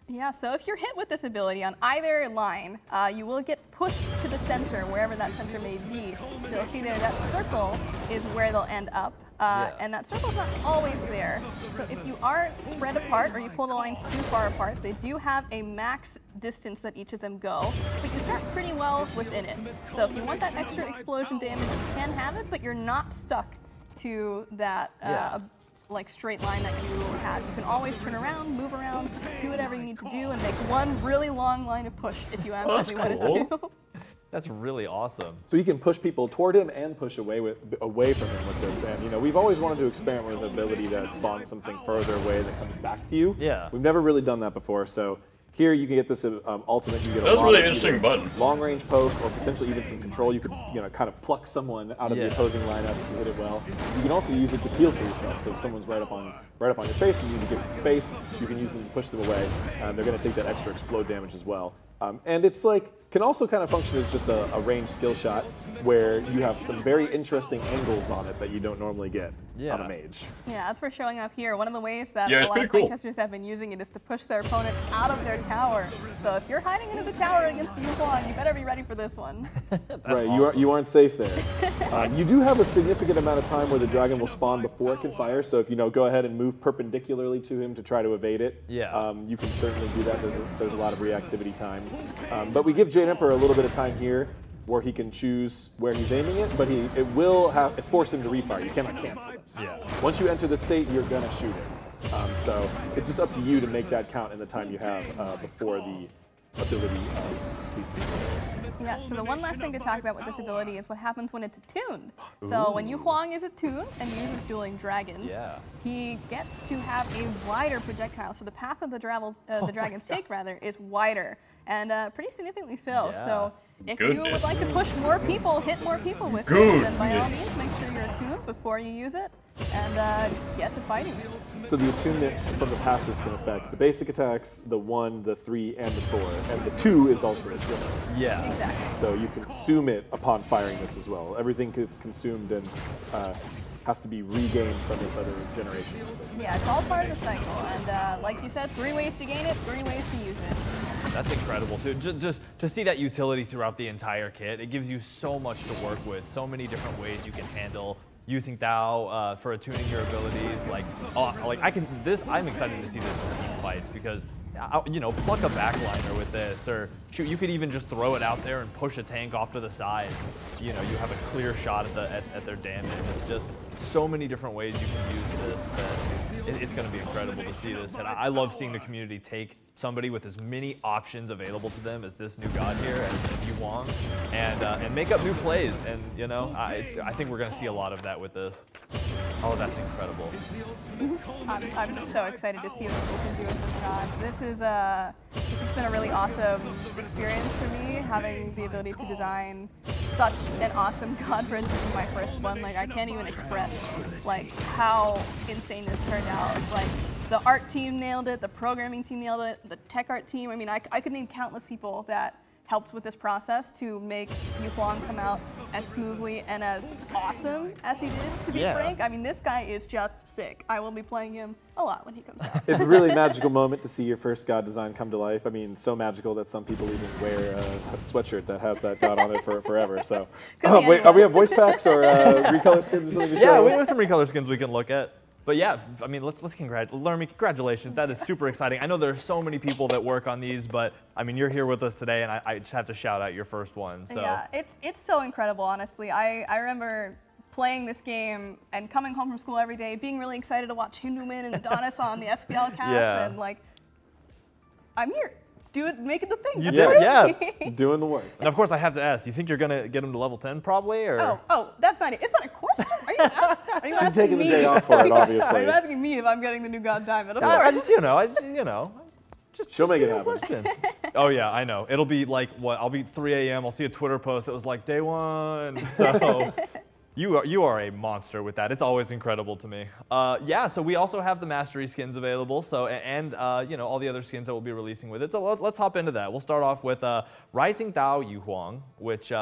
Yeah, so if you're hit with this ability on either line, you will get pushed to the center, wherever that center may be. So you'll see there that circle is where they'll end up. And that circle's not always there. So if you are spread apart or you pull the lines too far apart, they do have a max distance that each of them go, but you start pretty well within it. So if you want that extra explosion damage, you can have it, but you're not stuck to that like straight line that you had. You can always turn around, move around, do whatever you need to do, and make one really long line of push if you absolutely wanted to. That's really awesome. So you can push people toward him and push away from him with this. And you know, we've always wanted to experiment with an ability that spawns something further away that comes back to you. Yeah. We've never really done that before. So here you can get this ultimate. You get That was a really interesting button. Long range poke or potentially even some control. You could kind of pluck someone out of the opposing lineup if you hit it well. You can also use it to peel for yourself. So if someone's right up on your face and you need to get some space, you can use them to push them away. They're going to take that extra explode damage as well. And it's like, can also kind of function as just a ranged skill shot where you have some very interesting angles on it that you don't normally get on a mage. Yeah, as for showing up here, one of the ways that Yeah, a it's lot of pretty cool. playtesters have been using it is to push their opponent out of their tower. So if you're hiding into the tower against Hugh Huang, you better be ready for this one. Right, you aren't safe there. You do have a significant amount of time where the dragon will spawn before it can fire, so if you go ahead and move perpendicularly to him to try to evade it, you can certainly do that. There's a lot of reactivity time. But we give Jade Emperor a little bit of time here where he can choose where he's aiming it, but it will force him to refire. You cannot cancel it. Yeah. Once you enter the state, you're going to shoot it. So it's just up to you to make that count in the time you have before the ability completes the game. Yeah, so the one last thing to talk about with this ability is what happens when it's attuned. So when Hugh Huang is attuned and uses Dueling Dragons, he gets to have a wider projectile. So the path of the dragons take, is wider, and pretty significantly so. Yeah. So if you would like to push more people, hit more people with it, then by all means make sure you're attuned before you use it, and get to fighting. So the attunement from the passive can affect the basic attacks, the 1, the 3, and the 4, and the 2 is also attuned. Yeah. Exactly. So you consume it upon firing this as well. Everything gets consumed and has to be regained from its other generation. Yeah, it's all part of the cycle, and like you said, 3 ways to gain it, 3 ways to use it. That's incredible, too. Just to see that utility throughout the entire kit, it gives you so much to work with, so many different ways you can handle using Thao for attuning your abilities. I'm excited to see this in team fights because, pluck a backliner with this, or shoot, you could even just throw it out there and push a tank off to the side. You have a clear shot at their damage. It's just so many different ways you can use this that it's going to be incredible to see this. And I love seeing the community take somebody with as many options available to them as this new god here, and Hugh Huang, and make up new plays. And I think we're going to see a lot of that with this. Oh, that's incredible. I'm just so excited to see what people can do with this god. This has been a really awesome experience for me, having the ability to design such an awesome god for it to be my first one. Like, I can't even express how insane this turned out. Like, the art team nailed it, the programming team nailed it, the tech art team. I mean, I could name countless people that helped with this process to make Hugh Huang come out as smoothly and as awesome as he did, to be frank. I mean, this guy is just sick. I will be playing him a lot when he comes out. It's a really magical moment to see your first god design come to life. I mean, so magical that some people even wear a sweatshirt that has that god on it forever. So, wait, we have voice packs or recolor skins or something to show? Yeah, we have some recolor skins we can look at. But yeah, I mean, let's congratulations. That is super exciting. I know there are so many people that work on these, but I mean, you're here with us today, and I just have to shout out your first one. So. Yeah, it's so incredible, honestly. I remember playing this game and coming home from school every day, being really excited to watch Hinduman and Adonis on the SPL cast, and like, I'm here. Making the thing. Doing the work. And of course, I have to ask, do you think you're gonna get him to level 10 probably, or? Oh, that's not it. It's not a question. Are you She's taking the day off for it, obviously. Are you asking me if I'm getting the new God Diamond? Of course. She'll make it happen. Oh yeah, I know. It'll be like what? I'll be 3 a.m. I'll see a Twitter post that was like day 1. So. You are a monster with that. It's always incredible to me. Yeah, so we also have the Mastery skins available, so and you know, all the other skins that we'll be releasing with it. So let's hop into that. We'll start off with Rising Tao Yu Huang, which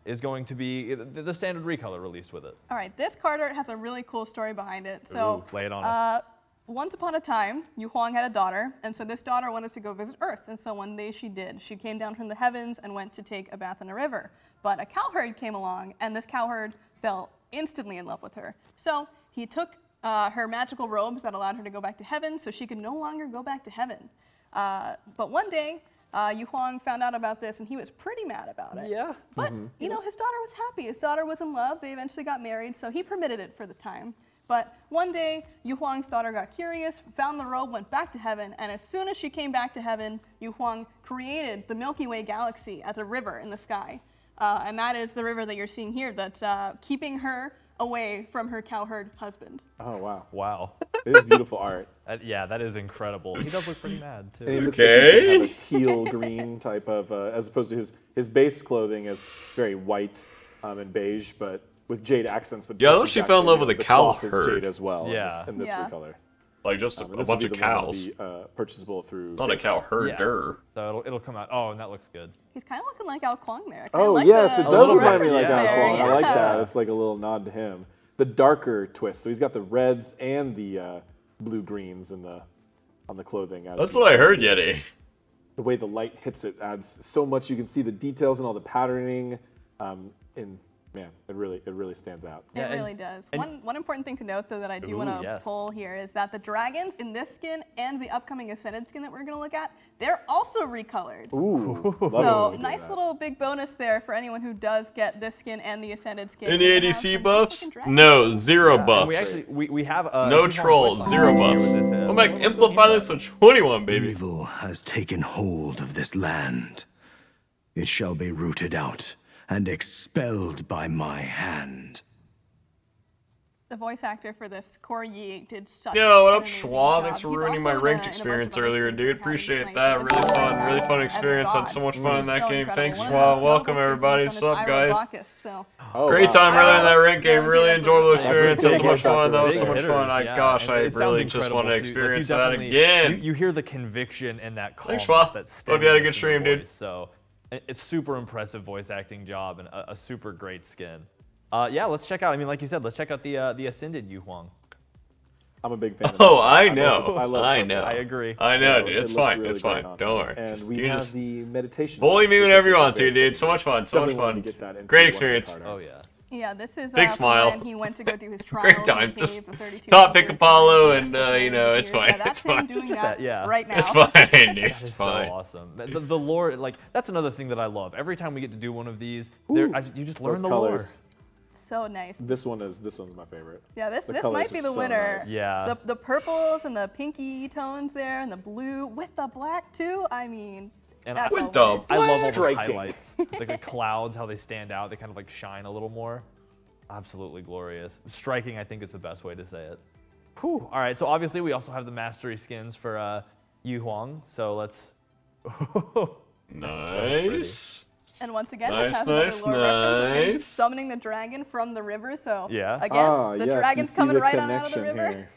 is going to be the standard recolor released with it. All right, this card art has a really cool story behind it. So lay it on us. Once upon a time, Yu Huang had a daughter, and so this daughter wanted to go visit Earth, and so one day she did. She came down from the heavens and went to take a bath in a river. But a cowherd came along, and this cowherd fell instantly in love with her. So he took her magical robes that allowed her to go back to heaven, so she could no longer go back to heaven. But one day, Yu Huang found out about this, and he was pretty mad about it. Yeah. But, you know, his daughter was happy. His daughter was in love. They eventually got married, so he permitted it for the time. But one day, Yu Huang's daughter got curious, found the robe, went back to heaven, and as soon as she came back to heaven, Yu Huang created the Milky Way galaxy as a river in the sky. And that is the river that you're seeing here that's keeping her away from her cowherd husband. Oh, wow. Wow. It is beautiful art. Yeah, that is incredible. He does look pretty mad, too. And he looks like he have a teal green type of, as opposed to his base clothing is very white and beige, but with jade accents. But yeah, I thought she fell in love with a cowherd. Jade as well. Yeah. In this recolor. Like just a bunch of cows. Purchasable through. Not a cow herder. So it'll come out. Oh, and that looks good. He's kind of looking like Ao Kwang there. Oh, like yes, it does remind me like Ao Kwang. Yeah. I like that. It's like a little nod to him. The darker twist. So he's got the reds and the blue-greens on the clothing. That's what I heard, Yeti. The way the light hits it adds so much. You can see the details and all the patterning. Man, it really stands out. It really does. One important thing to note, though, that I do want to pull here is that the dragons in this skin and the upcoming Ascended skin that we're going to look at, they're also recolored. Ooh, so nice little big bonus there for anyone who does get this skin and the Ascended skin. Any ADC buffs? No, 0 buffs. We have no troll, 0 buffs. We'll make amplify this to 21, baby. Evil has taken hold of this land. It shall be rooted out and expelled by my hand. The voice actor for this, Corey Yee, did such Yo, what up, an amazing Schwa? job. Thanks for He's ruining also my ranked in a experience bunch of other earlier, things dude. like Appreciate Paralyzing, that. like, Really fun experience. Had so much fun in that game. Thanks, Schwa. Welcome, everybody. What's up, guys? Great time earlier in that ranked game. Really enjoyable experience. Had so much fun. That was so much fun. Gosh, I really just want to experience that again. You hear the conviction in that call. Thanks, Schwa. Hope you had a good stream, dude. So it's super impressive voice acting job and a super great skin. Yeah, let's check out. I mean, like you said, let's check out the Ascended Yu Huang. I'm a big fan of Oh, I know. I know. I agree. I know, dude. It's fine. It's fine. Don't worry. And we have the meditation. Bully me whenever you want to, dude. So much fun. So much fun. Great experience. Oh, yeah. Yeah, this is big smile. When he went to go do his trials. Great time. Just top pick Apollo, and you know, it's fine. Yeah, it's fine. Just that, right now. It's fine, dude. It's fine. So awesome. The lore, like that's another thing that I love. Every time we get to do one of these, you just learn the lore. So nice. This one's my favorite. Yeah, this might be the winner. Nice. Yeah. The purples and the pinky tones there, and the blue with the black too. I mean, and that's I love all those highlights, like the clouds, how they stand out. They kind of like shine a little more. Absolutely glorious. Striking, I think, is the best way to say it. Whew. All right, so obviously we also have the mastery skins for Yu Huang. So let's. Nice. And once again, nice, this has another lore reference. Summoning the dragon from the river. So yeah. Again, the dragon's coming right on out of the river.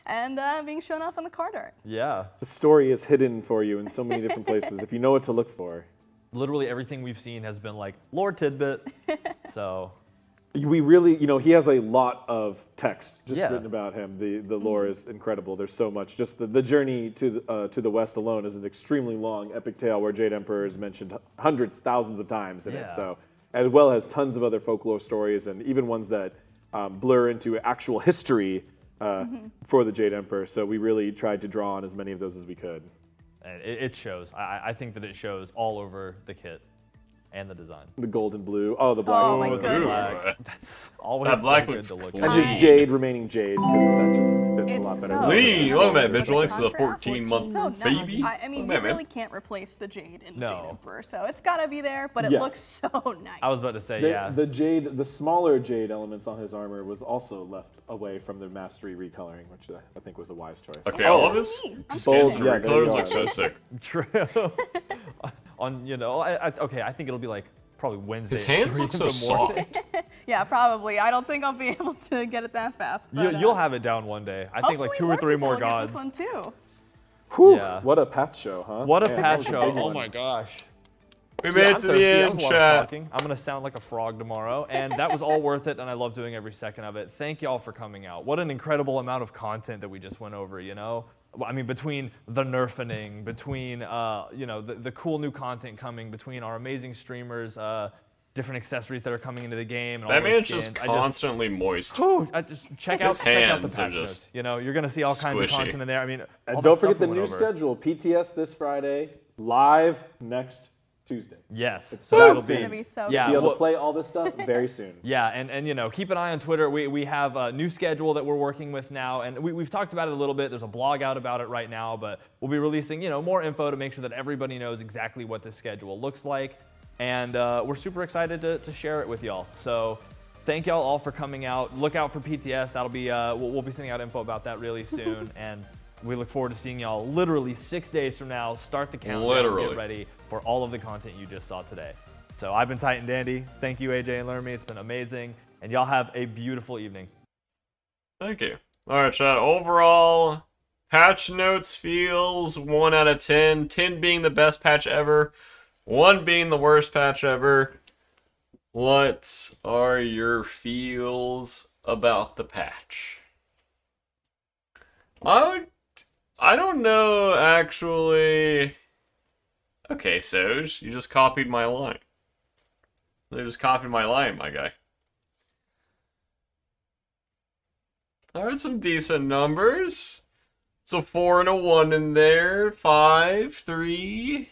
And being shown off on the card art. Yeah. The story is hidden for you in so many different places. If you know what to look for, literally everything we've seen has been like lore tidbit. So we really, he has a lot of text just written about him. The lore is incredible. There's so much. Just the journey to the west alone is an extremely long epic tale where Jade Emperor is mentioned hundreds, thousands of times in it. So, as well as tons of other folklore stories and even ones that blur into actual history for the Jade Emperor. So we really tried to draw on as many of those as we could. And it shows. I think that it shows all over the kit and the design. The gold and blue. Oh, the black. Oh my goodness. That's always that black so looks good to look clean. at. And just Jade remaining Jade, because that just fits It's a lot better. so than Lee, welcome back, Vigil. Thanks for the Contrast. 14-month So nice. baby. I mean, Welcome you back, man. really can't replace the Jade in No. Jade Emperor, so it's gotta be there, but it Yeah. looks so nice. I was about to say, The Jade, the smaller Jade elements on his armor was also left away from the Mastery recoloring, which I think was a wise choice. Okay, all of his skins and yeah, there you recolors go. look so sick. True. Okay, I think it'll be like probably Wednesday. His at hands 3 look in so the morning. soft. Yeah, probably. I don't think I'll be able to get it that fast. But, You'll have it down one day. I think like 2 or 3 more gods. This one too. Whew, Yeah. what a patch show, huh? What a Man, that patch was show. big Oh one. my gosh. We Yeah, made I'm it to the thirsty. That end, was a lot of chat. talking. I'm going to sound like a frog tomorrow, and that was all worth it, and I love doing every second of it. Thank y'all for coming out. What an incredible amount of content that we just went over, I mean, between the nerfening, between, the cool new content coming, between our amazing streamers, different accessories that are coming into the game. And That all those man's skins. just constantly moist. Just check out the hands patch are just notes. You're going to see all kinds of squishy. content in there. I mean, all And that don't stuff forget the we new went over. schedule. PTS this Friday, live next Tuesday. Yes. So that'll It's gonna be so yeah, Be able well- to play all this stuff very soon. Yeah, and keep an eye on Twitter. We have a new schedule that we're working with now, and we've talked about it a little bit. There's a blog out about it right now, but we'll be releasing more info to make sure that everybody knows exactly what this schedule looks like, and we're super excited to share it with y'all. So thank y'all all for coming out. Look out for PTS. That'll be we'll be sending out info about that really soon, and we look forward to seeing y'all literally 6 days from now. Start the countdown. Literally. Get ready for all of the content you just saw today. So I've been Titan Dandy. Thank you, AJ and Lermy. It's been amazing. And y'all have a beautiful evening. Thank you. All right, chat. Overall, patch notes feels 1 out of 10. 10 being the best patch ever. 1 being the worst patch ever. What are your feels about the patch? I don't know, actually. Okay, Soj, you just copied my line. They just copied my line, my guy. Alright, some decent numbers. So 4 and a 1 in there. 5, 3,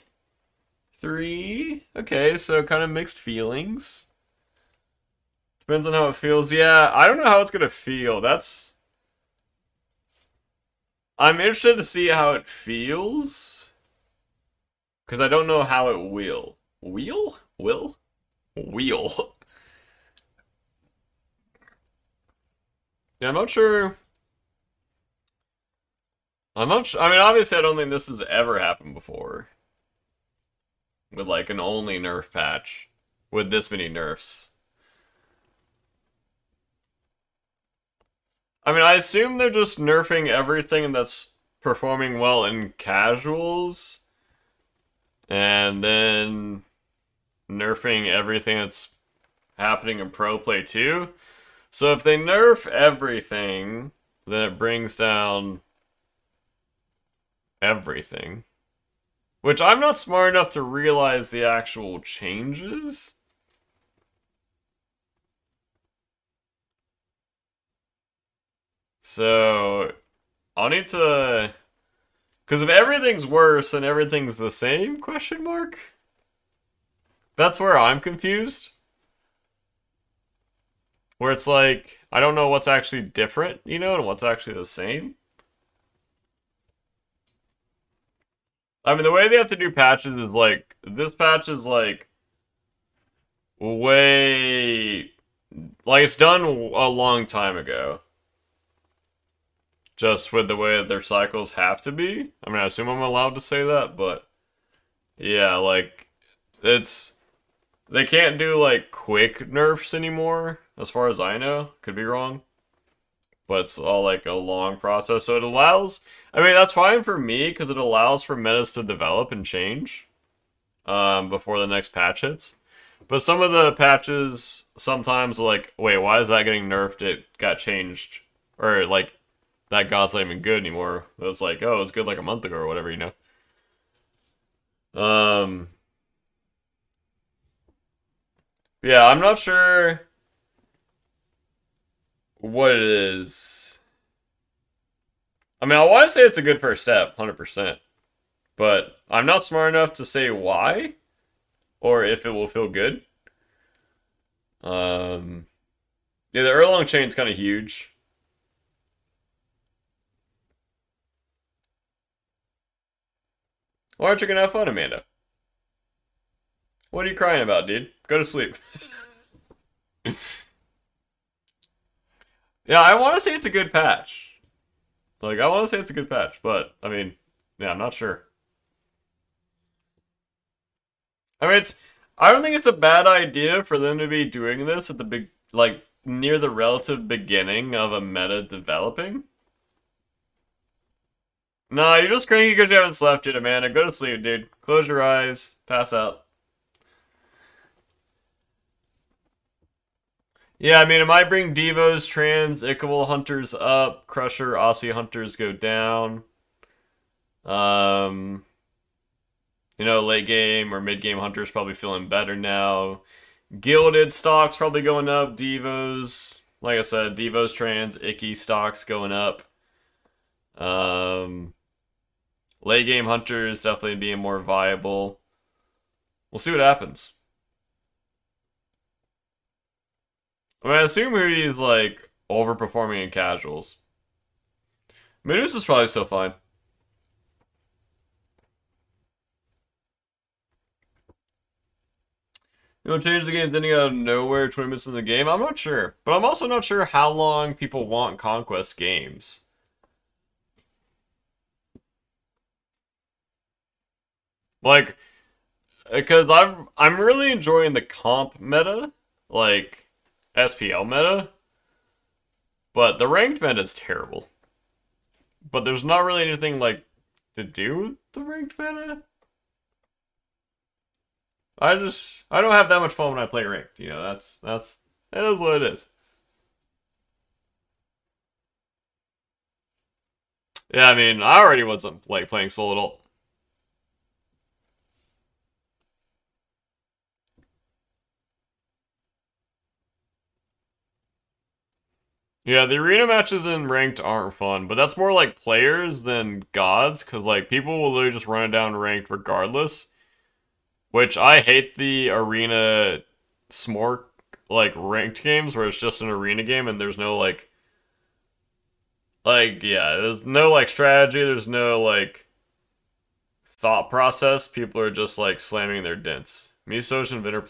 3. Okay, so kind of mixed feelings. Depends on how it feels. Yeah, I don't know how it's gonna feel. I'm interested to see how it feels. Because I don't know how it will. Wheel? Yeah, I'm not sure. I mean, obviously I don't think this has ever happened before. With like an only nerf patch. With this many nerfs. I mean, I assume they're just nerfing everything that's performing well in casuals. And then nerfing everything that's happening in pro play too. So if they nerf everything, then it brings down everything. Which I'm not smart enough to realize the actual changes. So I'll need to... Because if everything's worse and everything's the same, question mark? That's where I'm confused. Where it's like, I don't know what's actually different, and what's actually the same. I mean, the way they have to do patches is like, this patch is like, way... Like, it's done a long time ago. Just with the way that their cycles have to be. I mean, I assume I'm allowed to say that, but... Yeah, like, it's... They can't do, like, quick nerfs anymore, as far as I know. Could be wrong. But it's all, like, a long process. So it allows... I mean, that's fine for me, because it allows for metas to develop and change. before the next patch hits. But some of the patches sometimes are like, wait, why is that getting nerfed? It got changed. Or like, that god's not even good anymore. It was like, oh, it was good like a month ago or whatever, you know? Yeah, I'm not sure what it is. I mean, I want to say it's a good first step, 100%. But I'm not smart enough to say why, or if it will feel good. Yeah, the Erlong chain's kind of huge. Why aren't you gonna have fun, Amanda? What are you crying about, dude? Go to sleep. Yeah, I want to say it's a good patch. Like, I want to say it's a good patch, but, I mean, yeah, I'm not sure. I mean, I don't think it's a bad idea for them to be doing this at the big, like, near the relative beginning of a meta developing. No, you're just cranky because you haven't slept yet, Amanda. Go to sleep, dude. Close your eyes. Pass out. Yeah, I mean, it might bring Devos, Trans, Ichable Hunters up. Crusher, Aussie Hunters go down. You know, late game or mid game Hunters probably feeling better now. Gilded stocks probably going up. Devos, like I said, Devos, Trans, Icky stocks going up. Late game Hunters definitely being more viable. We'll see what happens. I mean, I assume he's like overperforming in casuals. Medusa's probably still fine. You know, change the game's ending out of nowhere 20 minutes in the game? I'm not sure. But I'm also not sure how long people want Conquest games. Like, because I'm really enjoying the comp meta, like SPL meta, but the ranked meta is terrible. But there's not really anything like to do with the ranked meta. I don't have that much fun when I play ranked. You know, that is what it is. Yeah, I mean, I already wasn't like playing solo at all. Yeah, the arena matches in ranked aren't fun, but that's more like players than gods, because like people will literally just run it down ranked regardless. Which I hate the arena smork like ranked games where it's just an arena game and there's no like yeah, there's no like strategy, there's no like thought process. People are just like slamming their dents. Misos and Vinter